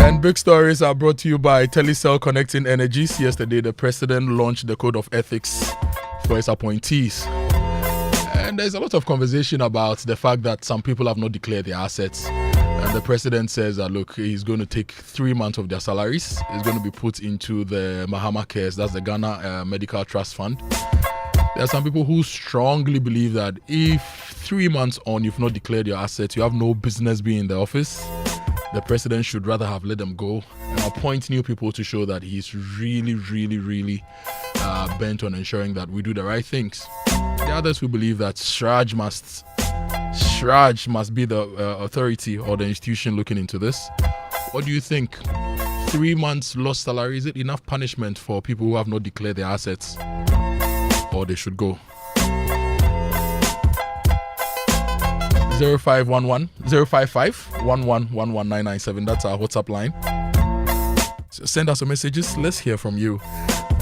And big stories are brought to you by Telecel Connecting Energies. Yesterday, the president launched the code of ethics for his appointees. And there's a lot of conversation about the fact that some people have not declared their assets. And the president says that, look, he's going to take 3 months of their salaries. It's going to be put into the Mahama Cares, that's the Ghana Medical Trust Fund. There are some people who strongly believe that if 3 months on you've not declared your assets, you have no business being in the office. the president should rather have let them go and appoint new people to show that he's really, really, really bent on ensuring that we do the right things. The others who believe that Shraj must be the authority or the institution looking into this. What do you think? 3 months lost salary, is it enough punishment for people who have not declared their assets? Or they should go? 0511 055 1111997. That's our WhatsApp line. So send us some messages. Let's hear from you.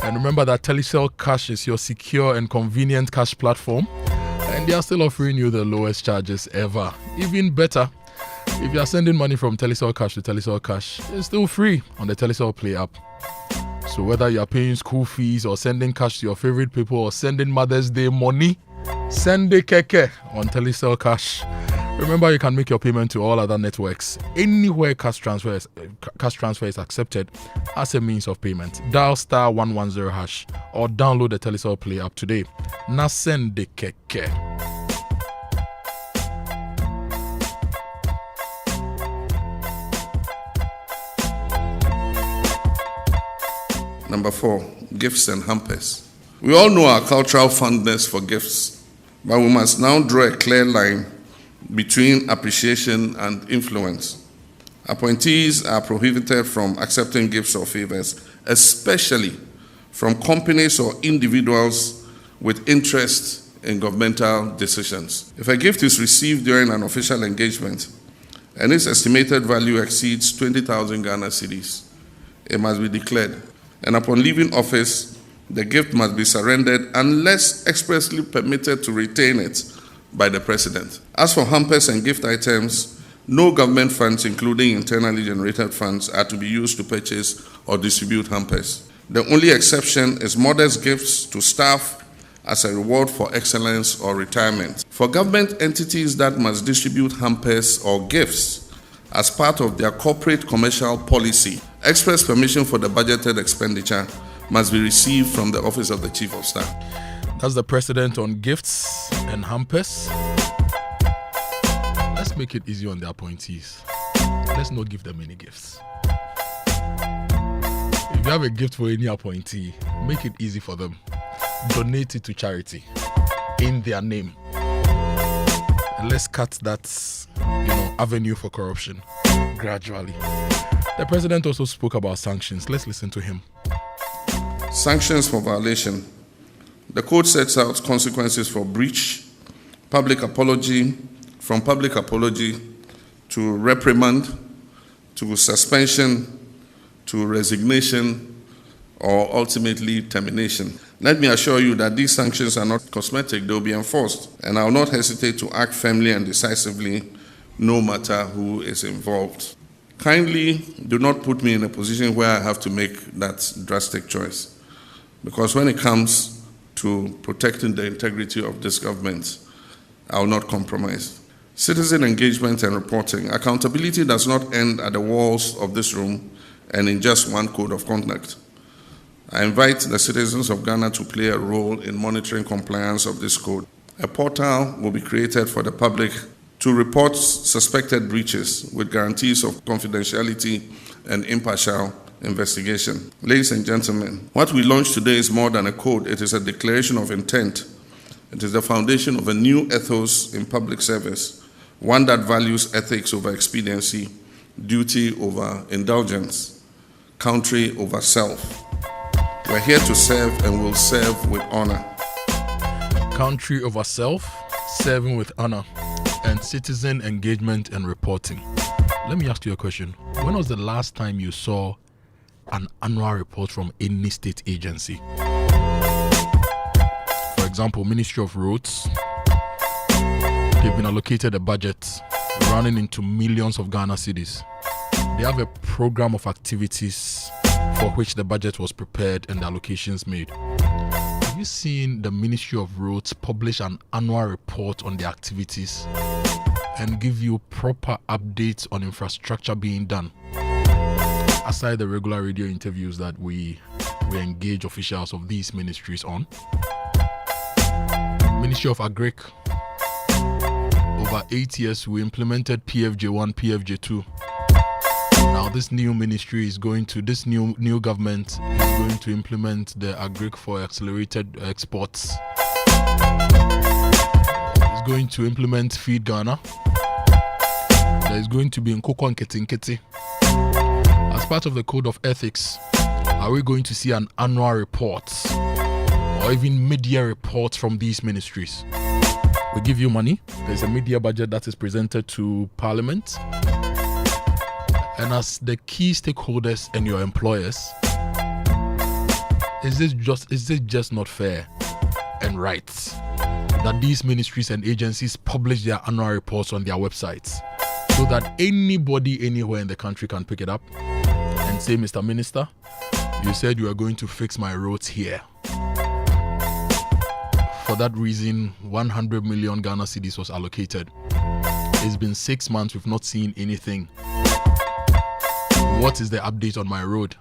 And remember that Telecel Cash is your secure and convenient cash platform. And they are still offering you the lowest charges ever. Even better, if you are sending money from Telecel Cash to Telecel Cash, it's still free on the Telecel Play app. So whether you are paying school fees or sending cash to your favorite people or sending Mother's Day money, send the keke on Telecel Cash. Remember, you can make your payment to all other networks anywhere cash transfer is accepted as a means of payment. Dial star 110 hash or download the Telecel Play app today. Now send the keke. Number 4, gifts and hampers. We all know our cultural fondness for gifts, but we must now draw a clear line between appreciation and influence. Appointees are prohibited from accepting gifts or favors, especially from companies or individuals with interest in governmental decisions. If a gift is received during an official engagement and its estimated value exceeds 20,000 Ghana cedis, it must be declared. And upon leaving office, the gift must be surrendered unless expressly permitted to retain it by the president. As for hampers and gift items, no government funds, including internally generated funds, are to be used to purchase or distribute hampers. The only exception is modest gifts to staff as a reward for excellence or retirement. For government entities that must distribute hampers or gifts as part of their corporate commercial policy, express permission for the budgeted expenditure must be received from the Office of the Chief of Staff. That's the president on gifts and hampers. Let's make it easy on the appointees. Let's not give them any gifts. If you have a gift for any appointee, make it easy for them. Donate it to charity in their name. And let's cut that, avenue for corruption gradually. The president also spoke about sanctions. Let's listen to him. Sanctions for violation. The code sets out consequences for breach, public apology, from public apology to reprimand, to suspension, to resignation, or ultimately termination. Let me assure you that these sanctions are not cosmetic, they will be enforced, and I will not hesitate to act firmly and decisively no matter who is involved. Kindly do not put me in a position where I have to make that drastic choice, because when it comes to protecting the integrity of this government, I will not compromise. Citizen engagement and reporting. Accountability does not end at the walls of this room and in just one code of conduct. I invite the citizens of Ghana to play a role in monitoring compliance of this code. A portal will be created for the public to report suspected breaches with guarantees of confidentiality and impartial investigation. Ladies and gentlemen, what we launched today is more than a code. It is a declaration of intent. It is the foundation of a new ethos in public service, one that values ethics over expediency, duty over indulgence, country over self. We're here to serve and will serve with honor. Country over self, serving with honor, and citizen engagement and reporting. Let me ask you a question. When was the last time you saw an annual report from any state agency? For example, Ministry of Roads. They've been allocated a budget running into millions of Ghana cedis. They have a program of activities for which the budget was prepared and the allocations made. Have you seen the Ministry of Roads publish an annual report on the activities and give you proper updates on infrastructure being done? Aside the regular radio interviews that we engage officials of these ministries on. Ministry of Agric. Over 8 years, we implemented PFJ1, PFJ2. Now, this new ministry is going to, this new government is going to implement the Agric for Accelerated Exports. It's going to implement Feed Ghana. There is going to be Nkoko and Ketinketi. As part of the Code of Ethics, are we going to see an annual report or even mid-year reports from these ministries? We give you money. There's a mid-year budget that is presented to Parliament. And as the key stakeholders and your employers, is this just not fair and right that these ministries and agencies publish their annual reports on their websites so that anybody anywhere in the country can pick it up and say, Mr. Minister, you said you are going to fix my roads here. For that reason, 100 million Ghana cedis was allocated. It's been 6 months, we've not seen anything. What is the update on my road?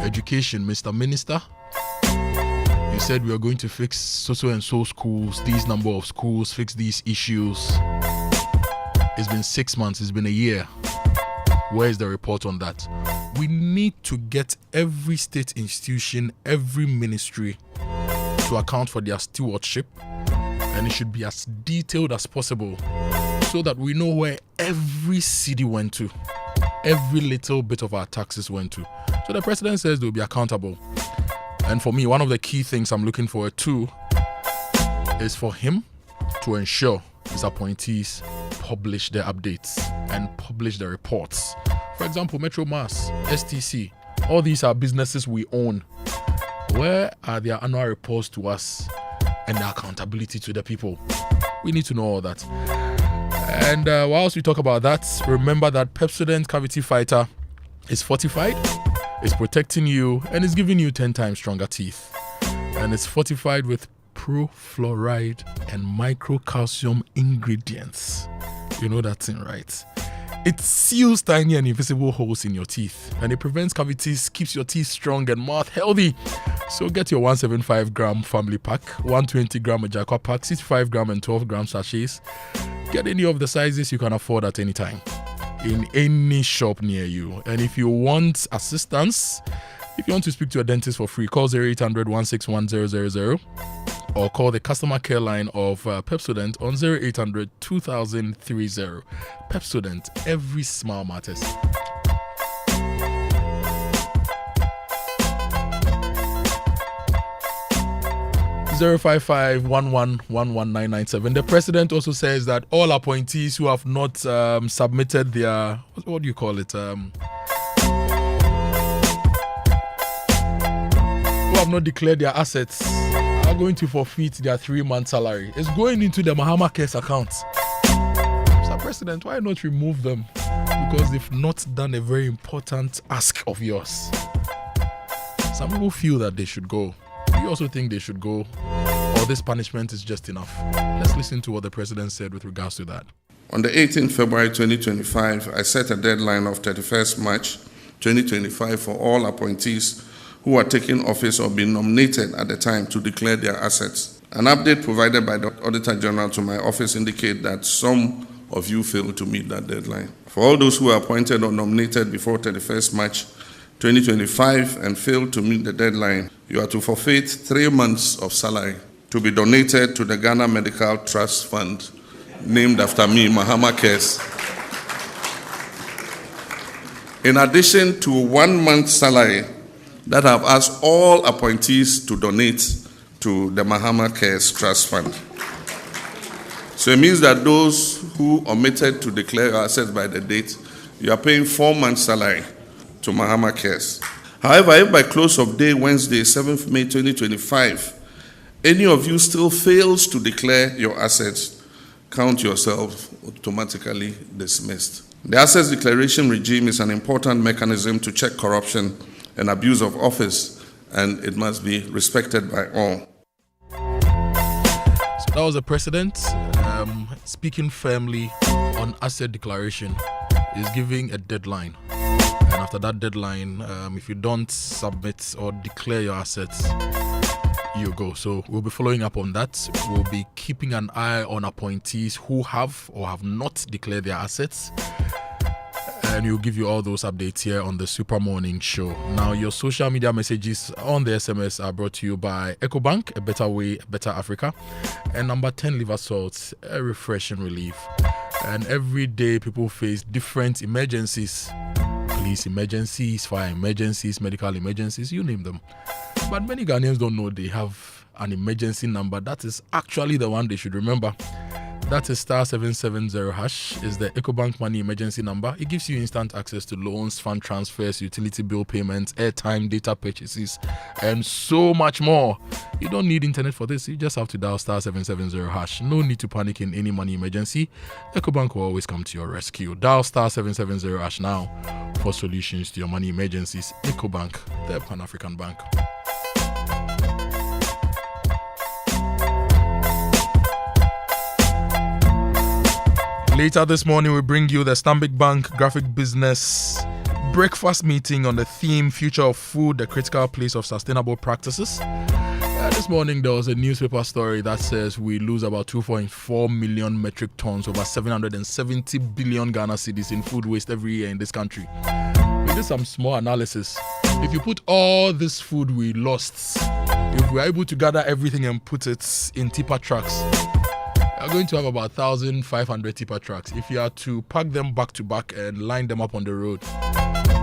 Education, Mr. Minister, you said we are going to fix so and so schools, these number of schools, fix these issues. It's been 6 months, it's been a year. Where is the report on that? We need to get every state institution, every ministry to account for their stewardship, and it should be as detailed as possible so that we know where every city went to, every little bit of our taxes went to. So the president says they'll be accountable. And for me, one of the key things I'm looking forward to is for him to ensure his appointees publish their updates and publish the reports. For example, Metro Mass, STC, all these are businesses we own. Where are their annual reports to us and the accountability to the people? We need to know all that. And whilst we talk about that, remember that Pepsodent Cavity Fighter is fortified, it's protecting you, and it's giving you 10 times stronger teeth. And it's fortified with pro-fluoride and microcalcium ingredients. You know that thing, right? It seals tiny and invisible holes in your teeth, and it prevents cavities, keeps your teeth strong and mouth healthy. So get your 175-gram family pack, 120-gram Ajakwa pack, 65-gram and 12-gram sachets. Get any of the sizes you can afford at any time in any shop near you. And if you want assistance, if you want to speak to a dentist for free, call 0800-161-000 or call the customer care line of Pepsodent on 0800-2030. Pepsodent, every smile matters. (05511119997). The president also says that all appointees who have not submitted their what do you call it? Who have not declared their assets are going to forfeit their 3-month salary. It's going into the Mahama case account. Mr. President, why not remove them? Because they've not done a very important ask of yours. Some people feel that they should go. Do you also think they should go? Or this punishment is just enough? Let's listen to what the president said with regards to that. On the 18th February 2025, I set a deadline of 31st March 2025 for all appointees who are taking office or being nominated at the time to declare their assets. An update provided by the Auditor General to my office indicates that some of you failed to meet that deadline. For all those who are appointed or nominated before 31st March 2025 and failed to meet the deadline, you are to forfeit 3 months of salary to be donated to the Ghana Medical Trust Fund, named after me, Mahama Cares. In addition to 1 month's salary that I've asked all appointees to donate to the Mahama Cares Trust Fund. So it means that those who omitted to declare assets by the date, you are paying 4 months' salary to Mahama Cares. However, if by close of day Wednesday, 7th May 2025, any of you still fails to declare your assets, count yourself automatically dismissed. The assets declaration regime is an important mechanism to check corruption and abuse of office, and it must be respected by all. So that was the president speaking firmly on asset declaration. He's giving a deadline. And after that deadline, if you don't submit or declare your assets, you go. So we'll be following up on that. We'll be keeping an eye on appointees who have or have not declared their assets. and we'll give you all those updates here on the Super Morning Show. Now, your social media messages on the SMS are brought to you by EcoBank, a better way, a better Africa, and number 10 liver salts, a refreshing relief. And every day people face different emergencies. Police emergencies, fire emergencies, medical emergencies, you name them. But many Ghanaians don't know they have an emergency number. That is actually the one they should remember. That is *770# is the EcoBank Money Emergency number. It gives you instant access to loans, fund transfers, utility bill payments, airtime, data purchases, and so much more. You don't need internet for this. You just have to dial *770#. No need to panic in any money emergency. EcoBank will always come to your rescue. Dial *770# now for solutions to your money emergencies. EcoBank, the Pan-African Bank. Later this morning, we bring you the Stanbic Bank Graphic Business Breakfast Meeting on the theme Future of Food, the Critical Place of Sustainable Practices. This morning, there was a newspaper story that says we lose about 2.4 million metric tons, over 770 billion Ghana cedis in food waste every year in this country. We did some small analysis. If you put all this food we lost, if we're able to gather everything and put it in tipper trucks, we're going to have about 1,500 tipper trucks. If you are to pack them back to back and line them up on the road,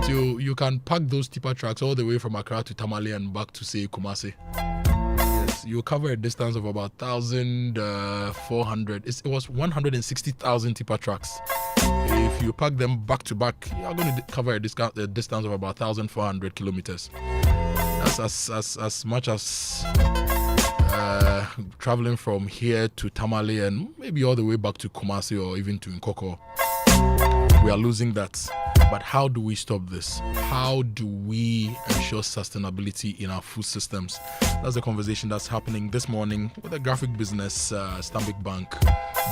so you can pack those tipper trucks all the way from Accra to Tamale and back to, say, Kumasi. Yes, you cover a distance of about 1,400. It was 160,000 tipper trucks. If you pack them back to back, you're going to cover a distance of about 1,400 kilometers. That's as much as traveling from here to Tamale and maybe all the way back to Kumasi or even to Nkoko. We are losing that. But how do we stop this? How do we ensure sustainability in our food systems? That's the conversation that's happening this morning with the graphic business Stanbic Bank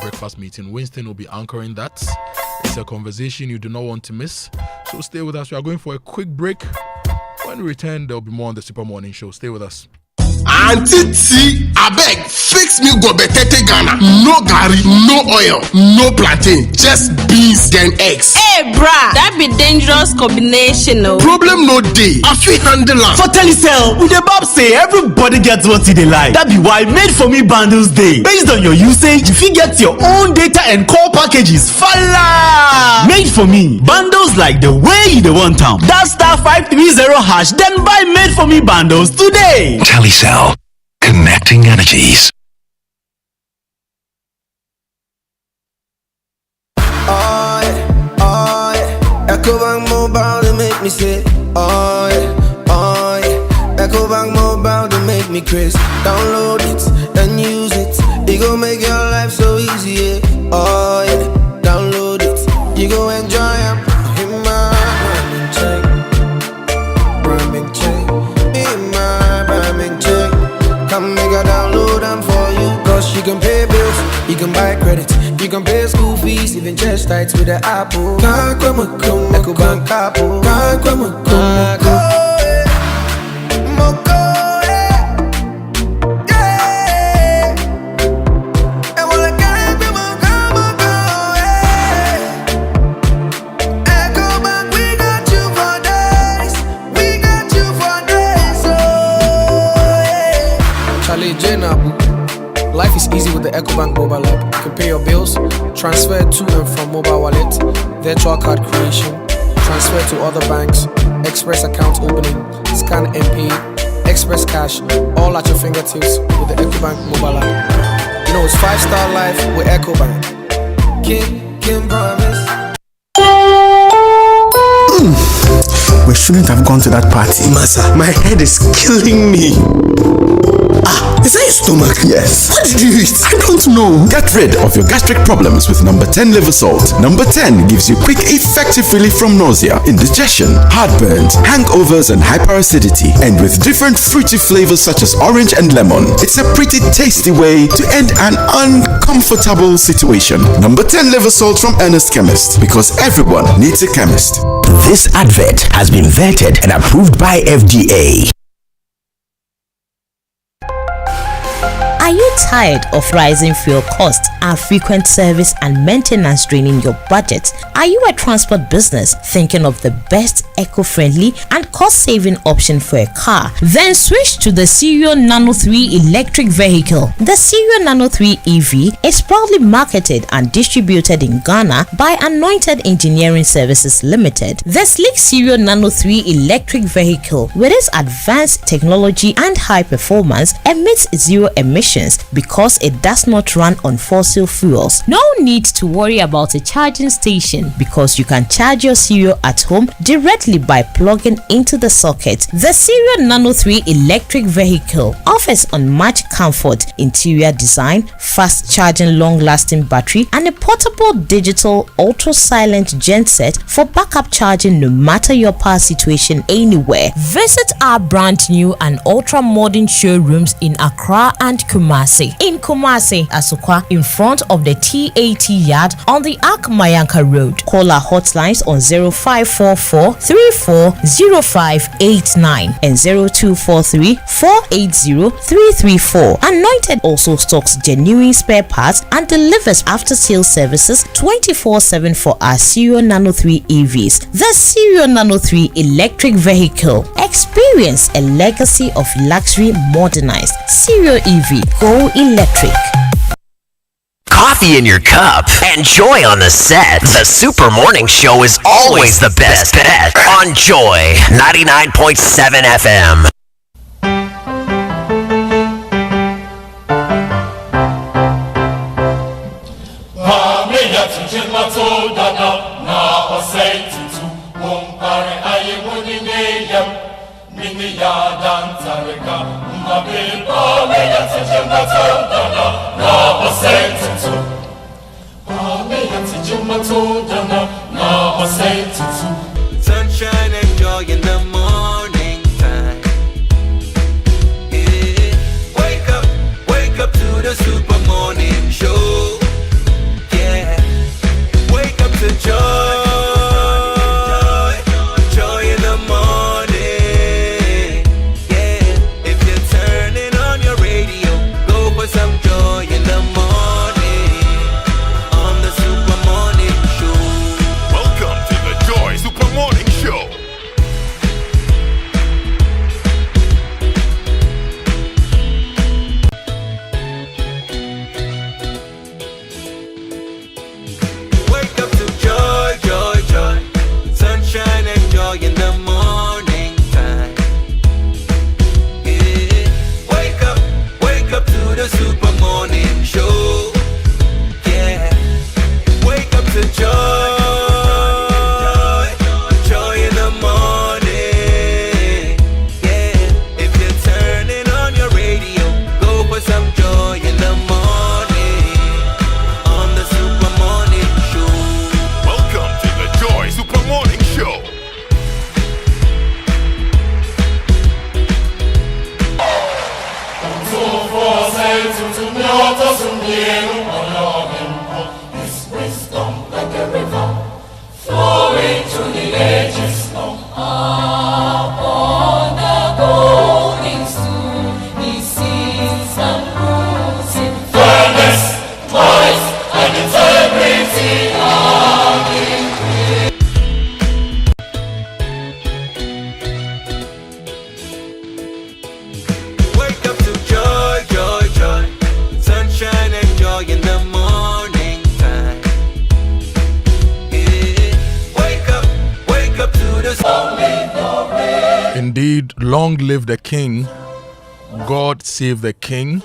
breakfast meeting. Winston will be anchoring that. It's a conversation you do not want to miss. So stay with us. We are going for a quick break. When we return, there will be more on the Super Morning Show. Stay with us. Auntie T, abeg, fix me gobetete Ghana. No garri, no oil, no plantain, just beans then eggs. Hey, brah, that be dangerous combination, no? Problem no day. I fit handle am. For Telecel, we dey bob say everybody gets what they like. That be why Made For Me bundles day. Based on your usage, you fit get your own data and call packages. Fala! Made For Me bundles like the way you dey want am. Dial *530#, then buy Made For Me bundles today. Telecel, connecting energies. EcoBank Mobile, they make me say, oh yeah. EcoBank Mobile, they make me crazy. Download it and use it. It go make your life so easy, yeah. Oh yeah. Download it, you go enjoy it. In my Brahmin check, in my Brahmin check. Come make a download them for you. Cause you can pay bills, you can buy credit, you can pay school fees, even church tights with the Apple. EcoBank Apple. Life is easy with the EcoBank mobile app. You can pay your bills, transfer to and from mobile wallet, virtual card creation, transfer to other banks, express account opening, scan and pay, express cash, all at your fingertips with the EcoBank mobile app. You know it's 5-star life with EcoBank. Can promise. We shouldn't have gone to that party. Massa, my head is killing me. Is that your stomach? Yes. What did you eat? I don't know. Get rid of your gastric problems with number 10 liver salt. Number 10 gives you quick, effective relief from nausea, indigestion, heartburns, hangovers, and hyperacidity. And with different fruity flavors such as orange and lemon, it's a pretty tasty way to end an uncomfortable situation. Number 10 liver salt from Ernest Chemist, because everyone needs a chemist. This advert has been vetted and approved by FDA. Are you you tired of rising fuel costs and frequent service and maintenance draining your budget? Are you a transport business thinking of the best eco-friendly and cost-saving option for a car? Then switch to the Cerio Nano 3 electric vehicle. The Cerio Nano 3 EV is proudly marketed and distributed in Ghana by Anointed Engineering Services Limited. The sleek Cerio Nano 3 electric vehicle, with its advanced technology and high performance, emits zero emissions because it does not run on fossil fuels. No need to worry about a charging station because you can charge your Cerio at home directly by plugging into the socket. The Cerio Nano 3 electric vehicle offers unmatched comfort, interior design, fast charging, long-lasting battery, and a portable digital ultra-silent genset for backup charging no matter your power situation anywhere. Visit our brand new and ultra-modern showrooms in Accra and Kumasi. In Kumasi, Asukwa, in front of the TAT yard on the Ak Mayanka Road. Call our hotlines on 0544 340589 and 0243 480 334. Anointed also stocks genuine spare parts and delivers after-sales services 24/7 for our Cerio Nano 3 EVs. The Cerio Nano 3 electric vehicle. Experience a legacy of luxury modernized. Cerio EV. Go electric. Coffee in your cup and Joy on the set. The Super Morning Show is always the best bet on Joy 99.7 FM. Sunshine and joy in the morning time. Yeah. Wake up to the Super Morning Show. Yeah, wake up to joy. Indeed, long live the king. God save the king.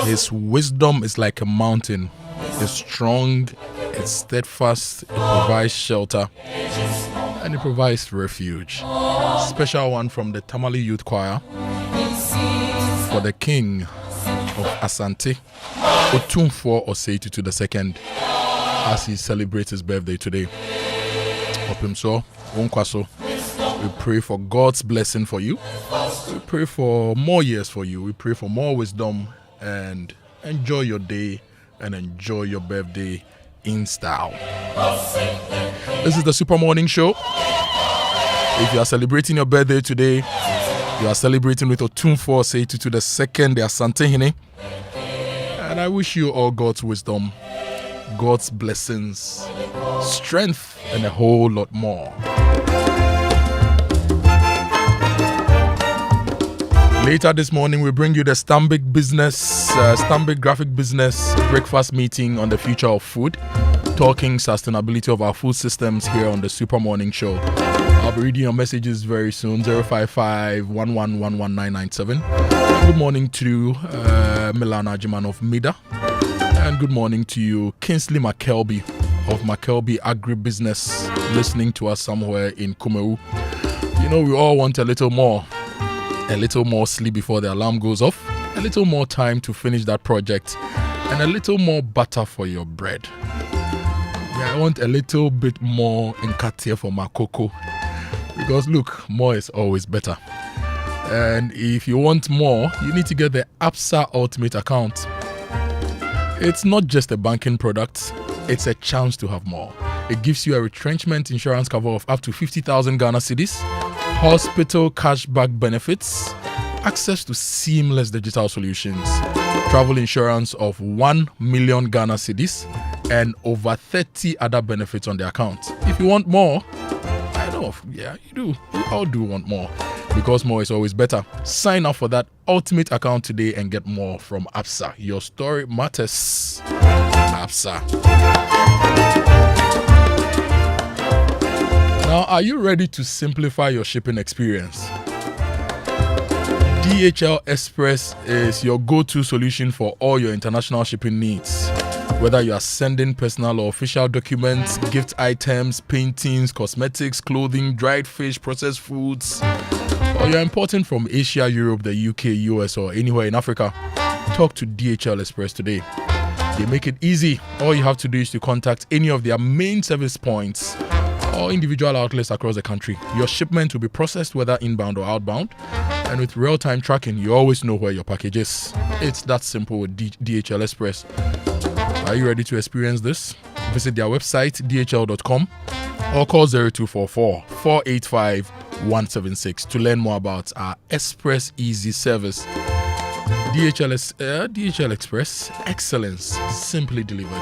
His wisdom is like a mountain. It's strong, it's steadfast, it provides shelter, and it provides refuge. Special one from the Tamale Youth Choir for the king of Asante, Otumfuo Osei to the second, as he celebrates his birthday today. Opimso, Onkwaso. We pray for God's blessing for you. We pray for more years for you. We pray for more wisdom, and enjoy your day and enjoy your birthday in style. This is the Super Morning Show. If you are celebrating your birthday today, you are celebrating with Otumfuo Osei to the second, the Asante Hene. And I wish you all God's wisdom, God's blessings, strength, and a whole lot more. Later this morning, we bring you the Stanbic Graphic Business breakfast meeting on the future of food, talking sustainability of our food systems here on the Super Morning Show. I'll be reading your messages very soon, 055-1111-997. Good morning to Milana Jiman of Mida. And good morning to you, Kingsley McKelby of McKelby Agribusiness, listening to us somewhere in Kumeru. You know, we all want a little more sleep before the alarm goes off, a little more time to finish that project, and a little more butter for your bread. Yeah, I want a little bit more nkate for my cocoa, because look, more is always better. And if you want more, you need to get the Absa Ultimate account. It's not just a banking product, it's a chance to have more. It gives you a retrenchment insurance cover of up to 50,000 Ghana cedis, hospital cashback benefits, access to seamless digital solutions, travel insurance of 1 million Ghana cedis, and over 30 other benefits on the account. If you want more, I know, yeah, you do. You all do want more, because more is always better. Sign up for that ultimate account today and get more from Absa. Your story matters. Absa. Now, are you ready to simplify your shipping experience? DHL Express is your go-to solution for all your international shipping needs. Whether you are sending personal or official documents, gift items, paintings, cosmetics, clothing, dried fish, processed foods, or you're importing from Asia, Europe, the UK, US, or anywhere in Africa, talk to DHL Express today. They make it easy. All you have to do is to contact any of their main service points or individual outlets across the country. Your shipment will be processed whether inbound or outbound, and with real-time tracking, you always know where your package is. It's that simple with DHL Express. Are you ready to experience this? Visit their website, dhl.com, or call 0244-485-176 to learn more about our Express Easy service. DHL Express, excellence simply delivered.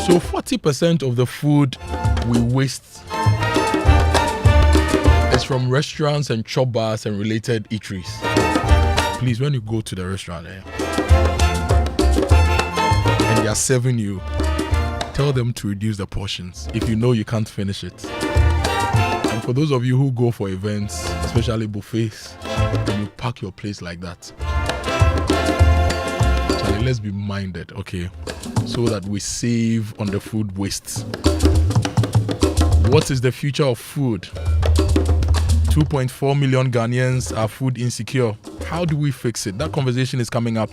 So 40% of the food we waste is from restaurants and chop bars and related eateries. Please, when you go to the restaurant and they are serving you, tell them to reduce the portions if you know you can't finish it. And for those of you who go for events, especially buffets, and you pack your place like that, Charlie, let's be minded, okay? So that we save on the food waste. What is the future of food? 2.4 million Ghanaians are food insecure. How do we fix it? That conversation is coming up,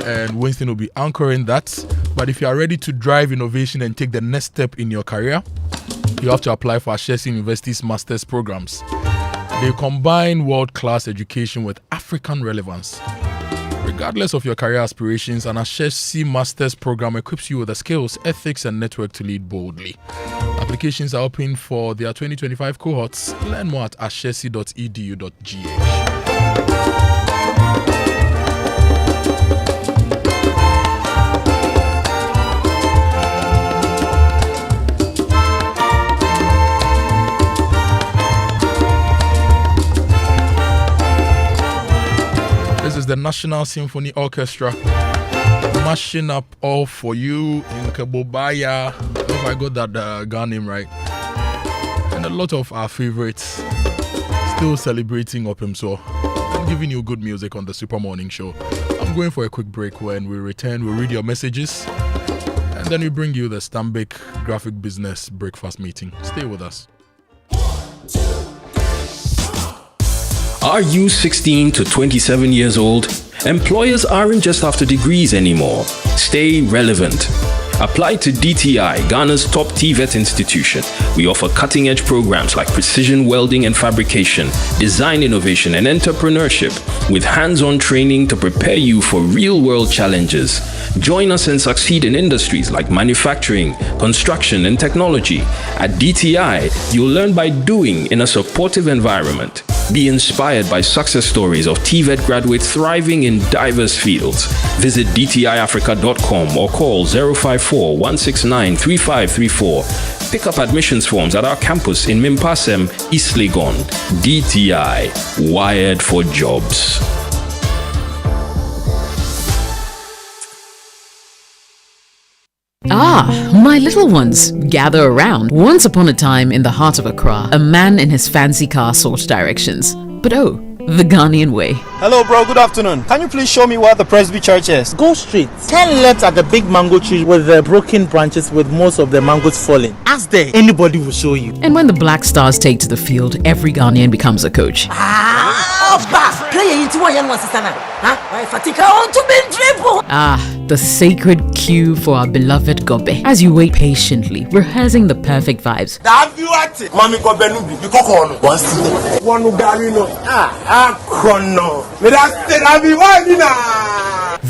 and Winston will be anchoring that. But if you are ready to drive innovation and take the next step in your career, you have to apply for Ashesi University's master's programs. They combine world-class education with African relevance. Regardless of your career aspirations, an Ashesi master's program equips you with the skills, ethics, and network to lead boldly. Applications are open for their 2025 cohorts. Learn more at ashesi.edu.gh. This is the National Symphony Orchestra mashing up all for you in Kabobaya. If I got that Ghana name right. And a lot of our favorites still celebrating up him. So I'm giving you good music on the Super Morning Show. I'm going for a quick break. When we return, we'll read your messages, and then we bring you the Stanbic Graphic Business breakfast meeting. Stay with us. Are you 16 to 27 years old? Employers aren't just after degrees anymore. Stay relevant. Apply to DTI, Ghana's top TVET institution. We offer cutting-edge programs like precision welding and fabrication, design innovation and entrepreneurship, with hands-on training to prepare you for real-world challenges. Join us and succeed in industries like manufacturing, construction and technology. At DTI, you'll learn by doing in a supportive environment. Be inspired by success stories of TVET graduates thriving in diverse fields. Visit dtiafrica.com or call 054 169 3534. Pick up admissions forms at our campus in Mimpasem, East Legon. DTI, wired for jobs. Ah, my little ones, gather around. Once upon a time in the heart of Accra, a man in his fancy car sought directions. But oh, the Ghanaian way. Hello bro, good afternoon. Can you please show me where the Presby Church is? Go straight. 10 left at the big mango tree with the broken branches with most of the mangoes falling. Ask there, anybody will show you. And when the Black Stars take to the field, every Ghanaian becomes a coach. Ah, the sacred cue for our beloved Gobe. As you wait patiently, rehearsing the perfect vibes.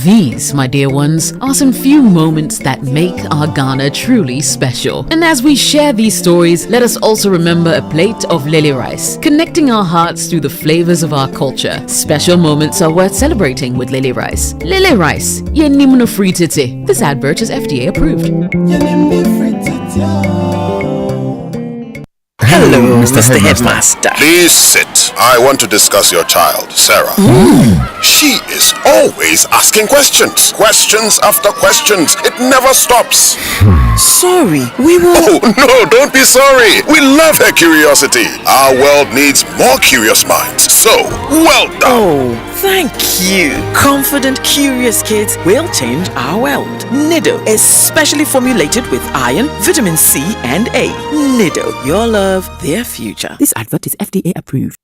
These, my dear ones, are some few moments that make our Ghana truly special. And as we share these stories, let us also remember a plate of lily rice, connecting our hearts through the flavors of our culture. Special moments are worth celebrating with lily rice. Lily rice, yenimno free tete. This advert is FDA approved. Hello, Mr. Headmaster. Please sit. I want to discuss your child, Sarah. She is always asking questions. Questions after questions. It never stops. Sorry, we will... Oh, no, don't be sorry. We love her curiosity. Our world needs more curious minds. So, well done. Oh, thank you. Confident, curious kids will change our world. Nido is specially formulated with iron, vitamin C, and A. Nido, your love, their future. This advert is FDA approved.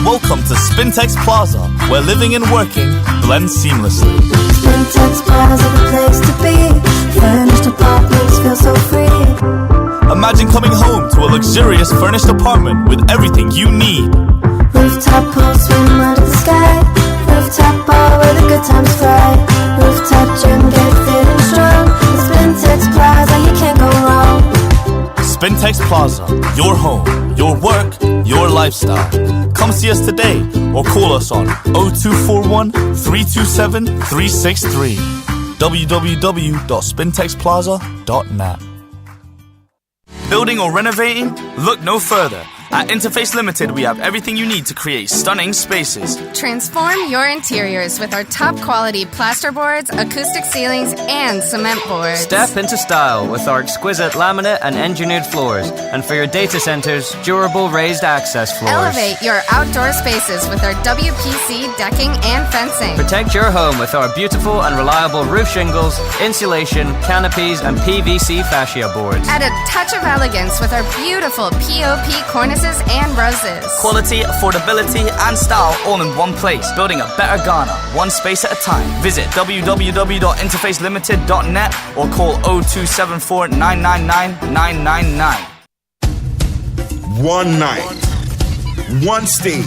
Welcome to Spintex Plaza, where living and working blend seamlessly. Spintex Plaza, the place to be. Furnished apartments feel so free. Imagine coming home to a luxurious furnished apartment with everything you need. Rooftop pool, swim under the sky. Rooftop bar where the good times fly. Rooftop gym, get fit and strong. Spintex Plaza, you can't go wrong. Spintex Plaza, your home, your work, your lifestyle. Come see us today or call us on 0241 327 363. www.spintexplaza.net. Building or renovating? Look no further. At Interface Limited, we have everything you need to create stunning spaces. Transform your interiors with our top quality plasterboards, acoustic ceilings, and cement boards. Step into style with our exquisite laminate and engineered floors. And for your data centers, durable raised access floors. Elevate your outdoor spaces with our WPC decking and fencing. Protect your home with our beautiful and reliable roof shingles, insulation, canopies, and PVC fascia boards. Add a touch of elegance with our beautiful POP cornices and roses. Quality, affordability, and style all in one place. Building a better Ghana, one space at a time. Visit www.interfacelimited.net or call 0274 999 999. One night, one stage,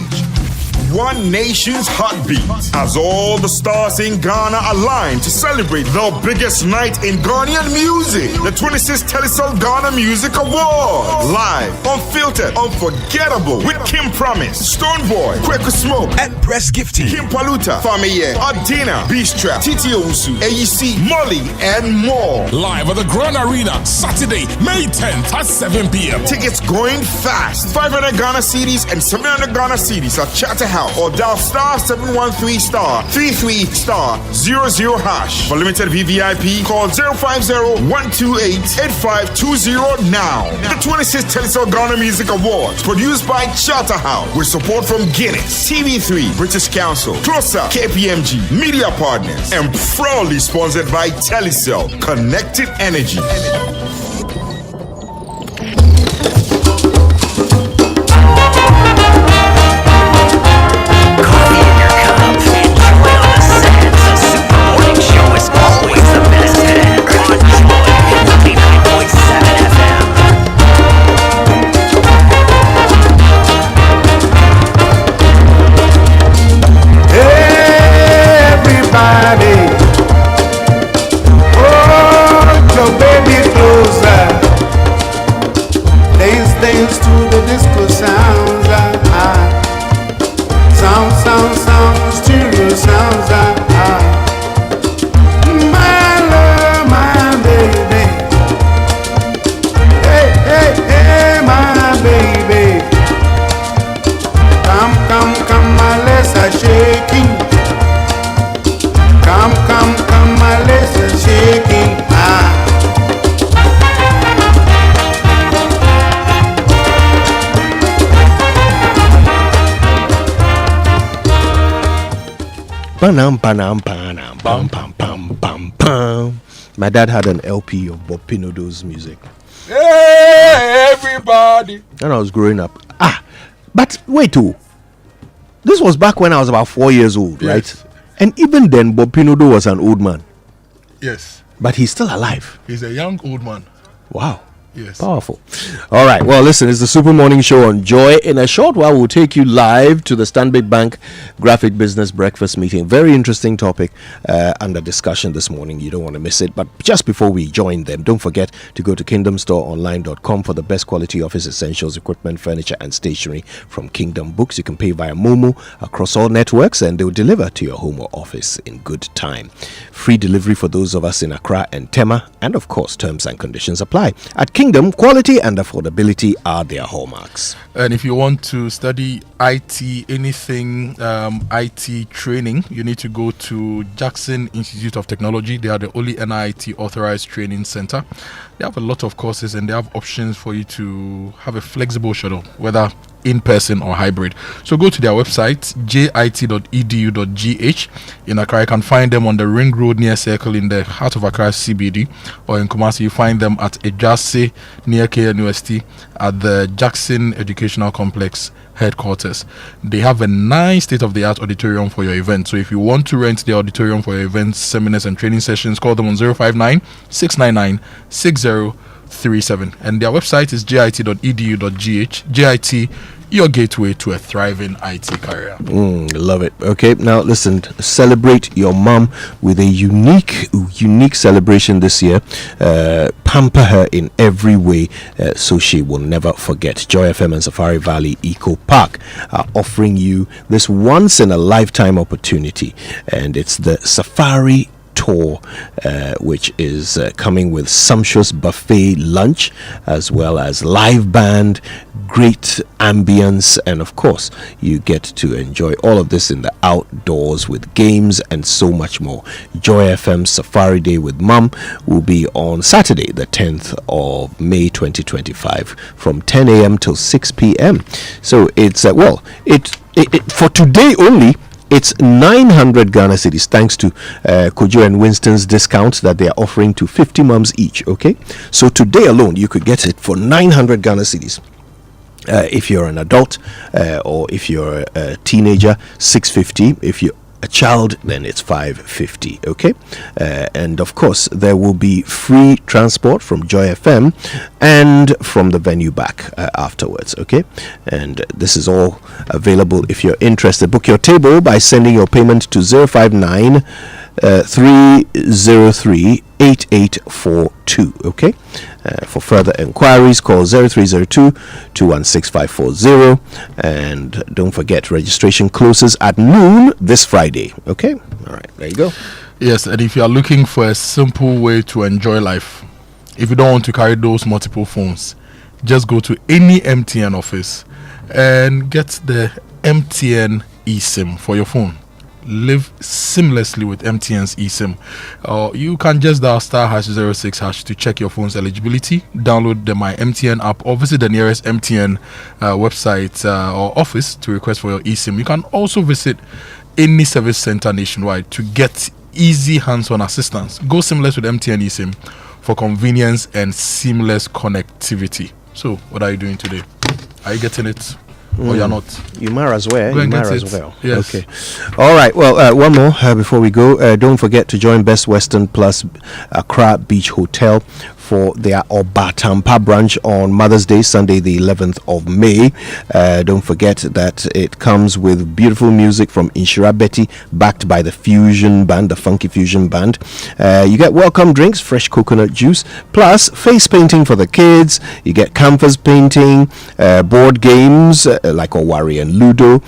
one nation's heartbeat. As all the stars in Ghana align to celebrate the biggest night in Ghanaian music, the 26th Telecel Ghana Music Awards. Live, unfiltered, unforgettable with Kim Promise, Stoneboy, Kweku Smoke, and Press Gifty, Kim Paluta, Famiye, Adina, Beast Trap, Titi Owusu, AEC, Molly, and more. Live at the Grand Arena, Saturday, May 10th at 7 p.m. Tickets going fast. 500 Ghana cedis and 700 Ghana cedis at Charter House. Or dial *713*33*00# For limited VVIP, call 050-128-8520 now. The 26th Telecel Ghana Music Awards, produced by Charterhouse, with support from Guinness, TV3, British Council, Closer, KPMG, Media Partners, and proudly sponsored by Telecel, Connected Energy. Panam, panam, panam, pam, pam, pam, pam, pam. My dad had an LP of Bob Pinodo's music. Hey, everybody! And I was growing up. But wait, this was back when I was about 4 years old, Yes. right? And even then, Bob Pinodo was an old man. Yes. But he's still alive. He's a young old man. Wow. Yes. Powerful. All right. Well, listen, it's the Super Morning Show on Joy. In a short while, we'll take you live to the Stanbic Bank Graphic Business Breakfast Meeting. Very interesting topic under discussion this morning. You don't want to miss it. But just before we join them, don't forget to go to kingdomstoreonline.com for the best quality office essentials, equipment, furniture, and stationery from Kingdom Books. You can pay via Momo across all networks, and they'll deliver to your home or office in good time. Free delivery for those of us in Accra and Tema. And, of course, terms and conditions apply. At Kingdom, quality and affordability are their hallmarks. And if you want to study IT, anything IT training, you need to go to Jackson Institute of Technology. They are the only NIT authorized training center. They have a lot of courses and they have options for you to have a flexible schedule, whether in person or hybrid. So go to their website, jit.edu.gh. In Accra, you can find them on the Ring Road near Circle in the heart of Accra CBD, or in Kumasi, you find them at Ejase near KNUST at the Jackson Educational Complex headquarters. They have a nice state-of-the-art auditorium for your event. So if you want to rent the auditorium for your events, seminars, and training sessions, call them on 059-699-6037. And their website is jit.edu.gh. JIT, your gateway to a thriving IT career. Love it. Okay, now listen, celebrate your mom with a unique celebration this year. Pamper her in every way so she will never forget. Joy FM and Safari Valley Eco Park are offering you this once in a lifetime opportunity, and it's the Safari Tour, which is coming with sumptuous buffet lunch as well as live band, great ambience, and of course you get to enjoy all of this in the outdoors with games and so much more. Joy FM Safari Day with Mum will be on Saturday the 10th of May 2025 from 10 a.m. till 6 p.m. So it's for today only. It's 900 Ghana cedis, thanks to Kojo and Winston's discount that they are offering to 50 mums each. Okay, so today alone you could get it for 900 Ghana cedis. If you're an adult or if you're a teenager, 650. If you're a child, then it's 550. Okay, and of course there will be free transport from Joy FM and from the venue back afterwards. Okay, and this is all available if you're interested. Book your table by sending your payment to 059 303 8842. Okay, for further inquiries call 0302 216540, and don't forget registration closes at noon this Friday. Okay, all right, there you go. Yes, and if you are looking for a simple way to enjoy life, if you don't want to carry those multiple phones, just go to any MTN office and get the MTN eSIM for your phone. Live seamlessly with MTN's eSIM. You can just dial *#06# to check your phone's eligibility, download the My MTN app, or visit the nearest MTN website or office to request for your eSIM. You can also visit any service center nationwide to get easy hands-on assistance. Go seamless with MTN eSIM for convenience and seamless connectivity. So, what are you doing today? Are you getting it? Or you're not? You might as well. Go You and might get as it. well. Yes. Okay. All right. Well, one more before we go. Don't forget to join Best Western Plus Accra Beach Hotel for their Obatampa branch on Mother's Day, Sunday the 11th of May. Don't forget that it comes with beautiful music from Inshira Betty, backed by the Fusion Band, the Funky Fusion Band. You get welcome drinks, fresh coconut juice, plus face painting for the kids. You get canvas painting, board games like Owari and Ludo,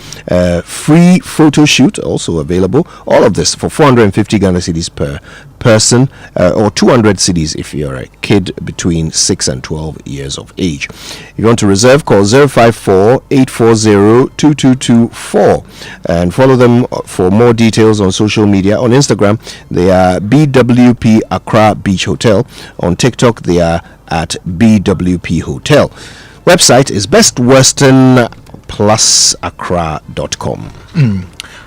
free photo shoot also available. All of this for 450 Ghana cedis per person, or 200 cedis if you're a kid between 6 and 12 years of age. If you want to reserve, call 054-840-2224 and follow them for more details on social media. On Instagram, they are BWP Accra Beach Hotel. On TikTok, they are at BWP Hotel. Website is bestwesternplusaccra.com.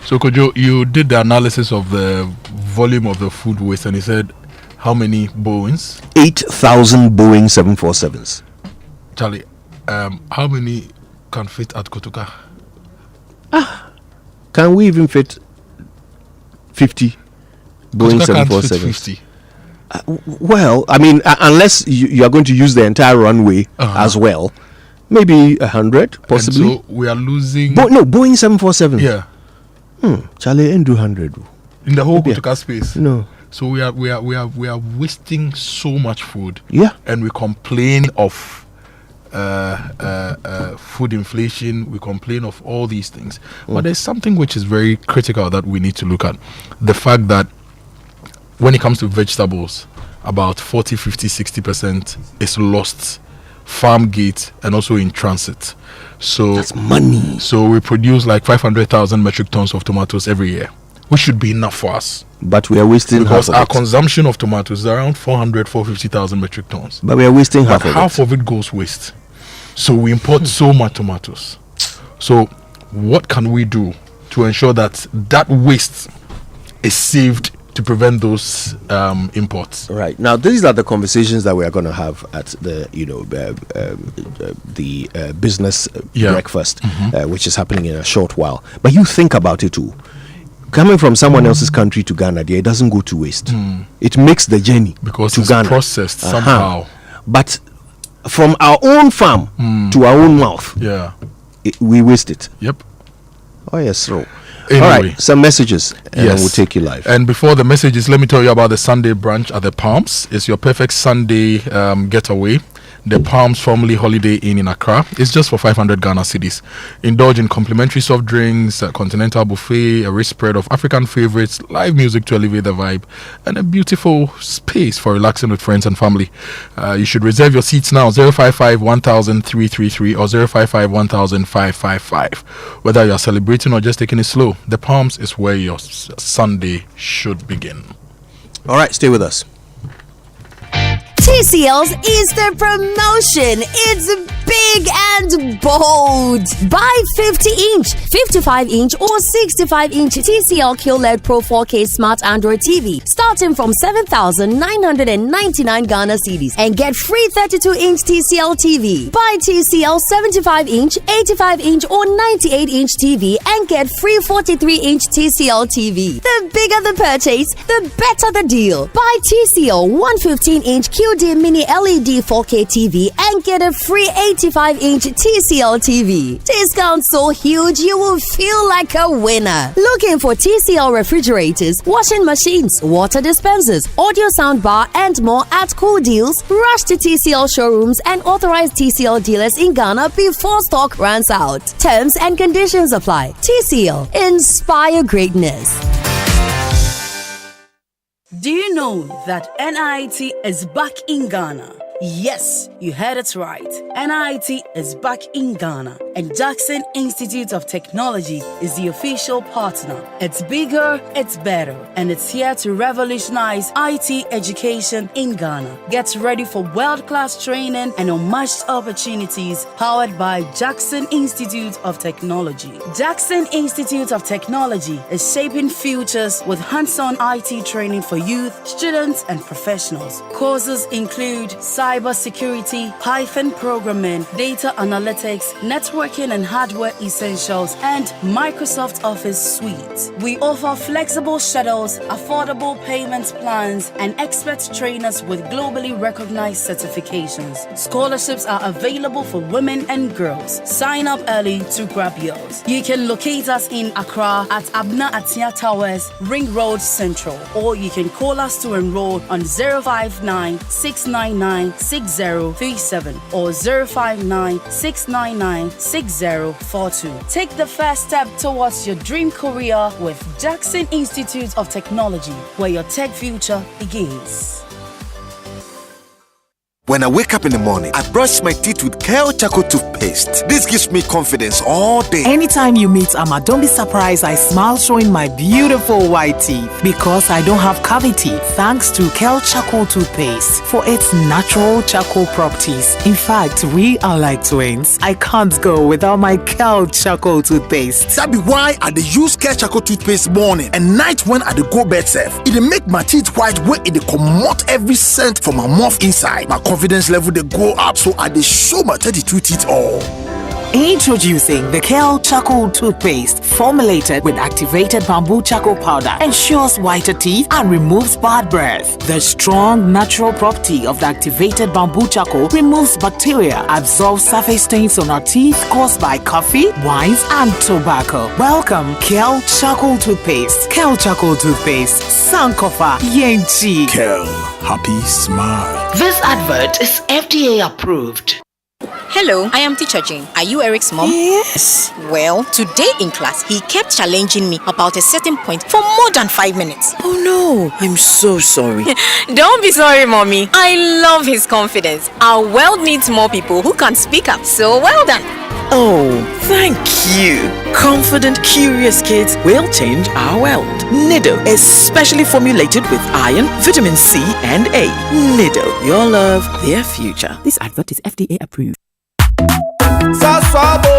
So Kojo, you did the analysis of the volume of the food waste, and you said how many Boeings? 8,000 Boeing 747s. Charlie, how many can fit at Kotoka? Can we even fit 50 Boeing Kotoka can't fit 747s? 50. Well, I mean, unless you are going to use the entire runway as well, maybe 100, possibly. And so we are losing. Boeing 747. Yeah. Charlie, ain't do 100 in the whole Kotoka space. No. So we are wasting so much food. Yeah. And we complain of food inflation. We complain of all these things. But there's something which is very critical that we need to look at. The fact that when it comes to vegetables, about 40, 50, 60% is lost farm gate and also in transit. So that's money. So we produce like 500,000 metric tons of tomatoes every year, which should be enough for us. But we are wasting because half of our it. consumption of tomatoes is around 450,000 metric tons. But we are wasting But half of it goes waste. So we import so much tomatoes. So what can we do to ensure that that waste is saved to prevent those imports? Right. Now, these are the conversations that we are going to have at the business breakfast, which is happening in a short while. But you think about it too. Coming from someone else's country to Ghana, it doesn't go to waste. It makes the journey because to it's Ghana processed somehow. But from our own farm to our own mouth, we waste it. Yep. Oh yes, so. Anyway. All right, some messages, and then we'll take you live. And before the messages, let me tell you about the Sunday brunch at the Palms. It's your perfect Sunday getaway. The Palms, formerly Holiday Inn in Accra. It's just for 500 Ghana cedis. Indulge in complimentary soft drinks, a continental buffet, a rich spread of African favorites, live music to elevate the vibe, and a beautiful space for relaxing with friends and family. You should reserve your seats now, 055 1333 or 055 10555. Whether you are celebrating or just taking it slow, the Palms is where your Sunday should begin. All right, stay with us. TCL's Easter promotion. It's big and bold. Buy 50-inch, 55-inch or 65-inch TCL QLED Pro 4K Smart Android TV starting from 7,999 Ghana cedis and get free 32-inch TCL TV. Buy TCL 75-inch, 85-inch or 98-inch TV and get free 43-inch TCL TV. The bigger the purchase, the better the deal. Buy TCL 115-inch QD Mini LED 4K TV and get a free 85-inch TCL TV. Discount so huge you will feel like a winner. Looking for TCL refrigerators, washing machines, water dispensers, audio soundbar and more at cool deals? Rush to TCL showrooms and authorized TCL dealers in Ghana before stock runs out. Terms and conditions apply. TCL. Inspire greatness. Do you know that NIT is back in Ghana? Yes, you heard it right. NIT is back in Ghana, and Jackson Institute of Technology is the official partner. It's bigger, it's better, and it's here to revolutionize IT education in Ghana. Get ready for world-class training and unmatched opportunities powered by Jackson Institute of Technology. Jackson Institute of Technology is shaping futures with hands-on IT training for youth, students, and professionals. Courses include cybersecurity, Python programming, data analytics, networking and hardware essentials, and Microsoft Office Suite. We offer flexible schedules, affordable payment plans, and expert trainers with globally recognized certifications. Scholarships are available for women and girls. Sign up early to grab yours. You can locate us in Accra at Abna Atia Towers, Ring Road Central, or you can call us to enroll on 059 699 6037 or 059 699 6042. Take the first step towards your dream career with Jackson Institute of Technology, where your tech future begins. When I wake up in the morning, I brush my teeth with Kale Charcoal toothpaste. This gives me confidence all day. Anytime you meet Amma, don't be surprised I smile showing my beautiful white teeth because I don't have cavity thanks to Kale Charcoal toothpaste for its natural charcoal properties. In fact, we are like twins. I can't go without my Kale Charcoal toothpaste. That be why I dey use Kale Charcoal toothpaste morning and night when I dey go bed safe. It dey make my teeth white when it dey comot every scent from my mouth inside. My confidence level they go up, so I dey show my 32 teeth all. Introducing the Kale Charcoal toothpaste, formulated with activated bamboo charcoal powder, ensures whiter teeth and removes bad breath. The strong natural property of the activated bamboo charcoal removes bacteria, absorbs surface stains on our teeth caused by coffee, wines, and tobacco. Welcome, Kale Charcoal toothpaste. Kale Charcoal toothpaste, Sankofa Yenchi. Kale, happy smile. This advert is FDA approved. Hello, I am Teacher Jane. Are you Eric's mom? Yes. Well, today in class, he kept challenging me about a certain point for more than 5 minutes. Oh no, I'm so sorry. Don't be sorry, Mommy. I love his confidence. Our world needs more people who can speak up. So well done. Oh, thank you. Confident, curious kids will change our world. Nido is specially formulated with iron, vitamin C, and A. Nido, your love, their future. This advert is FDA approved. Saswabo,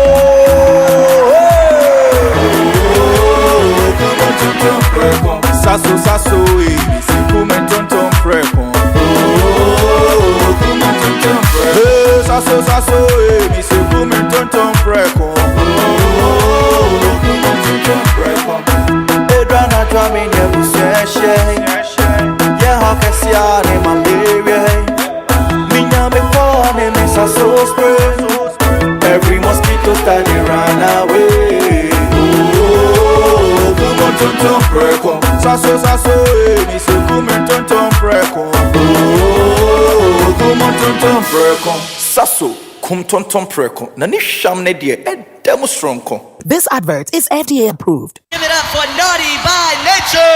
sasso sasso, sifumentonton preko. Sasso sasso, sifumentonton preko. Edrana drami nebuseshe, yeah hakesia ne malaria. Minya me kone me sasso spray. Every mosquito that they run away. Oh, come on, tonton preko. Sasso, sasso, me say come on, tonton preko. Oh, come on, tonton preko. Sasso, come tonton preko. Nani sham ne die, demo strong ko. This advert is FDA approved. Give it up for Naughty by Nature.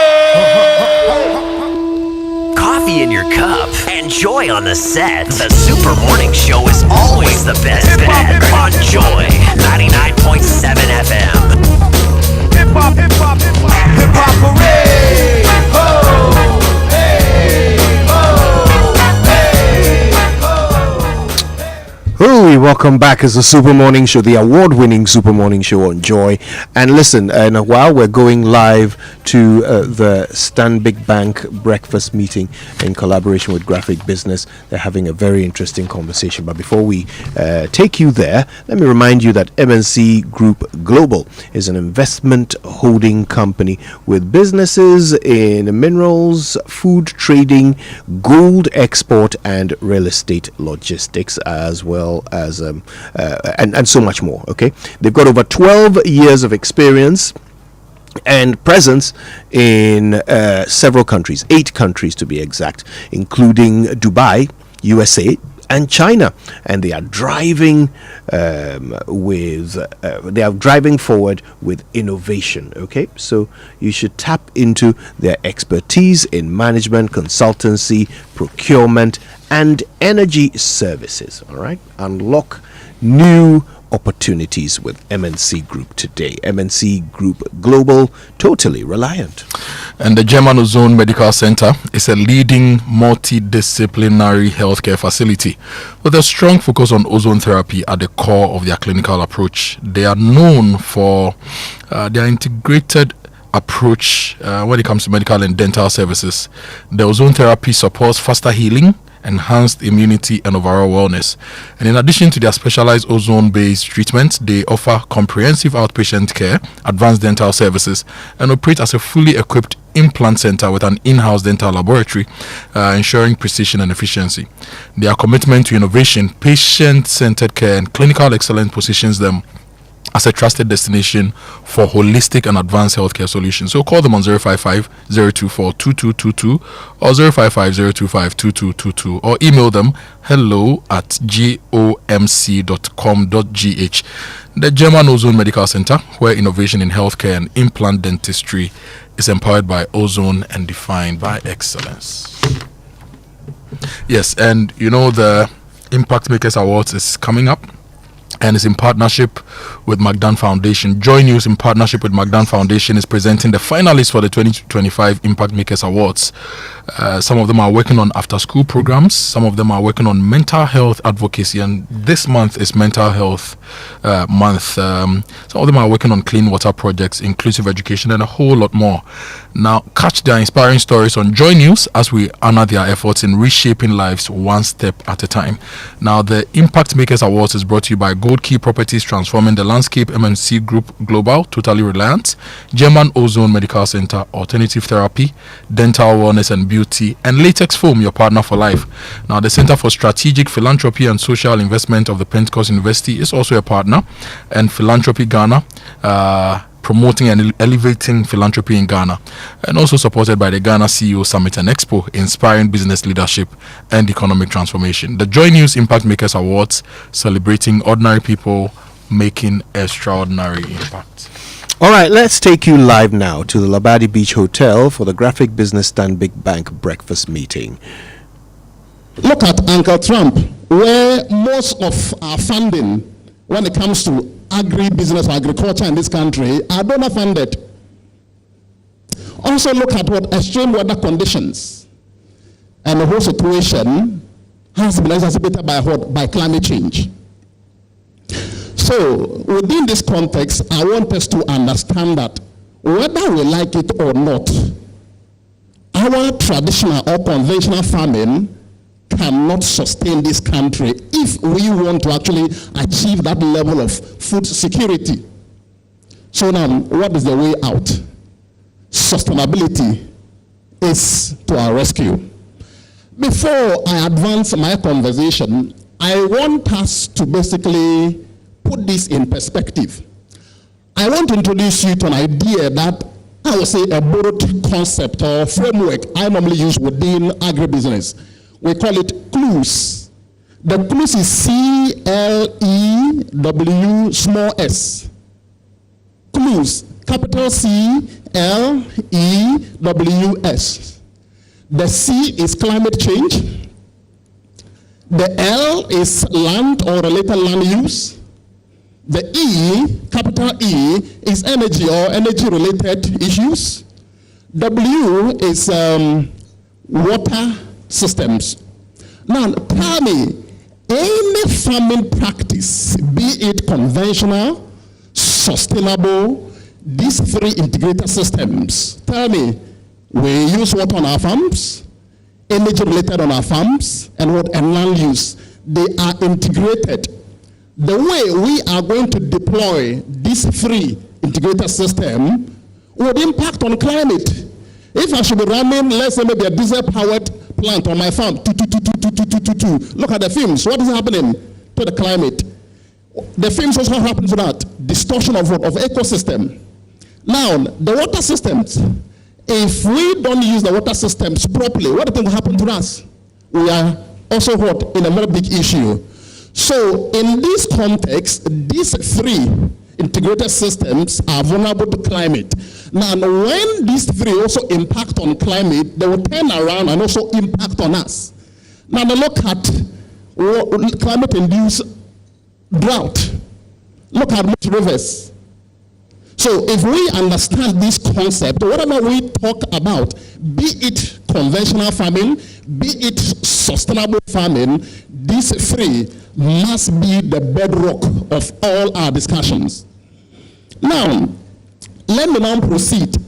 Coffee in your cup and joy on the set. The Super Morning Show is always the best bet on Joy 99.7 FM. Hip hop, hip hop, hip hop, hip hop hooray! Ho! Hey! Ho! Hey! Ho! Oh, welcome back as the Super Morning Show, the award-winning Super Morning Show on Joy. And listen, in a while we're going live to the Stanbic Bank breakfast meeting in collaboration with Graphic Business. They're having a very interesting conversation. But before we take you there, let me remind you that MNC Group Global is an investment holding company with businesses in minerals, food trading, gold export, and real estate logistics, as well as and so much more. Okay, they've got over 12 years of experience and presence in several countries, 8 countries to be exact, including Dubai, USA, and China, and they are driving forward with innovation. Okay, so you should tap into their expertise in management, consultancy, procurement, and energy services. All right, unlock new opportunities with MNC Group today. MNC Group Global, totally reliant. And the German Ozone Medical Center is a leading multidisciplinary healthcare facility with a strong focus on ozone therapy at the core of their clinical approach. They are known for their integrated approach when it comes to medical and dental services. The ozone therapy supports faster healing, enhanced immunity, and overall wellness. And in addition to their specialized ozone-based treatments, they offer comprehensive outpatient care, advanced dental services, and operate as a fully equipped implant center with an in-house dental laboratory, ensuring precision and efficiency. Their commitment to innovation, patient-centered care, and clinical excellence positions them as a trusted destination for holistic and advanced healthcare solutions. So call them on 055-024-2222 or 055-025-2222 or email them hello@gomc.com.gh. The German Ozone Medical Center, where innovation in healthcare and implant dentistry is empowered by ozone and defined by excellence. Yes, and you know the Impact Makers Awards is coming up, and it's in partnership with McDan Foundation. Joy News, in partnership with McDan Foundation, is presenting the finalists for the 2025 Impact Makers Awards. Some of them are working on after-school programs. Some of them are working on mental health advocacy, and this month is Mental Health Month. Some of them are working on clean water projects, inclusive education, and a whole lot more. Now, catch their inspiring stories on Joy News as we honor their efforts in reshaping lives one step at a time. Now, the Impact Makers Awards is brought to you by Gold Key Properties, transforming the landscape, MNC Group Global, Totally Reliant, German Ozone Medical Center, Alternative Therapy, Dental Wellness and Beauty, and Latex Foam, your partner for life. Now, the Center for Strategic Philanthropy and Social Investment of the Pentecost University is also a partner, and Philanthropy Ghana, promoting and elevating philanthropy in Ghana, and also supported by the Ghana CEO Summit and Expo, inspiring business leadership and economic transformation. The Joy News Impact Makers Awards, celebrating ordinary people making extraordinary impact. All right, let's take you live now to the Labadi Beach Hotel for the Graphic Business Stanbic Bank breakfast meeting. Look at Uncle Trump, where most of our funding, when it comes to agribusiness or agriculture in this country, are donor funded. Also look at what extreme weather conditions and the whole situation has been exacerbated by what? By climate change. So within this context, I want us to understand that whether we like it or not, our traditional or conventional farming cannot sustain this country if we want to actually achieve that level of food security. So now, what is the way out? Sustainability is to our rescue. Before I advance my conversation, I want us to basically put this in perspective. I want to introduce you to an idea that I would say a borrowed concept or framework I normally use within agribusiness. We call it CLEWS. The CLEWS is C-L-E-W small s. CLEWS, capital C-L-E-W-S. The C is climate change. The L is land or related land use. The E, capital E, is energy or energy-related issues. W is water systems. Now, tell me, any farming practice, be it conventional, sustainable, these three integrated systems, tell me, we use water on our farms, energy related on our farms, and land use. They are integrated. The way we are going to deploy these three integrated systems would impact on climate. If I should be running, let's say maybe a diesel-powered plant on my farm, look at the fumes. What is happening to the climate? The fumes also happen to that distortion of ecosystem. Now, the water systems. If we don't use the water systems properly, what will happen to us? We are also in a very big issue. So, in this context, these three integrated systems are vulnerable to climate. Now, when these three also impact on climate, they will turn around and also impact on us. Now, look at climate-induced drought. Look at most rivers. So, if we understand this concept, whatever we talk about, be it conventional farming, be it sustainable farming, these three must be the bedrock of all our discussions. Now, let me now proceed.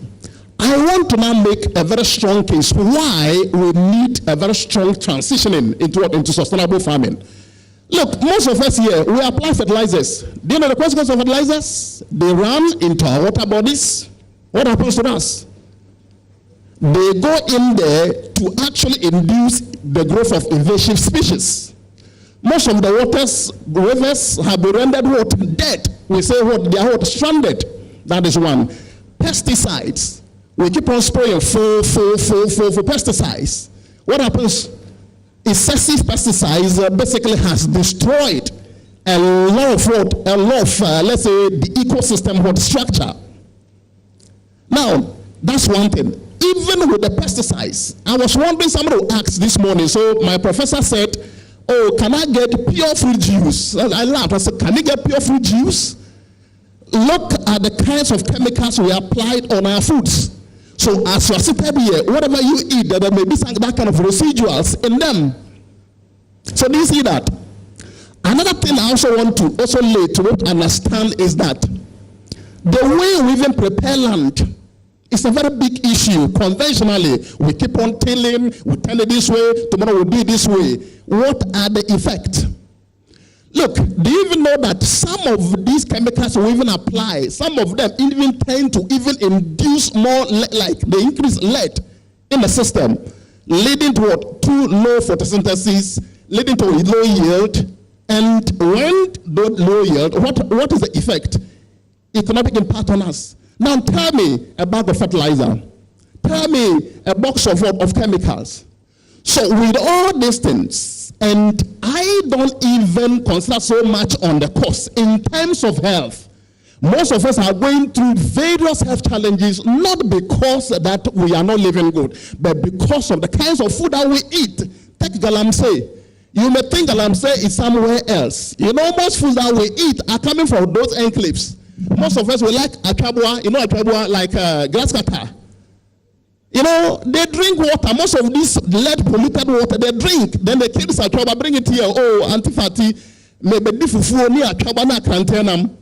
I want to now make a very strong case why we need a very strong transitioning into sustainable farming. Look, most of us here, we apply fertilizers. Do you know the consequence of fertilizers? They run into our water bodies. What happens to us? They go in there to actually induce the growth of invasive species. Most of the rivers have been rendered dead. We say they are stranded. That is one. Pesticides. We keep on spraying for pesticides. What happens? Excessive pesticides basically has destroyed a lot of let's say, the ecosystem structure. Now, that's one thing. even with the pesticides. I was wondering, somebody will ask this morning, so my professor said, oh, can I get pure fruit juice? I laughed. I said, can you get pure fruit juice? Look at the kinds of chemicals we applied on our foods. So as you are sitting here, whatever you eat, there may be some that kind of residuals in them. So do you see that? Another thing I also want to lay to understand is that the way we even prepare land is a very big issue. Conventionally, we keep on tilling, we tell it this way, tomorrow we'll do it this way. What are the effects? Look, do you even know that some of these chemicals we even apply, some of them even tend to even induce more, like they increase lead in the system, leading to what? Too low photosynthesis, leading to low yield. And when the low yield, what is the effect? Economic impact on us. Now tell me a bag of fertilizer. Tell me a box of chemicals. So with all these things, and I don't even consider so much on the cost in terms of health. Most of us are going through various health challenges, not because that we are not living good, but because of the kinds of food that we eat. Take galamsey. You may think galamsey is somewhere else. You know, most foods that we eat are coming from those enclaves. Most of us will like akabwa, like grass cutter. You know, they drink water. Most of this lead polluted water, they drink. Then they kill this akabwa, bring it here. Oh, antifati, maybe difufu ni akabwa na krantenam.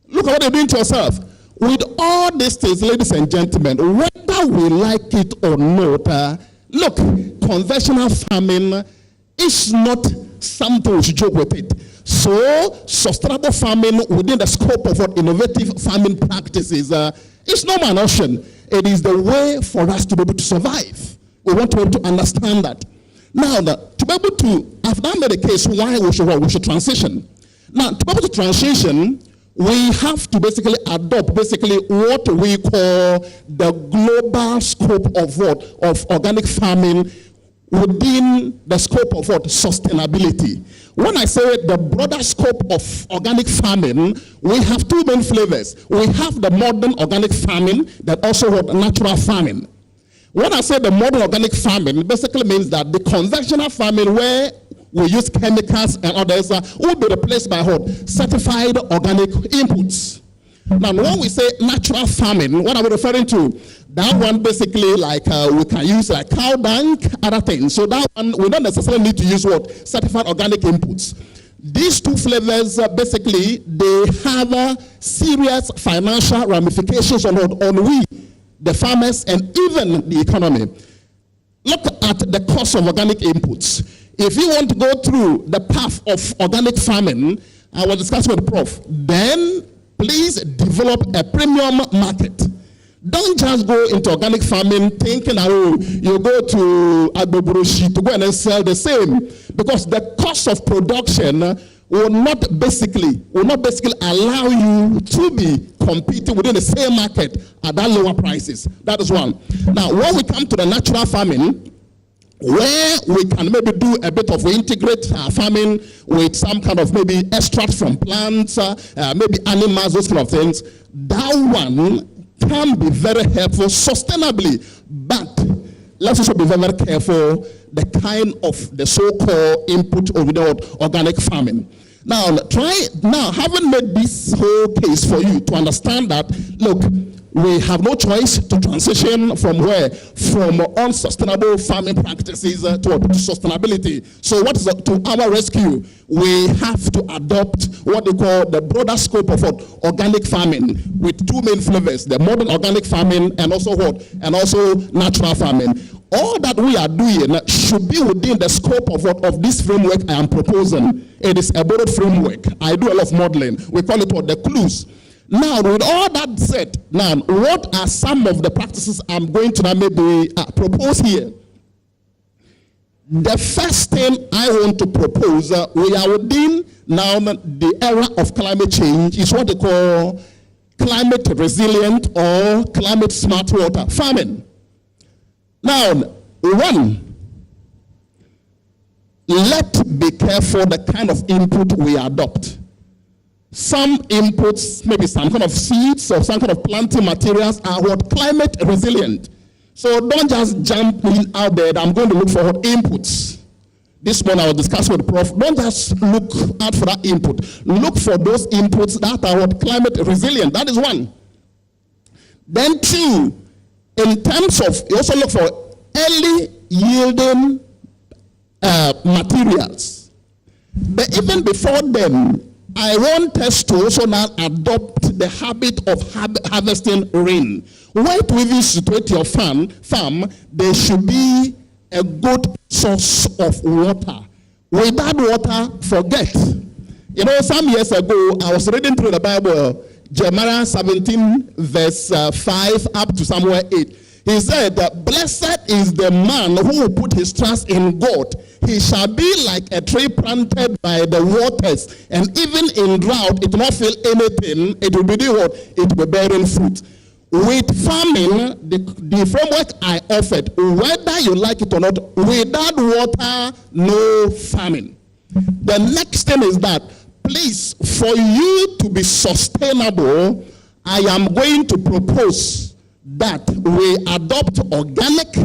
Look at what they're doing to yourself. With all these things, ladies and gentlemen, whether we like it or not, look, conventional farming is not something we should joke with it. So, sustainable farming within the scope of what innovative farming practices is not an option. It is the way for us to be able to survive. We want to be able to understand that. Now, to be able to, I've now made a case why we should transition. Now, to be able to transition, we have to basically adopt what we call the global scope of what? Of organic farming within the scope of what? Sustainability. When I say the broader scope of organic farming, we have two main flavors. We have the modern organic farming that also what? Natural farming. When I say the modern organic farming, it basically means that the conventional farming where we use chemicals and others will be replaced by what? Certified organic inputs. Now, when we say natural farming, what are we referring to? That one basically like we can use like cow dung, other things. So that one, we don't necessarily need to use what? Certified organic inputs. These two flavors, basically, they have serious financial ramifications on we, the farmers, and even the economy. Look at the cost of organic inputs. If you want to go through the path of organic farming, I was discussing with the prof, then please develop a premium market. Don't just go into organic farming thinking, oh, you go to Agboburushi to go and sell the same. Because the cost of production will not basically allow you to be competing within the same market at that lower prices. That is one. Now, when we come to the natural farming, where we can maybe do a bit of integrate farming with some kind of maybe extract from plants, maybe animals, those kind of things, that one can be very helpful sustainably, but let's also be very, very careful the kind of the so-called input of organic farming. Now, having made this whole case for you to understand that, look, we have no choice to transition from where? From unsustainable farming practices to sustainability. So what is to our rescue? We have to adopt what they call the broader scope of organic farming with two main flavors, the modern organic farming and also And also natural farming. All that we are doing should be within the scope of this framework I am proposing. It is a borrowed framework. I do a lot of modeling. We call it the clues. Now, with all that said, now, what are some of the practices I'm going to now maybe propose here? The first thing I want to propose, we are within now the era of climate change, is what they call climate resilient or climate smart water farming. Now, one, let's be careful the kind of input we adopt. Some inputs, maybe some kind of seeds or some kind of planting materials are what? Climate resilient. So don't just jump in out there that I'm going to look for inputs. This one I was discussing with the Prof. Don't just look out for that input. Look for those inputs that are what climate resilient. That is one. Then two, in terms of, you also look for early yielding materials. But even before then, I want us to also now adopt the habit of harvesting rain. Wherever you situate your farm, there should be a good source of water. Without water, forget. You know, some years ago, I was reading through the Bible, Jeremiah 17, verse 5 up to somewhere 8. He said that blessed is the man who will put his trust in God. He shall be like a tree planted by the waters, and even in drought, it will not feel anything. It will be doing what? It will be bearing fruit. With farming, the framework I offered, whether you like it or not, without water, no farming. The next thing is that, please, for you to be sustainable, I am going to propose that we adopt organic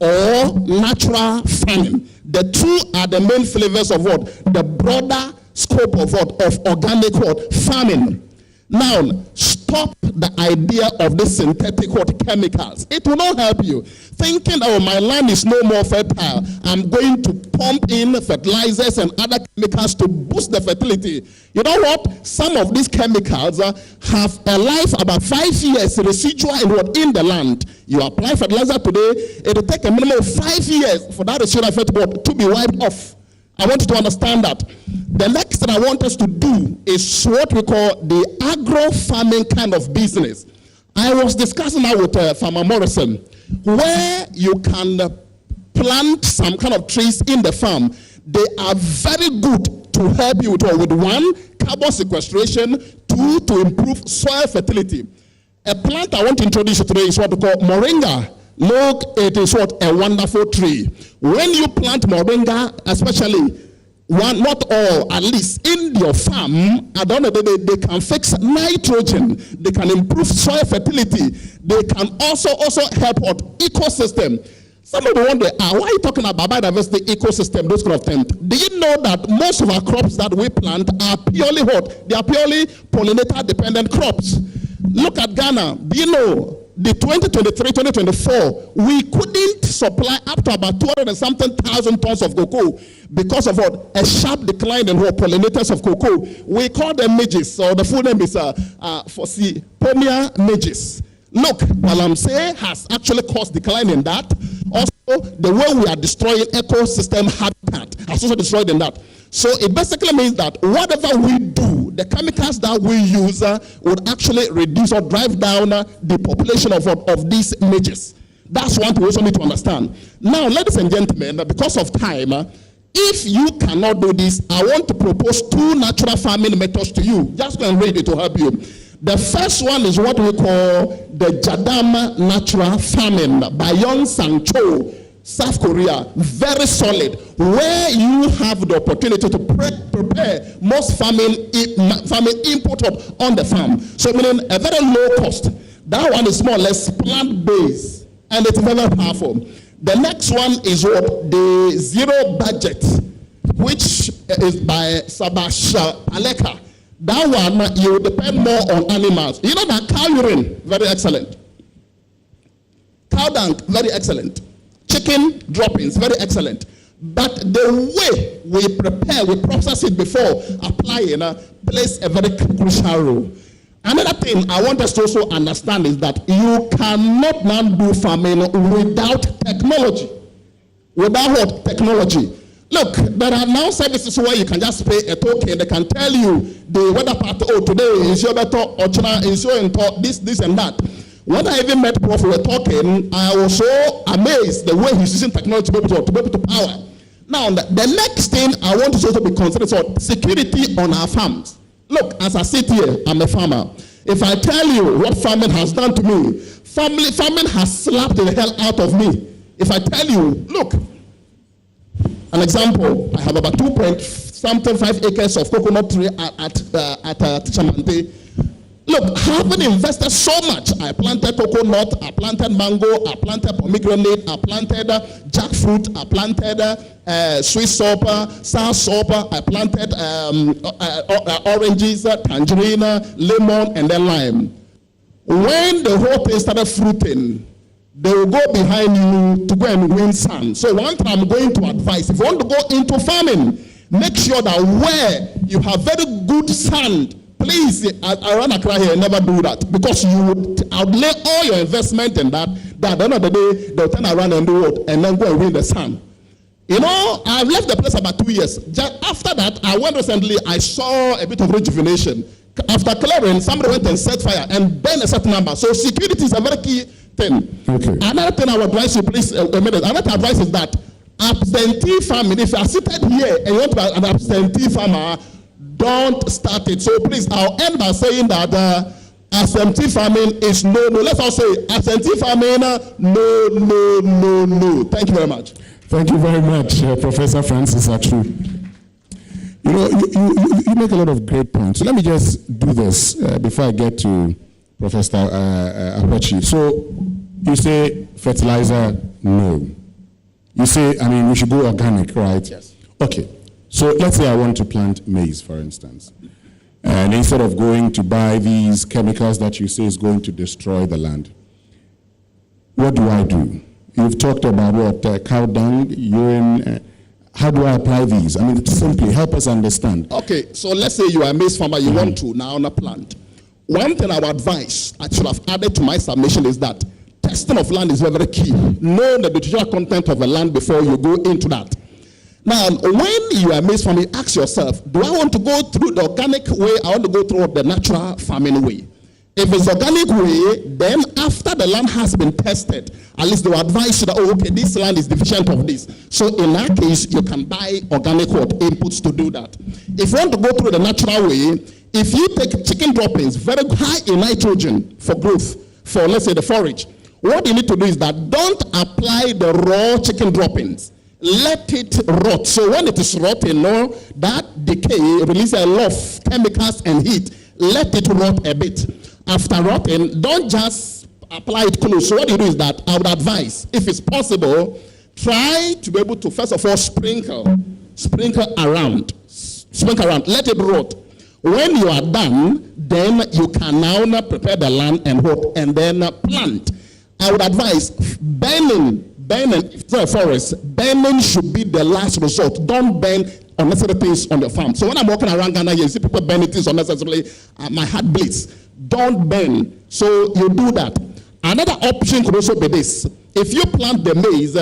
or natural farming. The two are the main flavors of what? The broader scope of what? Of organic what? Farming. Now, stop the idea of the synthetic what? Chemicals. It will not help you. Thinking, oh, my land is no more fertile, I'm going to pump in fertilizers and other chemicals to boost the fertility. You know what? Some of these chemicals have a life about 5 years residual in the land. You apply fertilizer today, it will take a minimum of 5 years for that residual effect to be wiped off. I want you to understand that. The next thing I want us to do is what we call the agro-farming kind of business. I was discussing that with Farmer Morrison, where you can plant some kind of trees in the farm. They are very good to help you with one, carbon sequestration, two, to improve soil fertility. A plant I want to introduce you today is what we call moringa. Look, it is what? A wonderful tree. When you plant moringa, especially one, not all, at least in your farm, at the end of the day, they can fix nitrogen, they can improve soil fertility, they can also help out ecosystem. Somebody wonder, why are you talking about biodiversity, ecosystem, those kind of things? Do you know that most of our crops that we plant are purely what? They are purely pollinator-dependent crops. Look at Ghana. Do you know the 2023-2024, we couldn't supply up to about 200 and something thousand tons of cocoa because of what? A sharp decline in what? Pollinators of cocoa. We call them midges, so the full name is Pomia midges. Look, Palamse has actually caused decline in that. Also, the way we are destroying ecosystem habitat has also destroyed in that. So it basically means that whatever we do, the chemicals that we use would actually reduce or drive down the population of these midges. That's one thing we also need to understand. Now, ladies and gentlemen, because of time, if you cannot do this, I want to propose two natural farming methods to you. Just go and read it to help you. The first one is what we call the Jadam natural farming by Young Sang-cho, South Korea. Very solid, where you have the opportunity to prepare most farming input on the farm. So meaning a very low cost. That one is more or less plant-based, and it's very powerful. The next one is what? The zero budget, which is by Sabash Aleka. That one, you depend more on animals. You know that cow urine, very excellent. Cow dung, very excellent. Chicken droppings, very excellent. But the way we prepare, we process it before applying, plays a very crucial role. Another thing I want us to also understand is that you cannot now do farming without technology. Without what? Technology. Look, there are now services where you can just pay a token. They can tell you the weather pattern. Oh, today is your better, or China is your this and that. When I even met Prof, we were talking, I was so amazed the way he's using technology to be able to power. Now, the next thing I want to also be considered is security on our farms. Look, as I sit here, I'm a farmer. If I tell you what farming has done to me, farming has slapped the hell out of me. If I tell you, look, an example, I have about 2.5 acres of coconut tree at Chamante. Look, having invested so much, I planted coconut, I planted mango, I planted pomegranate, I planted jackfruit, I planted sweet sour, sour sopa, I planted oranges, tangerine, lemon, and then lime. When the whole thing started fruiting, they will go behind you to go and win sun. So one thing I'm going to advise, if you want to go into farming, make sure that where you have very good sand, please, around Accra here, never do that, because you would outlay all your investment in that. That at the end of the day, they'll turn around and do what, and then go and win the sun. You know, I've left the place about 2 years. Just after that, I went recently. I saw a bit of rejuvenation. After clearing, somebody went and set fire and burned a certain number. So security is a very key thing. Okay. Another thing I would advise you, please, another advice is that absentee farming. If you are seated here and you want to be an absentee farmer, don't start it. So please, I'll end by saying that absentee farming is no. Let's all say absentee farming, no. Thank you very much. Thank you very much, Professor Francis Atru. You know, you make a lot of great points. So let me just do this before I get to Professor Apache. So you say fertilizer, no. You say, I mean, we should go organic, right? Yes. Okay. So let's say I want to plant maize, for instance. And instead of going to buy these chemicals that you say is going to destroy the land, what do I do? You've talked about what? Cow dung, urine. How do I apply these? I mean, simply help us understand. Okay, so let's say you are a maize farmer, you want to now plant. One thing I would advise, I should have added to my submission, is that testing of land is very, very key. Know the nutritional content of the land before you go into that. Now, when you are a maize farmer, ask yourself, do I want to go through the organic way? I want to go through the natural farming way. If it's organic way, then after the land has been tested, at least they will advise you that, oh, okay, this land is deficient of this. So in that case, you can buy organic inputs to do that. If you want to go through the natural way, if you take chicken droppings, very high in nitrogen for growth, for let's say the forage, what you need to do is that don't apply the raw chicken droppings. Let it rot. So when it is rotten, that decay releases a lot of chemicals and heat. Let it rot a bit. After rotting, don't just apply it close. So what you do is that I would advise, if it's possible, try to be able to first of all sprinkle around, let it rot. When you are done, then you can now prepare the land and then plant. I would advise burning, if it's a forest, burning should be the last resort. Don't burn unnecessary things on your farm. So when I'm walking around Ghana here, you see people burning things unnecessarily, my heart bleeds. Don't burn. So you do that. Another option could also be this. If you plant the maize,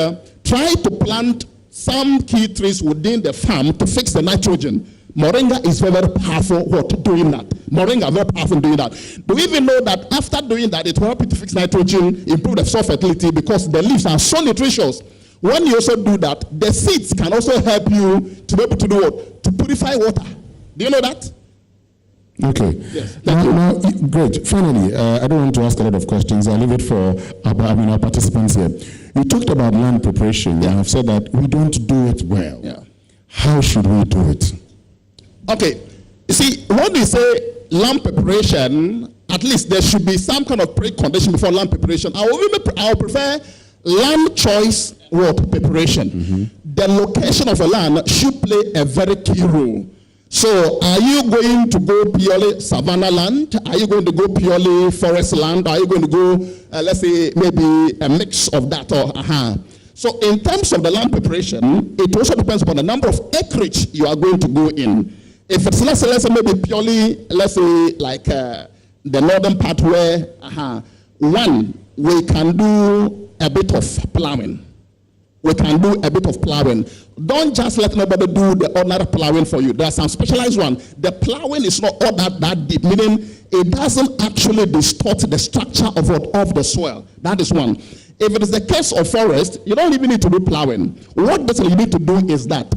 try to plant some key trees within the farm to fix the nitrogen. Moringa is very, very powerful doing that. Moringa very powerful doing that. Do you even know that after doing that, it will help you to fix nitrogen, improve the soil fertility, because the leaves are so nutritious. When you also do that, the seeds can also help you to be able to do what? To purify water. Do you know that? Okay. Yes. Now, great. Finally, I don't want to ask a lot of questions. I'll leave it for our participants here. You talked about land preparation. Yeah. And I've said that we don't do it well. Yeah. How should we do it? Okay. You see, when we say land preparation, at least there should be some kind of precondition before land preparation. I will prefer land choice preparation. Mm-hmm. The location of a land should play a very key role. So are you going to go purely savanna land? Are you going to go purely forest land? Are you going to go, let's say, maybe a mix of that? So in terms of the land preparation, it also depends upon the number of acreage you are going to go in. If it's, let's say maybe purely, let's say, like the northern part where, we can do a bit of plowing. Don't just let nobody do the ordinary plowing for you. There are some specialized one. The plowing is not all that deep, meaning it doesn't actually distort the structure of the soil. That is one. If it is the case of forest, you don't even need to do plowing. What basically you need to do is that,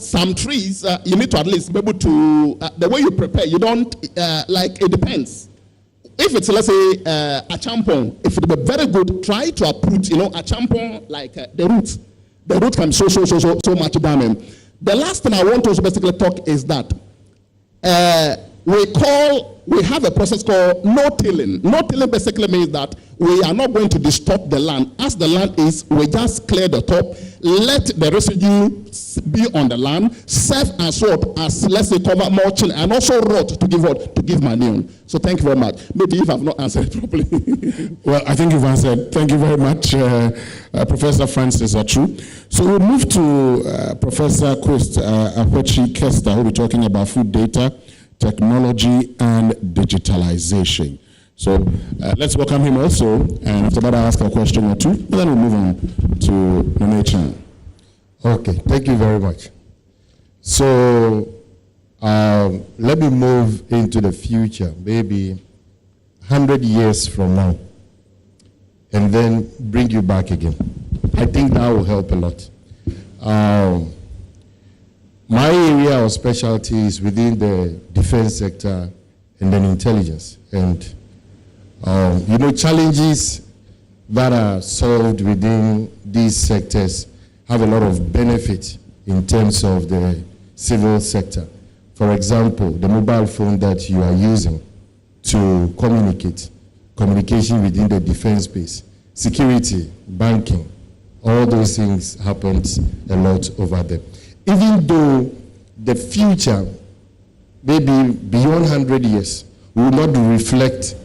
some trees, you need to at least be able to, the way you prepare, you don't, it depends. If it's, let's say, a champon, if it be very good, try to uproot, a champon, like the root. The root can be so much damage. The last thing I want to basically talk is that we have a process called no-tilling. No-tilling basically means that we are not going to disturb the land. As the land is, we just clear the top, let the residue be on the land, serve as what? As, let's say, cover mulching, and also rot to give what? To give manure. So thank you very much. Maybe if I've not answered properly. Well, I think you've answered. Thank you very much, Professor Francis Achu. So we'll move to Professor Apochi Kester, who will be talking about food data, technology, and digitalization. So let's welcome him also, and after that I'll ask a question or two, and then we'll move on to Nene. Okay, thank you very much. So let me move into the future, maybe 100 years from now, and then bring you back again. I think that will help a lot. My area of specialty is within the defense sector and then intelligence. And challenges that are solved within these sectors have a lot of benefit in terms of the civil sector. For example, the mobile phone that you are using to communication within the defense space, security, banking, all those things happened a lot over there. Even though the future, maybe beyond 100 years, will not reflect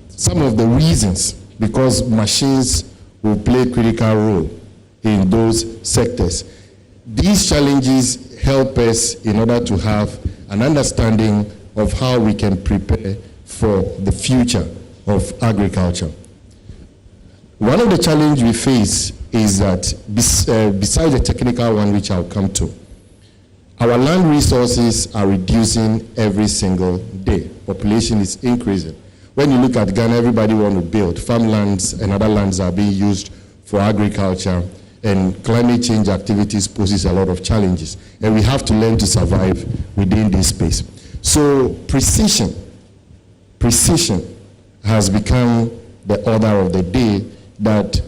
some of the reasons, because machines will play a critical role in those sectors. These challenges help us in order to have an understanding of how we can prepare for the future of agriculture. One of the challenges we face is that, besides the technical one, which I'll come to, our land resources are reducing every single day. Population is increasing. When you look at Ghana, everybody wants to build. Farmlands and other lands are being used for agriculture, and climate change activities poses a lot of challenges. And we have to learn to survive within this space. So precision has become the order of the day that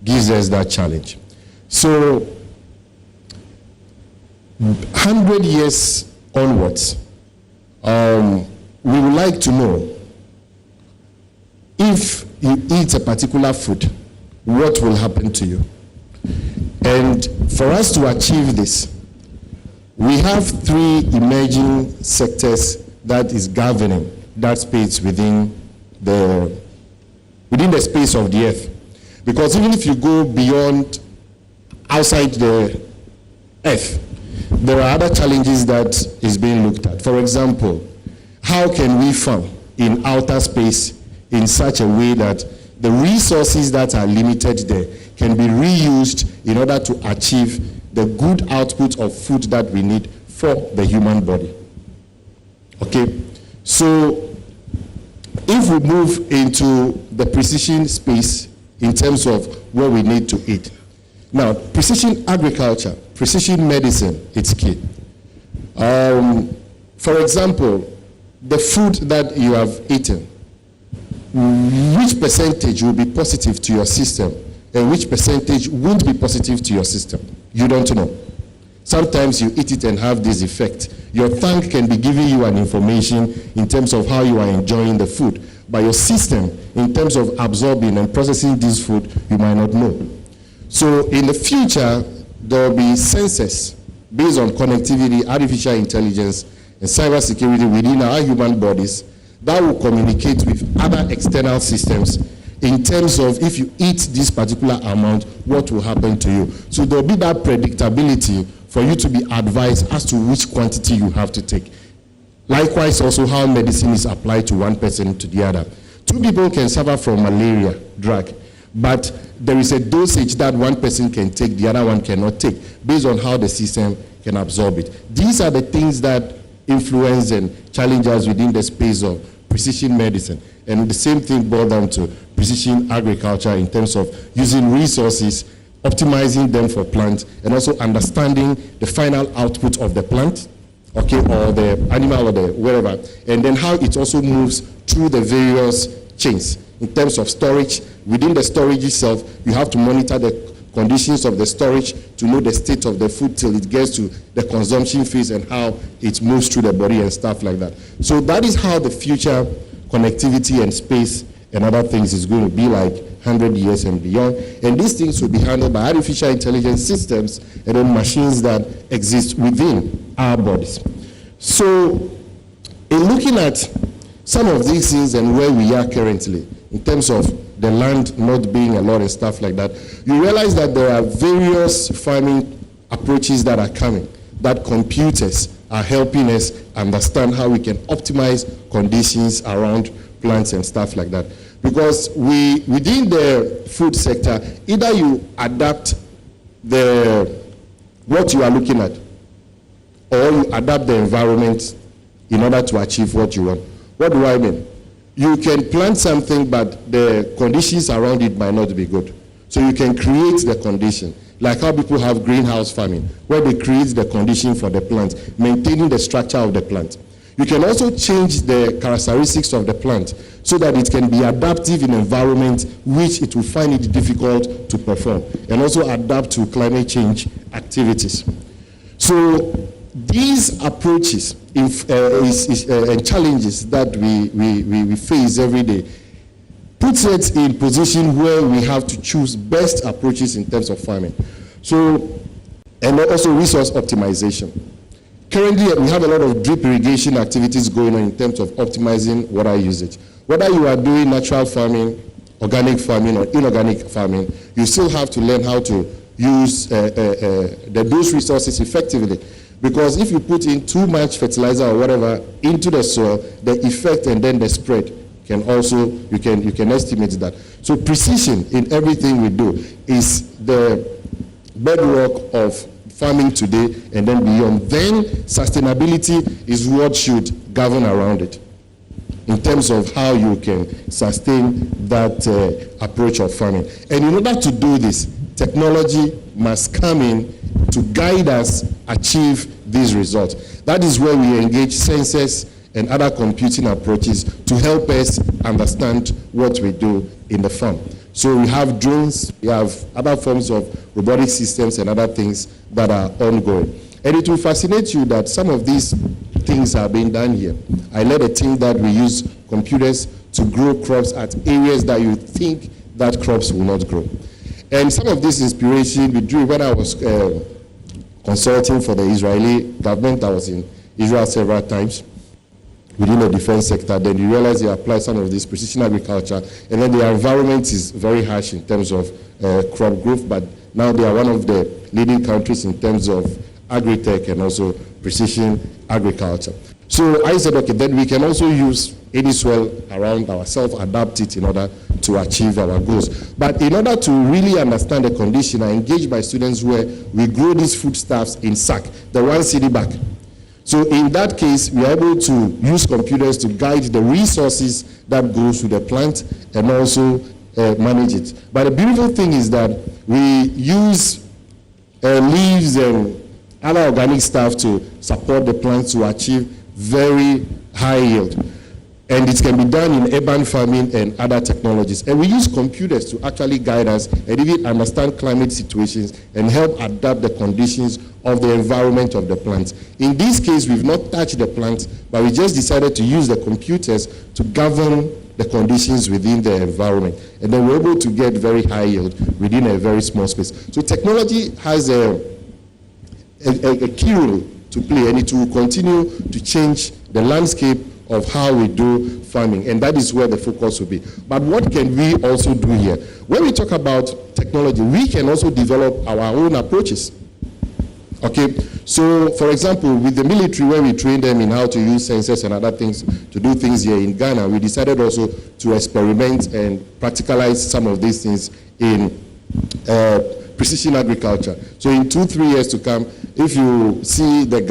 gives us that challenge. So 100 years onwards, we would like to know, if you eat a particular food, what will happen to you? And for us to achieve this, we have three emerging sectors that is governing that space within the space of the earth. Because even if you go beyond outside the earth, there are other challenges that is being looked at. For example, how can we farm in outer space in such a way that the resources that are limited there can be reused in order to achieve the good output of food that we need for the human body? Okay, so if we move into the precision space in terms of what we need to eat. Now, precision agriculture, precision medicine, it's key. For example, the food that you have eaten, which percentage will be positive to your system and which percentage won't be positive to your system? You don't know. Sometimes you eat it and have this effect. Your tongue can be giving you an information in terms of how you are enjoying the food, but your system, in terms of absorbing and processing this food, you might not know. So in the future, there will be sensors based on connectivity, artificial intelligence, and cybersecurity within our human bodies that will communicate with other external systems in terms of, if you eat this particular amount, what will happen to you. So there will be that predictability for you to be advised as to which quantity you have to take. Likewise, also how medicine is applied to one person to the other. Two people can suffer from malaria drug, but there is a dosage that one person can take, the other one cannot take, based on how the system can absorb it. These are the things that influence and challenge us within the space of precision medicine. And the same thing boils down to precision agriculture in terms of using resources, optimizing them for plants, and also understanding the final output of the plant, okay, or the animal or the wherever, and then how it also moves through the various chains. In terms of storage, within the storage itself, you have to monitor the conditions of the storage, to know the state of the food till it gets to the consumption phase and how it moves through the body and stuff like that. So that is how the future connectivity and space and other things is going to be like 100 years and beyond. And these things will be handled by artificial intelligence systems and then machines that exist within our bodies. So in looking at some of these things and where we are currently, in terms of the land not being a lot and stuff like that, you realize that there are various farming approaches that are coming, that computers are helping us understand how we can optimize conditions around plants and stuff like that. Because within the food sector, either you adapt what you are looking at, or you adapt the environment in order to achieve what you want. What do I mean? You can plant something, but the conditions around it might not be good. So you can create the condition, like how people have greenhouse farming, where they create the condition for the plant, maintaining the structure of the plant. You can also change the characteristics of the plant so that it can be adaptive in environment which it will find it difficult to perform, and also adapt to climate change activities. So these approaches and challenges that we face every day puts it in position where we have to choose best approaches in terms of farming. So, and also resource optimization. Currently, we have a lot of drip irrigation activities going on in terms of optimizing water usage. Whether you are doing natural farming, organic farming, or inorganic farming, you still have to learn how to use those resources effectively. Because if you put in too much fertilizer or whatever into the soil, the effect and then the spread can also, you can estimate that. So precision in everything we do is the bedrock of farming today and then beyond. Then sustainability is what should govern around it in terms of how you can sustain that approach of farming. And in order to do this, technology must come in to guide us achieve these results. That is where we engage sensors and other computing approaches to help us understand what we do in the farm. So we have drones, we have other forms of robotic systems and other things that are ongoing. And it will fascinate you that some of these things are being done here. I led a team that we use computers to grow crops at areas that you think that crops will not grow. And some of this inspiration we drew when I was consulting for the Israeli government. I was in Israel several times within the defense sector. Then you realize they apply some of this precision agriculture, and then their environment is very harsh in terms of crop growth, but now they are one of the leading countries in terms of agri-tech and also precision agriculture. So I said, okay, then we can also use any soil around ourselves, adapt it in order to achieve our goals. But in order to really understand the condition, I engage my students where we grow these foodstuffs in sack, the 1 cedi bag. So in that case, we are able to use computers to guide the resources that goes to the plant and also manage it. But the beautiful thing is that we use leaves and other organic stuff to support the plants to achieve very high yield. And it can be done in urban farming and other technologies. And we use computers to actually guide us and even understand climate situations and help adapt the conditions of the environment of the plants. In this case, we've not touched the plants, but we just decided to use the computers to govern the conditions within the environment. And then we're able to get very high yield within a very small space. So technology has a key role to play, and it will continue to change the landscape of how we do farming, and that is where the focus will be. But what can we also do here? When we talk about technology, we can also develop our own approaches. Okay, so for example, with the military, where we train them in how to use sensors and other things to do things here in Ghana, we decided also to experiment and practicalize some of these things in precision agriculture. So in 2-3 years to come, if you see the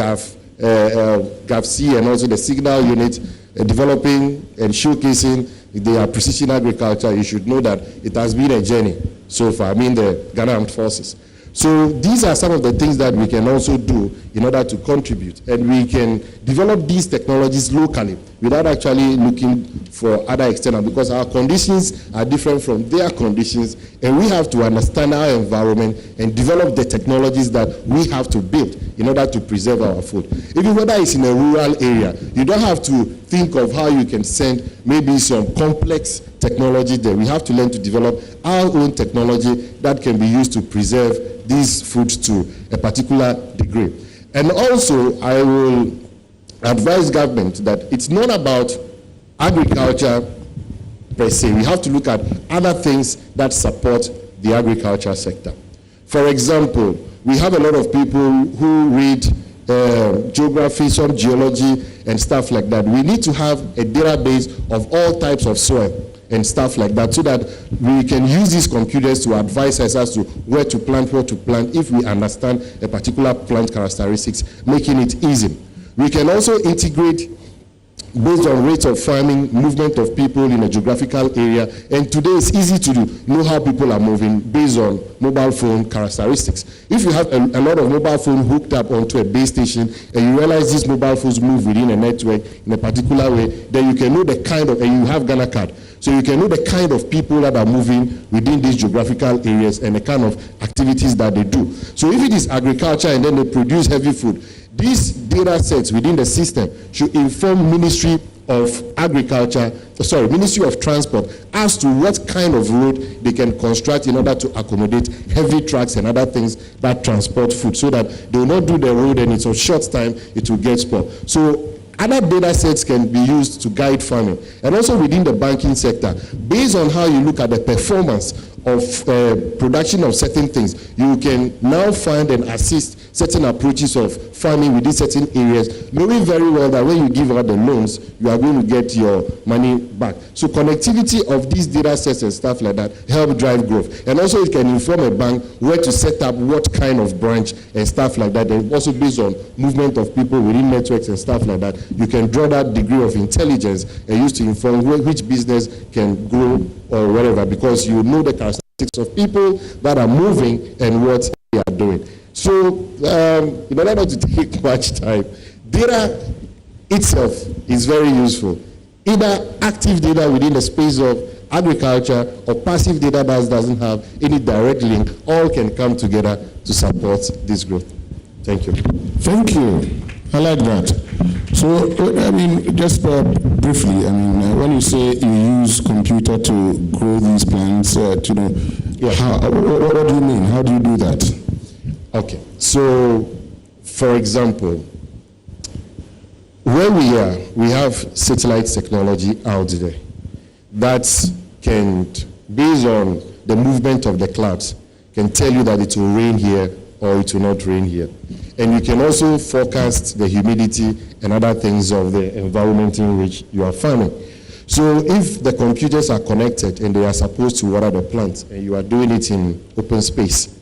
GAF-C and also the signal unit developing and showcasing their precision agriculture, you should know that it has been a journey so far. I mean the Ghana Armed Forces. So these are some of the things that we can also do in order to contribute, and we can develop these technologies locally. without actually looking for other external, because our conditions are different from their conditions, and we have to understand our environment and develop the technologies that we have to build in order to preserve our food. Even whether it's in a rural area, you don't have to think of how you can send maybe some complex technology there. We have to learn to develop our own technology that can be used to preserve these foods to a particular degree. And also, I will advise government that it's not about agriculture per se. We have to look at other things that support the agriculture sector. For example, we have a lot of people who read geography, some geology, and stuff like that. We need to have a database of all types of soil and stuff like that, so that we can use these computers to advise us as to where to plant, what to plant, if we understand a particular plant characteristics, making it easy. We can also integrate based on rates of farming, movement of people in a geographical area, and today it's easy to know how people are moving based on mobile phone characteristics. If you have a lot of mobile phone hooked up onto a base station, and you realize these mobile phones move within a network in a particular way, then you can know the kind of, and you have Ghana card, so you can know the kind of people that are moving within these geographical areas and the kind of activities that they do. So if it is agriculture and then they produce heavy food, these data sets within the system should inform Ministry of Transport as to what kind of road they can construct in order to accommodate heavy trucks and other things that transport food, so that they will not do the road and it's a short time, it will get spoiled. So other data sets can be used to guide farming. And also within the banking sector, based on how you look at the performance of production of certain things, you can now find and assist certain approaches of farming within certain areas, knowing very well that when you give out the loans, you are going to get your money back. So connectivity of these data sets and stuff like that help drive growth. And also it can inform a bank where to set up what kind of branch and stuff like that. And also based on movement of people within networks and stuff like that, you can draw that degree of intelligence and use to inform which business can grow or whatever, because you know the characteristics of people that are moving and what they are doing. So, in order not to take much time, data itself is very useful. Either active data within the space of agriculture or passive data that doesn't have any direct link, all can come together to support this growth. Thank you. Thank you. I like that. So, I mean, just briefly, I mean, when you say you use computer to grow these plants, what do you mean? How do you do that? Okay, so, for example, where we are, we have satellite technology out there that can, based on the movement of the clouds, can tell you that it will rain here or it will not rain here. And you can also forecast the humidity and other things of the environment in which you are farming. So if the computers are connected and they are supposed to water the plants, and you are doing it in open space,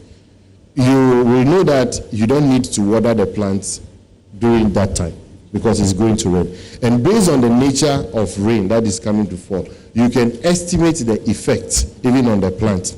you will know that you don't need to water the plants during that time because it's going to rain. And based on the nature of rain that is coming to fall, you can estimate the effect even on the plant.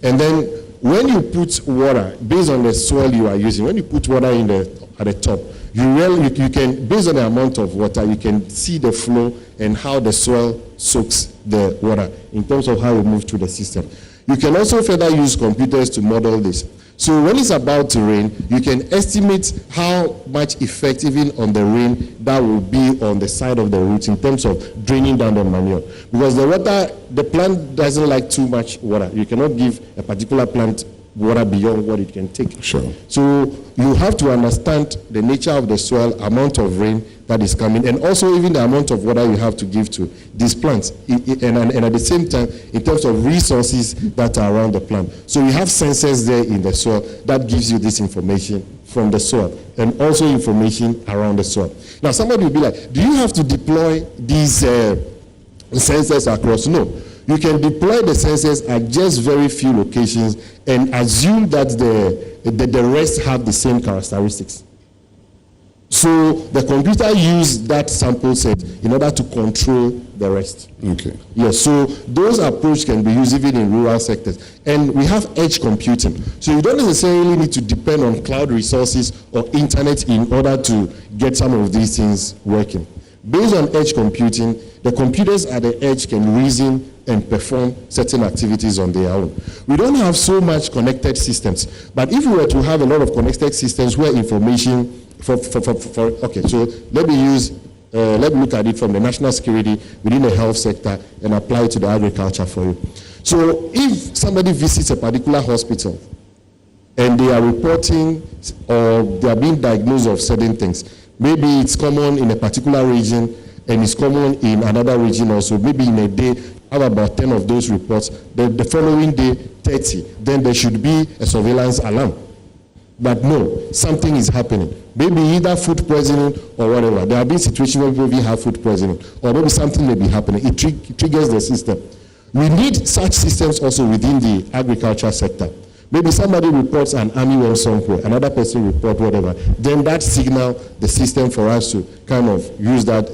And then when you put water, based on the soil you are using, when you put water at the top, you can, based on the amount of water, you can see the flow and how the soil soaks the water in terms of how it moves through the system. You can also further use computers to model this. So when it's about to rain, you can estimate how much effect even on the rain that will be on the side of the roots in terms of draining down the manure. Because the plant doesn't like too much water. You cannot give a particular plant water beyond what it can take. Sure. So you have to understand the nature of the soil, amount of rain that is coming, and also even the amount of water you have to give to these plants. And at the same time, in terms of resources that are around the plant. So you have sensors there in the soil that gives you this information from the soil, and also information around the soil. Now somebody will be like, do you have to deploy these sensors across? No. You can deploy the sensors at just very few locations and assume that the rest have the same characteristics. So the computer used that sample set in order to control the rest. Okay. Yes, so those approaches can be used even in rural sectors. And we have edge computing. So you don't necessarily need to depend on cloud resources or internet in order to get some of these things working. Based on edge computing, the computers at the edge can reason and perform certain activities on their own. We don't have so much connected systems, but if we were to have a lot of connected systems where information okay, so let me look at it from the national security within the health sector and apply it to the agriculture for you. So if somebody visits a particular hospital and they are reporting or they are being diagnosed of certain things, maybe it's common in a particular region and it's common in another region also, maybe in a day have about 10 of those reports, the following day 30, then there should be a surveillance alarm. But no, something is happening. Maybe either food poisoning or whatever. There have been situations where people have food poisoning, or maybe something may be happening. It triggers the system. We need such systems also within the agriculture sector. Maybe somebody reports an army worm somewhere, another person reports whatever. Then that signal the system for us to kind of use that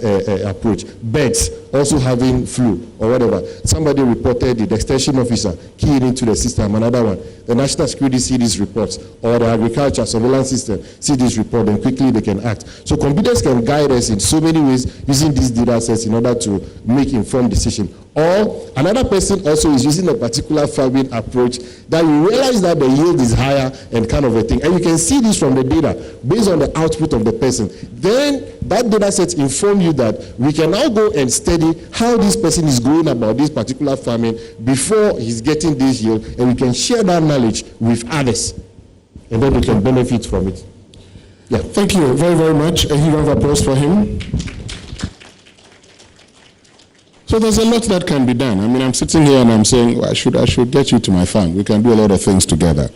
approach. Birds also having flu or whatever. Somebody reported it, the extension officer keyed into the system, another one. The national security see these reports, or the agriculture surveillance system see this report, and quickly they can act. So computers can guide us in so many ways using these data sets in order to make informed decisions. Or another person also is using a particular farming approach that you realize that the yield is higher and kind of a thing. And you can see this from the data based on the output of the person. Then that data set inform you that we can now go and study how this person is going about this particular farming before he's getting this yield, and we can share that knowledge with others, and then we can benefit from it. Yeah, thank you very, very much. A huge round of applause for him. So there's a lot that can be done. I mean, I'm sitting here and I'm saying, well, I should get you to my farm. We can do a lot of things together.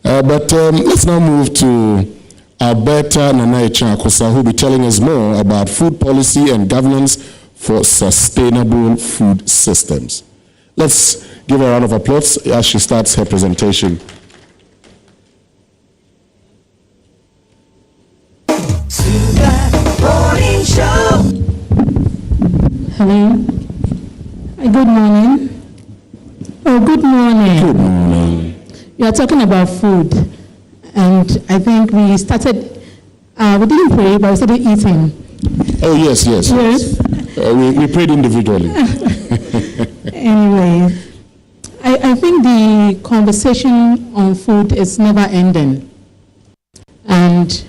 But let's now move to Alberta Nanaye-Akosa, who will be telling us more about food policy and governance for sustainable food systems. Let's give her a round of applause as she starts her presentation. Morning Show. Hello. Good morning. Oh, good morning. Good morning. You are talking about food, and I think we started, we didn't pray, but we started eating. Oh, yes. Yes. We prayed individually. Anyway, I think the conversation on food is never ending. And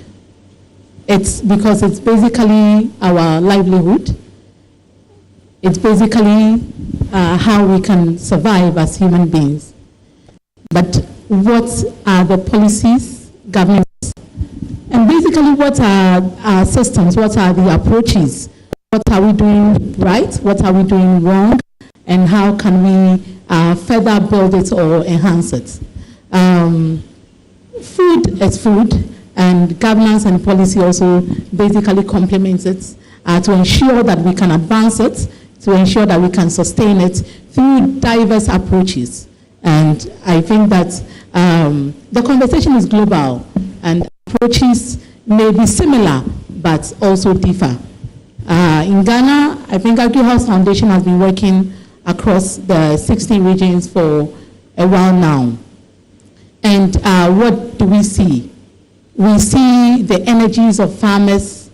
it's because it's basically our livelihood. It's basically how we can survive as human beings. But what are the policies, governments, and basically what are our systems, what are the approaches, what are we doing right, what are we doing wrong, and how can we further build it or enhance it. Food is food, and governance and policy also basically complements it to ensure that we can advance it, to ensure that we can sustain it through diverse approaches. And I think that the conversation is global, and approaches may be similar, but also differ. In Ghana, I think AgriHouse Foundation has been working across the 16 regions for a while now. And what do we see? We see the energies of farmers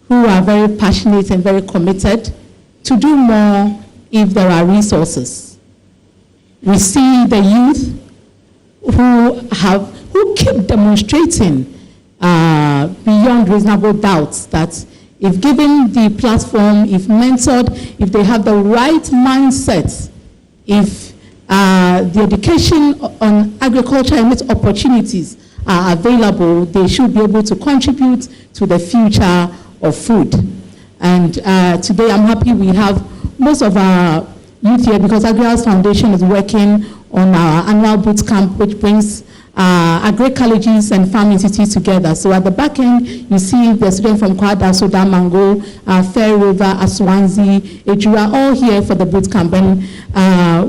who are very passionate and very committed to do more if there are resources. We see the youth who keep demonstrating beyond reasonable doubts that if given the platform, if mentored, if they have the right mindset, if the education on agriculture and its opportunities are available, they should be able to contribute to the future of food. And today I'm happy we have most of our youth here because AgriHouse Foundation is working on our annual boot camp, which brings agri-colleges and farm institutes together. So at the back end, you see the students from Kwada, Soda, Mango, Fair River, Aswanzi, Ejura, all here for the boot camp. And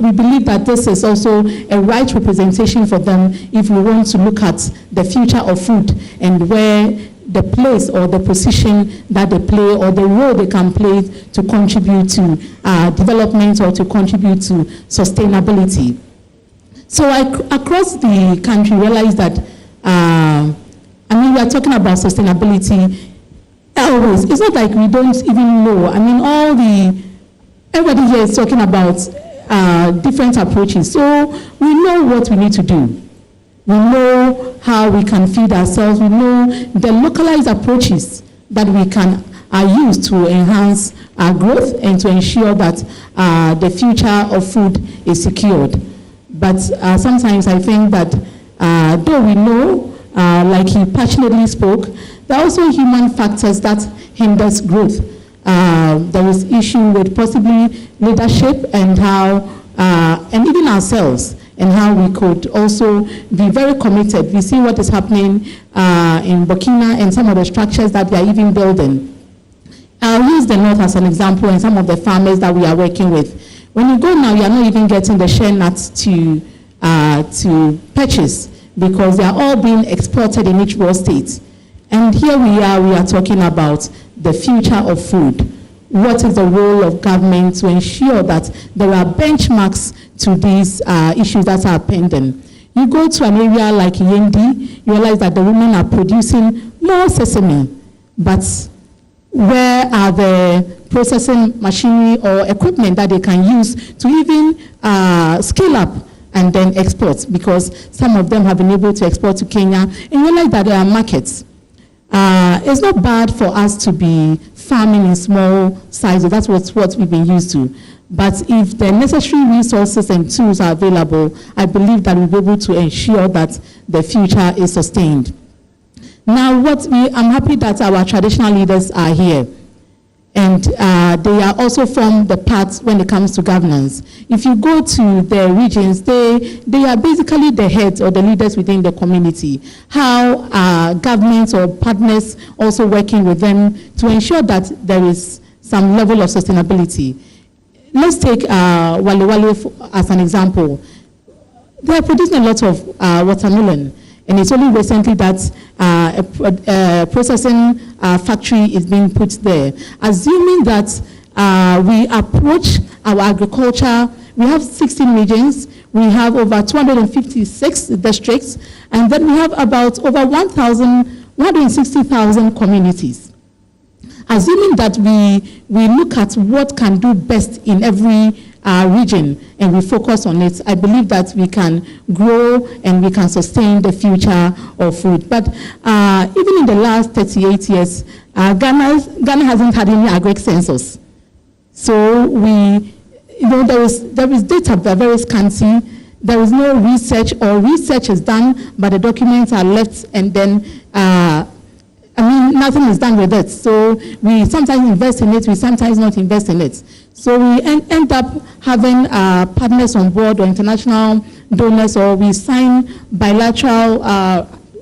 we believe that this is also a right representation for them if we want to look at the future of food and where the place or the position that they play or the role they can play to contribute to development or to contribute to sustainability. So across the country, realize that, we are talking about sustainability. always, it's not like we don't even know. I mean, everybody here is talking about different approaches. So we know what we need to do. We know how we can feed ourselves. We know the localized approaches that we can use to enhance our growth and to ensure that the future of food is secured. But sometimes I think that though we know, like he passionately spoke, there are also human factors that hinders growth. There is issue with possibly leadership and how, and even ourselves, and how we could also be very committed. We see what is happening in Burkina and some of the structures that they are even building. I'll use the North as an example and some of the farmers that we are working with. When you go now, you are not even getting the share nuts to purchase because they are all being exported in each world state. And here we are talking about the future of food. What is the role of government to ensure that there are benchmarks to these issues that are pending? You go to an area like Yendi, you realize that the women are producing more sesame, but where are the processing machinery or equipment that they can use to even scale up and then export? Because some of them have been able to export to Kenya, and you realize that there are markets. It's not bad for us to be farming in small sizes. That's what we've been used to. But if the necessary resources and tools are available, I believe that we'll be able to ensure that the future is sustained. Now, I'm happy that our traditional leaders are here. And they are also from the part when it comes to governance. If you go to the regions, they are basically the heads or the leaders within the community. How governments or partners also working with them to ensure that there is some level of sustainability. Let's take Wale Wale as an example. They are producing a lot of watermelon. And it's only recently that a processing factory is being put there. Assuming that we approach our agriculture, we have 16 regions, we have over 256 districts, and then we have about over 160,000 communities. Assuming that we look at what can do best in every region and we focus on it, I believe that we can grow and we can sustain the future of food. But even in the last 38 years, Ghana hasn't had any agric census. So there is data that very scanty. There is no research, or research is done, but the documents are left and then nothing is done with it. So we sometimes invest in it, we sometimes not invest in it. So we end up having partners on board or international donors, or we sign bilateral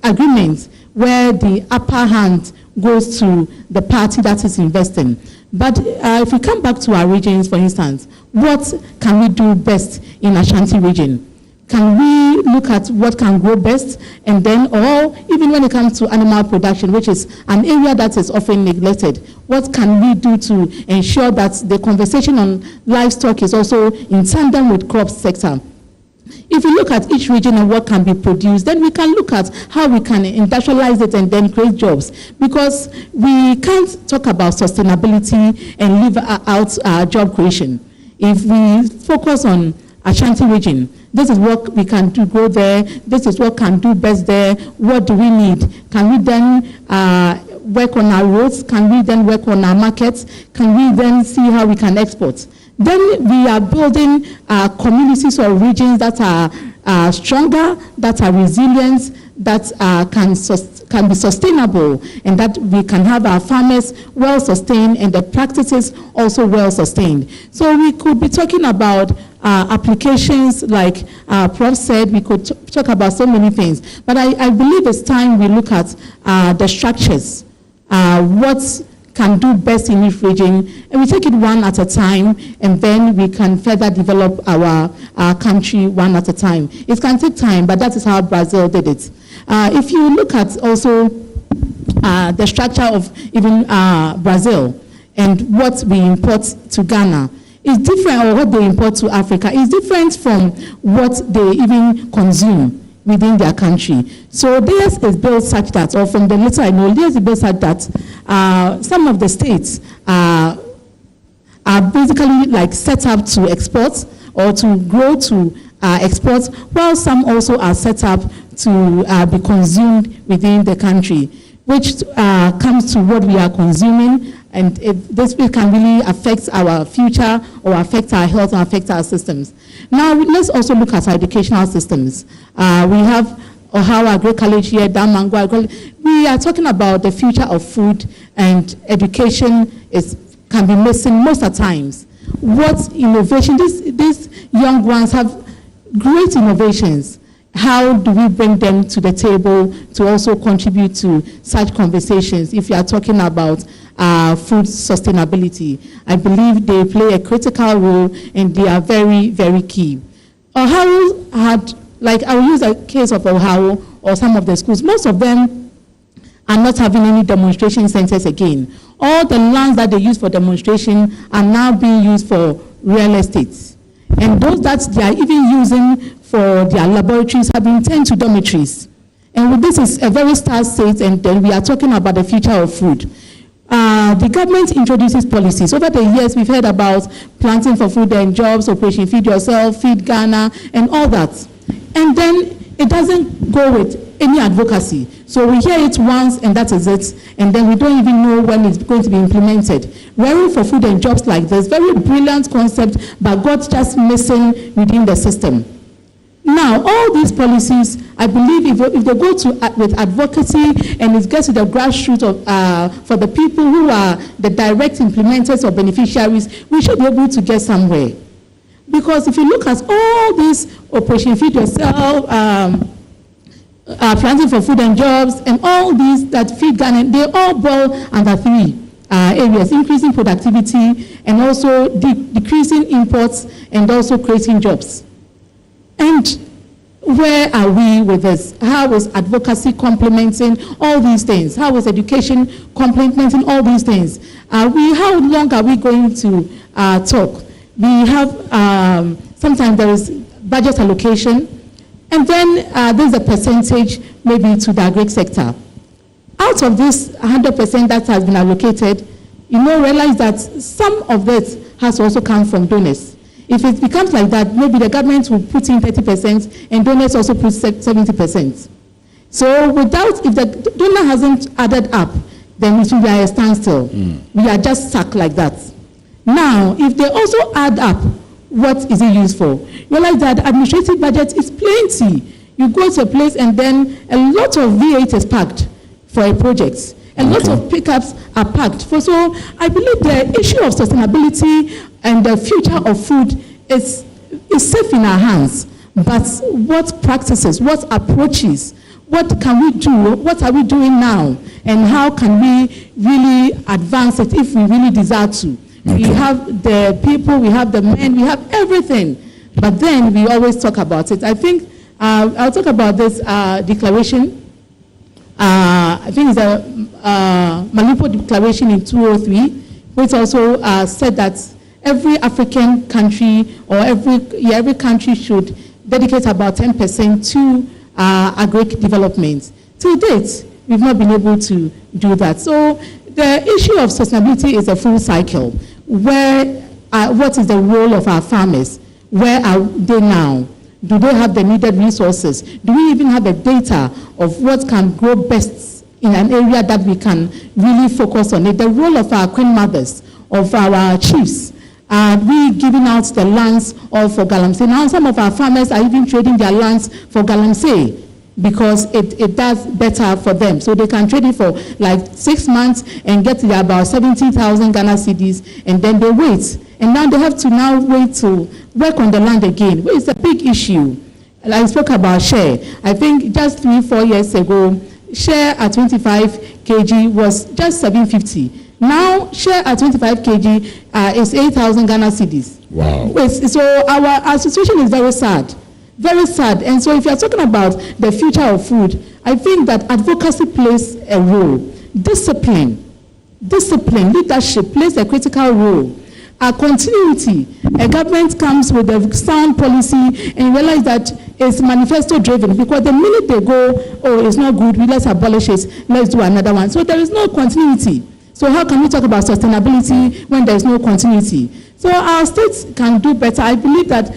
agreements where the upper hand goes to the party that is investing. But if we come back to our regions, for instance, what can we do best in Ashanti region? Can we look at what can grow best, and then, or even when it comes to animal production, which is an area that is often neglected, what can we do to ensure that the conversation on livestock is also in tandem with crop sector? If we look at each region and what can be produced, then we can look at how we can industrialize it and then create jobs. Because we can't talk about sustainability and leave out job creation. If we focus on Ashanti region, this is what we can do, go there, this is what can do best there, what do we need? Can we then work on our roads? Can we then work on our markets? Can we then see how we can export? Then we are building communities or regions that are stronger, that are resilient, that can be sustainable, and that we can have our farmers well sustained and the practices also well sustained. So we could be talking about applications like Prof said. We could talk about so many things, but I believe it's time we look at the structures, what can do best in each region, and we take it one at a time, and then we can further develop our country one at a time. It can take time, but that is how Brazil did it. If you look at also the structure of even Brazil and what we import to Ghana, is different, or what they import to Africa is different from what they even consume within their country. So theirs is built such that, or from the little I know, theirs is built such that some of the states are basically like set up to export or to grow to export, while some also are set up to be consumed within the country, which comes to what we are consuming, and this can really affect our future or affect our health and affect our systems. Now, let's also look at our educational systems. We have Ohio Agri College here, Damango Agri. We are talking about the future of food, and education can be missing most of the times. What innovation, these young ones have great innovations. How do we bring them to the table to also contribute to such conversations? If you are talking about food sustainability, I believe they play a critical role and they are very, very key. Ohio had, like I will use a case of Ohio or some of the schools, most of them are not having any demonstration centers again. All the lands that they use for demonstration are now being used for real estate. And those that they are even using for their laboratories have been turned to dormitories. And this is a very stark state, and then we are talking about the future of food. The government introduces policies. Over the years, we've heard about planting for food and jobs, Operation Feed Yourself, Feed Ghana, and all that. And then it doesn't go with any advocacy. So we hear it once, and that is it. And then we don't even know when it's going to be implemented. Rearing for food and jobs like this, very brilliant concept, but got just missing within the system. Now, all these policies, I believe if they go with advocacy and it gets to the grassroots for the people who are the direct implementers or beneficiaries, we should be able to get somewhere. Because if you look at all these Operation Feed Yourself, planting for food and jobs, and all these that feed Ghana, they all boil under three areas: increasing productivity, and also decreasing imports, and also creating jobs. And where are we with this? How is advocacy complementing all these things? How is education complementing all these things? How long are we going to talk? We have, sometimes there is budget allocation, and then there's a percentage maybe to the agri sector. Out of this 100% that has been allocated, realize that some of it has also come from donors. If it becomes like that, maybe the government will put in 30% and donors also put 70%. So if the donor hasn't added up, then it will be at a standstill. We are just stuck like that. Now, if they also add up, what is it used for? Realize that administrative budget is plenty. You go to a place and then a lot of V8 is packed for a project. A lot of pickups are packed. So I believe the issue of sustainability and the future of food is safe in our hands. But what practices, what approaches, what can we do? What are we doing now? And how can we really advance it if we really desire to? We have the people, we have the men, we have everything. But then we always talk about it. I think I'll talk about this declaration. I think it's a Malipo Declaration in 2003, which also said that every African country or every country should dedicate about 10% to agri development. To date, we've not been able to do that. So the issue of sustainability is a full cycle. What is the role of our farmers? Where are they now? Do they have the needed resources? Do we even have the data of what can grow best in an area that we can really focus on it? The role of our queen mothers, of our chiefs. Are we giving out the lands all for galamsey? Now some of our farmers are even trading their lands for galamsey because it does better for them. So they can trade it for like 6 months and get to about 70,000 Ghana cedis, and then they wait. And now they have to wait to work on the land again. It's a big issue. I spoke about share. I think just 3-4 years ago, share at 25 kg was just 750. Now, share at 25 kg is 8,000 Ghana cedis. Wow. So our situation is very sad. Very sad. And so if you're talking about the future of food, I think that advocacy plays a role. Discipline, leadership plays a critical role. Continuity. A government comes with a sound policy and realize that is manifesto driven, because the minute they go, oh, it's not good, let's abolish it, let's do another one. So there is no continuity. So how can we talk about sustainability when there is no continuity? So our states can do better. I believe that,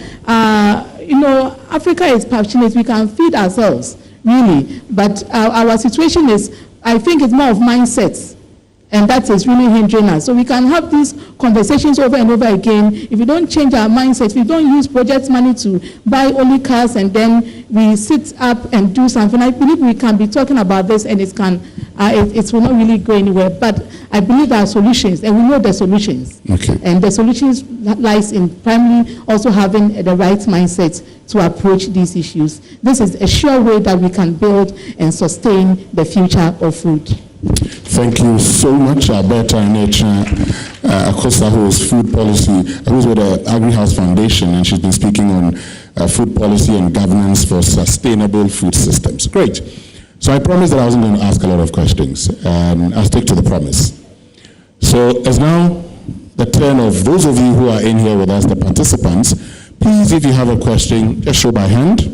Africa is passionate. We can feed ourselves, really. But our situation is, I think it's more of mindsets. And that is really hindering us. So we can have these conversations over and over again. If we don't change our mindset, if we don't use project money to buy only cars and then we sit up and do something, I believe we can be talking about this and it will not really go anywhere. But I believe there are solutions, and we know the solutions. Okay. And the solutions lies in primarily also having the right mindset to approach these issues. This is a sure way that we can build and sustain the future of food. Thank you so much, Alberta Akoto, who is food policy, who's with the Agri-House Foundation, and she's been speaking on food policy and governance for sustainable food systems. Great. So I promised that I wasn't going to ask a lot of questions. I'll stick to the promise. So it's now the turn of those of you who are in here with us, the participants. Please, if you have a question, just show by hand.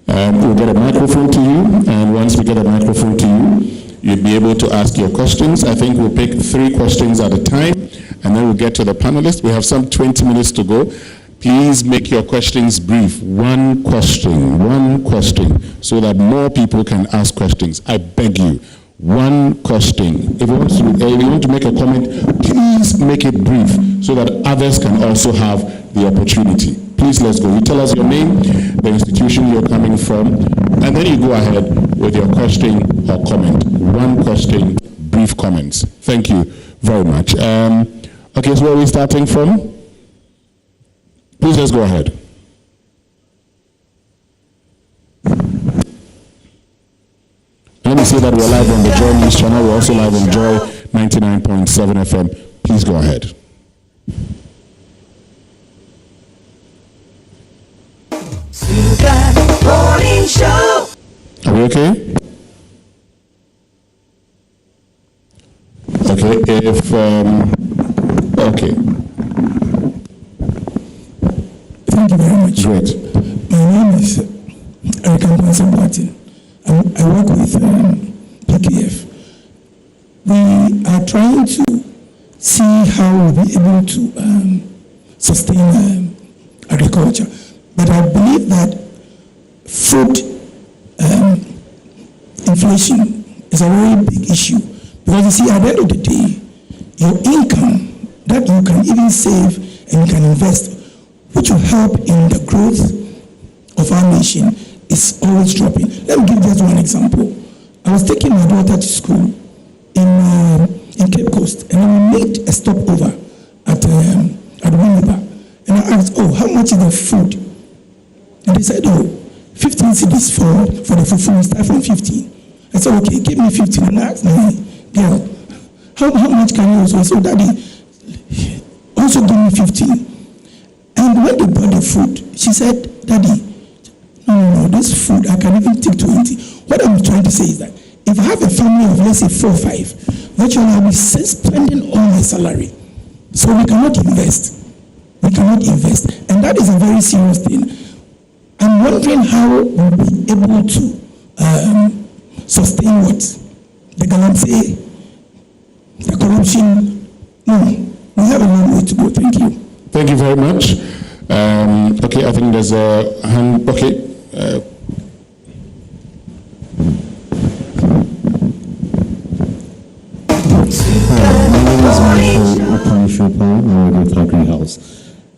We'll get a microphone to you, and once we get a microphone to you, you'll be able to ask your questions. I think we'll pick 3 questions at a time, and then we'll get to the panelists. We have some 20 minutes to go. Please make your questions brief. One question, so that more people can ask questions. I beg you, one question. If you want to make a comment, please make it brief so that others can also have the opportunity. Please, let's go. You tell us your name, the institution you're coming from, and then you go ahead with your question or comment. One question, brief comments. Thank you very much. Okay, so where are we starting from? Please, let's go ahead. Let me say that we're live on the Joy News channel. We're also live on Joy 99.7 FM. Please go ahead. Morning Show. Are we okay? Okay, okay. Thank you very much. Great. My name is Boateng. I work with PKF. We are trying to see how we'll be able to sustain agriculture. But I believe that food inflation is a very big issue. Because you see, at the end of the day, your income that you can even save and you can invest, which will help in the growth of our nation, is always dropping. Let me give just one example. I was taking my daughter to school in Cape Coast, and then we made a stopover at Winneba. And I asked, how much is the food? And they said, 15 cedis for the fufu. We start from 15. I said, okay, give me 15. And I asked my girl, how much can you also? I said, Daddy, also give me 15. And when they bought the food, she said, Daddy, no, this food, I can even take 20. What I'm trying to say is that if I have a family of, let's say, 4 or 5, virtually I'll be spending all my salary. So we cannot invest. And that is a very serious thing. I'm wondering how we'll be able to sustain what? The galamsey, the corruption. No, we have a long way to go. Thank you. Thank you very much. Okay, I think there's a hand. Okay. My name is Michael with Agri-House.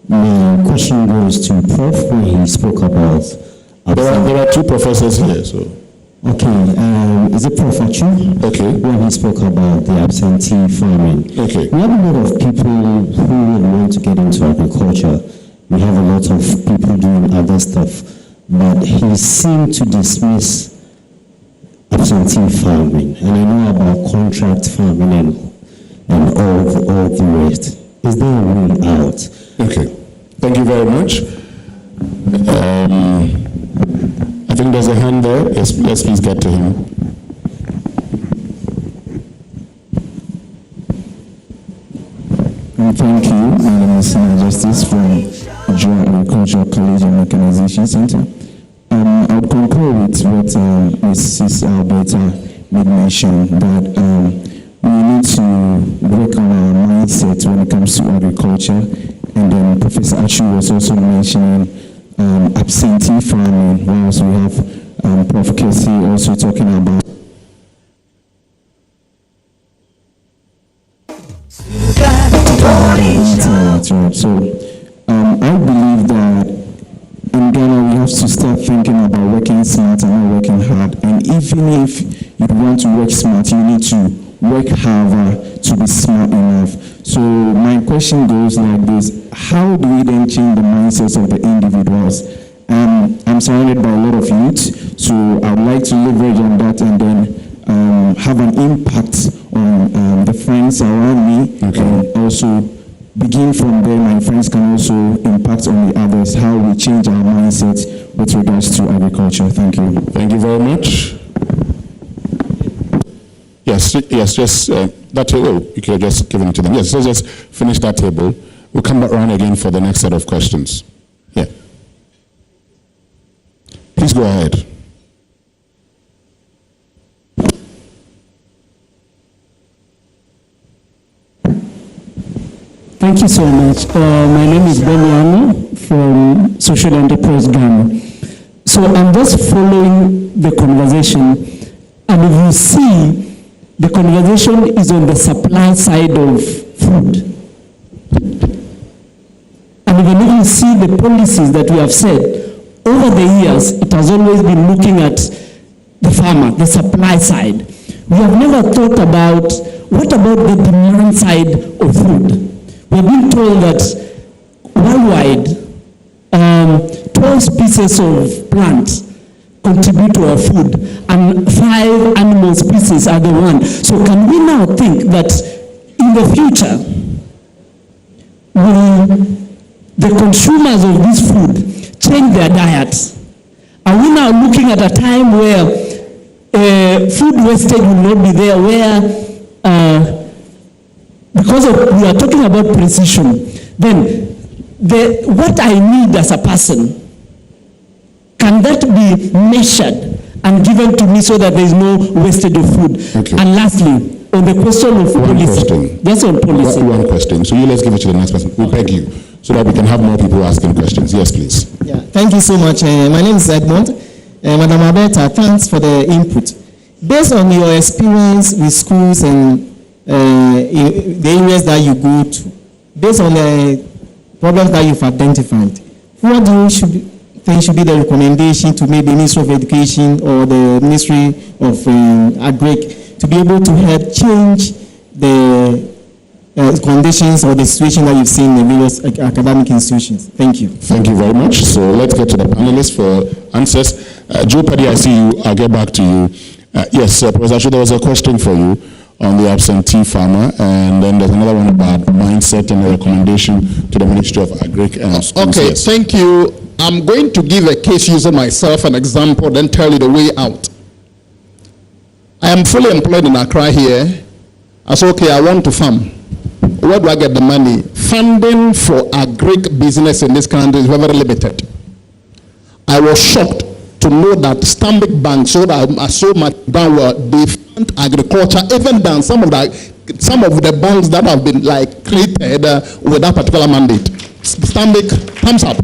My question goes to Prof. when he spoke about... There are 2 professors here, so... Okay, is it Prof. Achu? Okay. When he spoke about the absentee farming. Okay. We have a lot of people who would want to get into agriculture. We have a lot of people doing other stuff. But he seemed to dismiss absentee farming. And I know about contract farming and all the rest. Is there a way out? Okay. Thank you very much. I think there's a hand there. Let's please get to him. Thank you. My name is Justice from Joy Agricultural College and Mechanization Center. I would concur with what Mrs. Alberta made mention that we need to work on our mindset when it comes to agriculture. And then Professor Achu was also mentioning absentee farming, whilst we have Prof. Casey also talking about so I believe that in Ghana we have to start thinking about working smart and not working hard. And even if you want to work smart, you need to work harder to be smart enough. So my question goes like this: how do we then change the mindsets of the individuals? I'm surrounded by a lot of youth, so I would like to leverage on that and then have an impact on the friends around me, and also begin from there. My friends can also impact on the others, how we change our mindsets with regards to agriculture. Thank you. Thank you very much. Yes, just that table, you could have just given it to them. Yes, so just finish that table. We'll come back around again for the next set of questions. Yeah. Please go ahead. Thank you so much. My name is Beniano from Social Enterprise Ghana. So I'm just following the conversation, and if you see, the conversation is on the supply side of food. And even if you see the policies that we have said, over the years, it has always been looking at the farmer, the supply side. We have never thought about, what about the demand side of food? We've been told that worldwide, 12 species of plants contribute to our food, and 5 animal species are the one. So can we now think that in the future, will the consumers of this food change their diets? Are we now looking at a time where food wastage will not be there, where because we are talking about precision, then what I need as a person, can that be measured and given to me so that there is no wastage of food? Okay. And lastly, on the question of policy. That's on policy. One question. So let's give it to the next person. We beg you, so that we can have more people asking questions. Yes, please. Yeah, thank you so much. My name is Edmond. Madam Alberta, thanks for the input. Based on your experience with schools and in the areas that you go to, based on the problems that you've identified, what do you think should be the recommendation to maybe the Ministry of Education or the Ministry of Agric to be able to help change the conditions or the situation that you've seen in the various academic institutions? Thank you. Thank you very much. So let's get to the panelists for answers. Joe Paddy, I see you. I'll get back to you. Yes, Professor Achu, there was a question for you on the absentee farmer, and then there's another one about mindset and a recommendation to the Ministry of Agric and schools. Okay, yes. Thank you. I'm going to give a case using myself, an example, then tell you the way out. I am fully employed in Accra here. I said, okay, I want to farm. Where do I get the money? Funding for agric business in this country is very limited. I was shocked to know that Stanbic Bank so much downward, they fund agriculture, even than some of the banks that have been created with that particular mandate. Stanbic, thumbs up.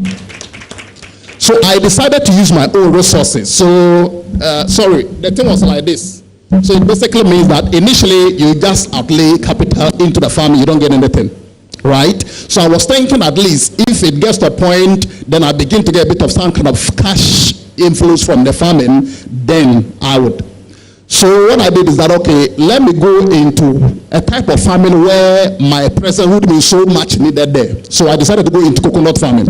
So I decided to use my own resources. So, sorry, the thing was like this. So it basically means that initially you just outlay capital into the farm, you don't get anything, right? So I was thinking at least if it gets to a point, then I begin to get a bit of some kind of cash inflows from the farming, then I would. So what I did is that, okay, let me go into a type of farming where my presence would be so much needed there. So I decided to go into coconut farming.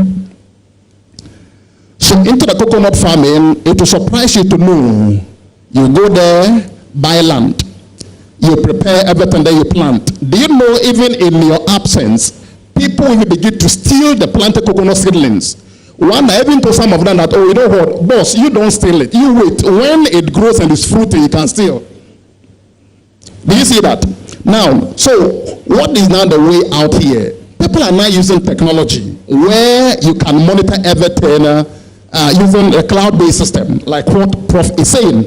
So into the coconut farming, it will surprise you to know, you go there, buy land, you prepare everything that you plant. Do you know even in your absence, people will begin to steal the planted coconut seedlings? One, I even told some of them that, oh, you know what, boss, you don't steal it. You wait. When it grows and is fruity, you can steal. Do you see that? Now, so what is now the way out here? People are now using technology where you can monitor everything using a cloud-based system, like what Prof is saying.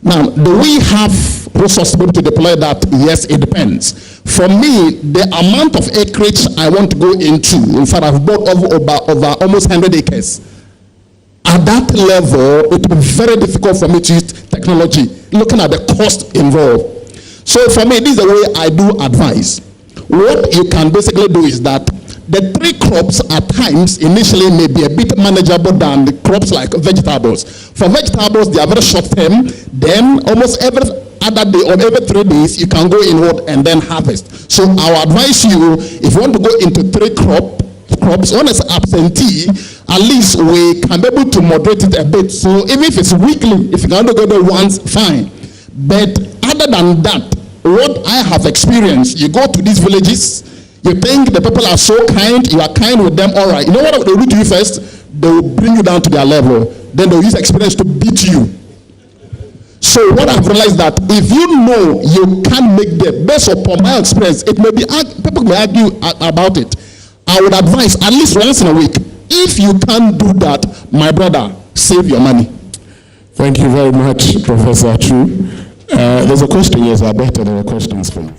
Now, do we have resources to be able to deploy that? Yes, it depends. For me, the amount of acreage I want to go into, in fact, I've bought over almost 100 acres. At that level, it will be very difficult for me to use technology, looking at the cost involved. So for me, this is the way I do advise. What you can basically do is that the 3 crops at times initially may be a bit manageable than the crops like vegetables. For vegetables, they are very short term. Then almost every other day or every 3 days, you can go inward and then harvest. So I will advise you, if you want to go into 3 crops, one is absentee, at least we can be able to moderate it a bit. So even if it's weekly, if you can only go there once, fine. But other than that, what I have experienced, you go to these villages, you think the people are so kind, you are kind with them, all right. You know what they will do to you first? They will bring you down to their level. Then they will use experience to beat you. So what I've realized that if you know you can't make them, based upon my experience, it may be, people may argue about it. I would advise at least once in a week. If you can't do that, my brother, save your money. Thank you very much, Professor Chu. There's a question, yes, I bet there are questions for you.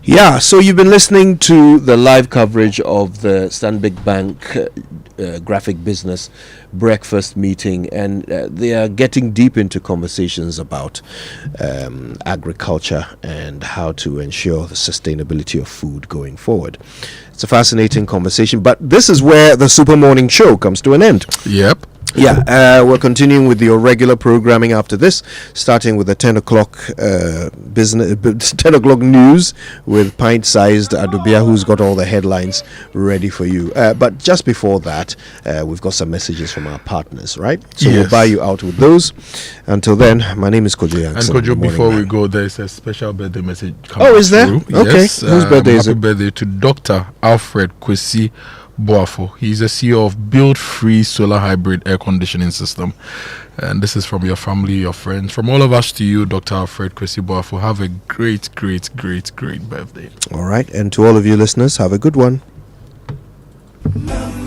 Yeah, so you've been listening to the live coverage of the Stanbic Bank graphic business breakfast meeting, and they are getting deep into conversations about agriculture and how to ensure the sustainability of food going forward. It's a fascinating conversation, but this is where the Super Morning Show comes to an end. Yep. Yeah, we're continuing with your regular programming after this, starting with the 10 o'clock 10 o'clock news with pint-sized Adubia, who's got all the headlines ready for you. But just before that, we've got some messages from our partners, right? So yes. We'll buy you out with those. Until then, my name is Kojo Yankson. And Kojo, before we go, there's a special birthday message coming is there? through. Okay. Yes, whose birthday is it? Happy birthday to Dr. Alfred Kwesi Boafo. He's the CEO of Build Free Solar Hybrid Air Conditioning System. And this is from your family, your friends, from all of us to you, Dr. Alfred Kwesi Boafo. Have a great, great, great, great birthday. All right. And to all of you listeners, have a good one. Mama,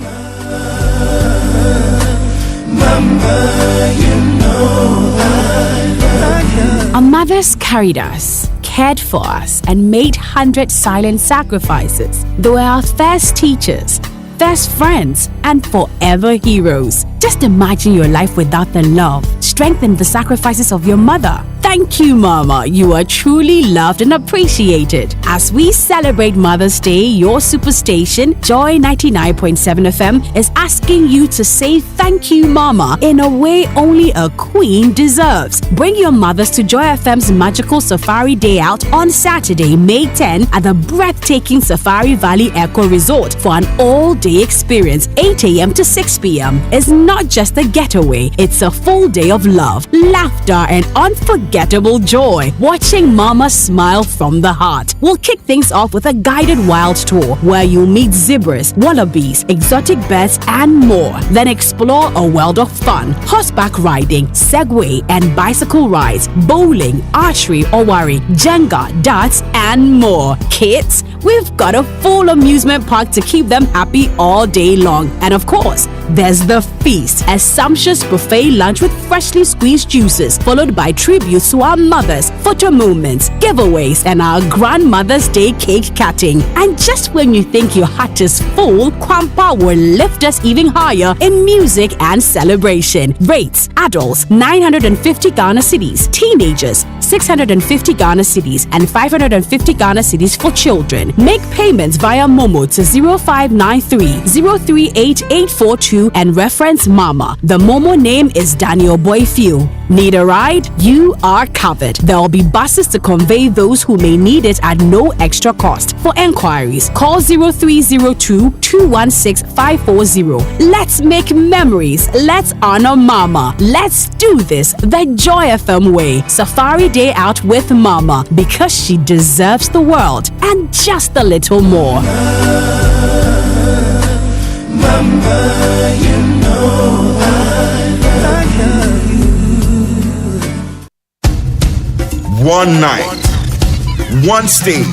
you know I love you. Our mothers carried us, cared for us, and made 100 silent sacrifices. They were our first teachers, first friends, and forever heroes. Just imagine your life without the love, strength, and the sacrifices of your mother. Thank you, Mama. You are truly loved and appreciated. As we celebrate Mother's Day, your superstation, Joy 99.7 FM, is asking you to say thank you, Mama, in a way only a queen deserves. Bring your mothers to Joy FM's magical Safari Day Out on Saturday, May 10 at the breathtaking Safari Valley Eco Resort for an all-day experience, 8 a.m. to 6 p.m. It's not just a getaway, it's a full day of love, laughter, and unforgettable joy. Watching Mama smile from the heart. We'll kick things off with a guided wild tour where you'll meet zebras, wallabies, exotic birds, and more. Then explore a world of fun, horseback riding, Segway and bicycle rides, bowling, archery, owari, Jenga, darts, and more. Kids, we've got a full amusement park to keep them happy all day long. And of course, there's the feast, a sumptuous buffet lunch with freshly squeezed juices, followed by tributes to our mothers, photo moments, giveaways, and our grandmother's day cake cutting. And just when you think your heart is full, Kwampa will lift us even higher in music and celebration. Rates: adults 950 Ghana cedis, teenagers 650 Ghana cedis, and 550 Ghana cedis for children. Make payments via Momo to 0593 038 842 and reference Mama. The Momo name is Daniel Boyfiu. Need a ride? You are covered. There will be buses to convey those who may need it at no extra cost. For enquiries, call 0302 216 540. Let's make memories. Let's honor Mama. Let's do this the Joy FM way. Safari Day Out with Mama, because she deserves the world and just a little more. Mama, you know I love you. One night, one stage,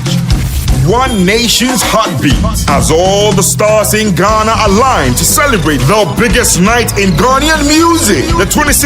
one nation's heartbeat. As all the stars in Ghana align to celebrate the biggest night in Ghanaian music, the 26th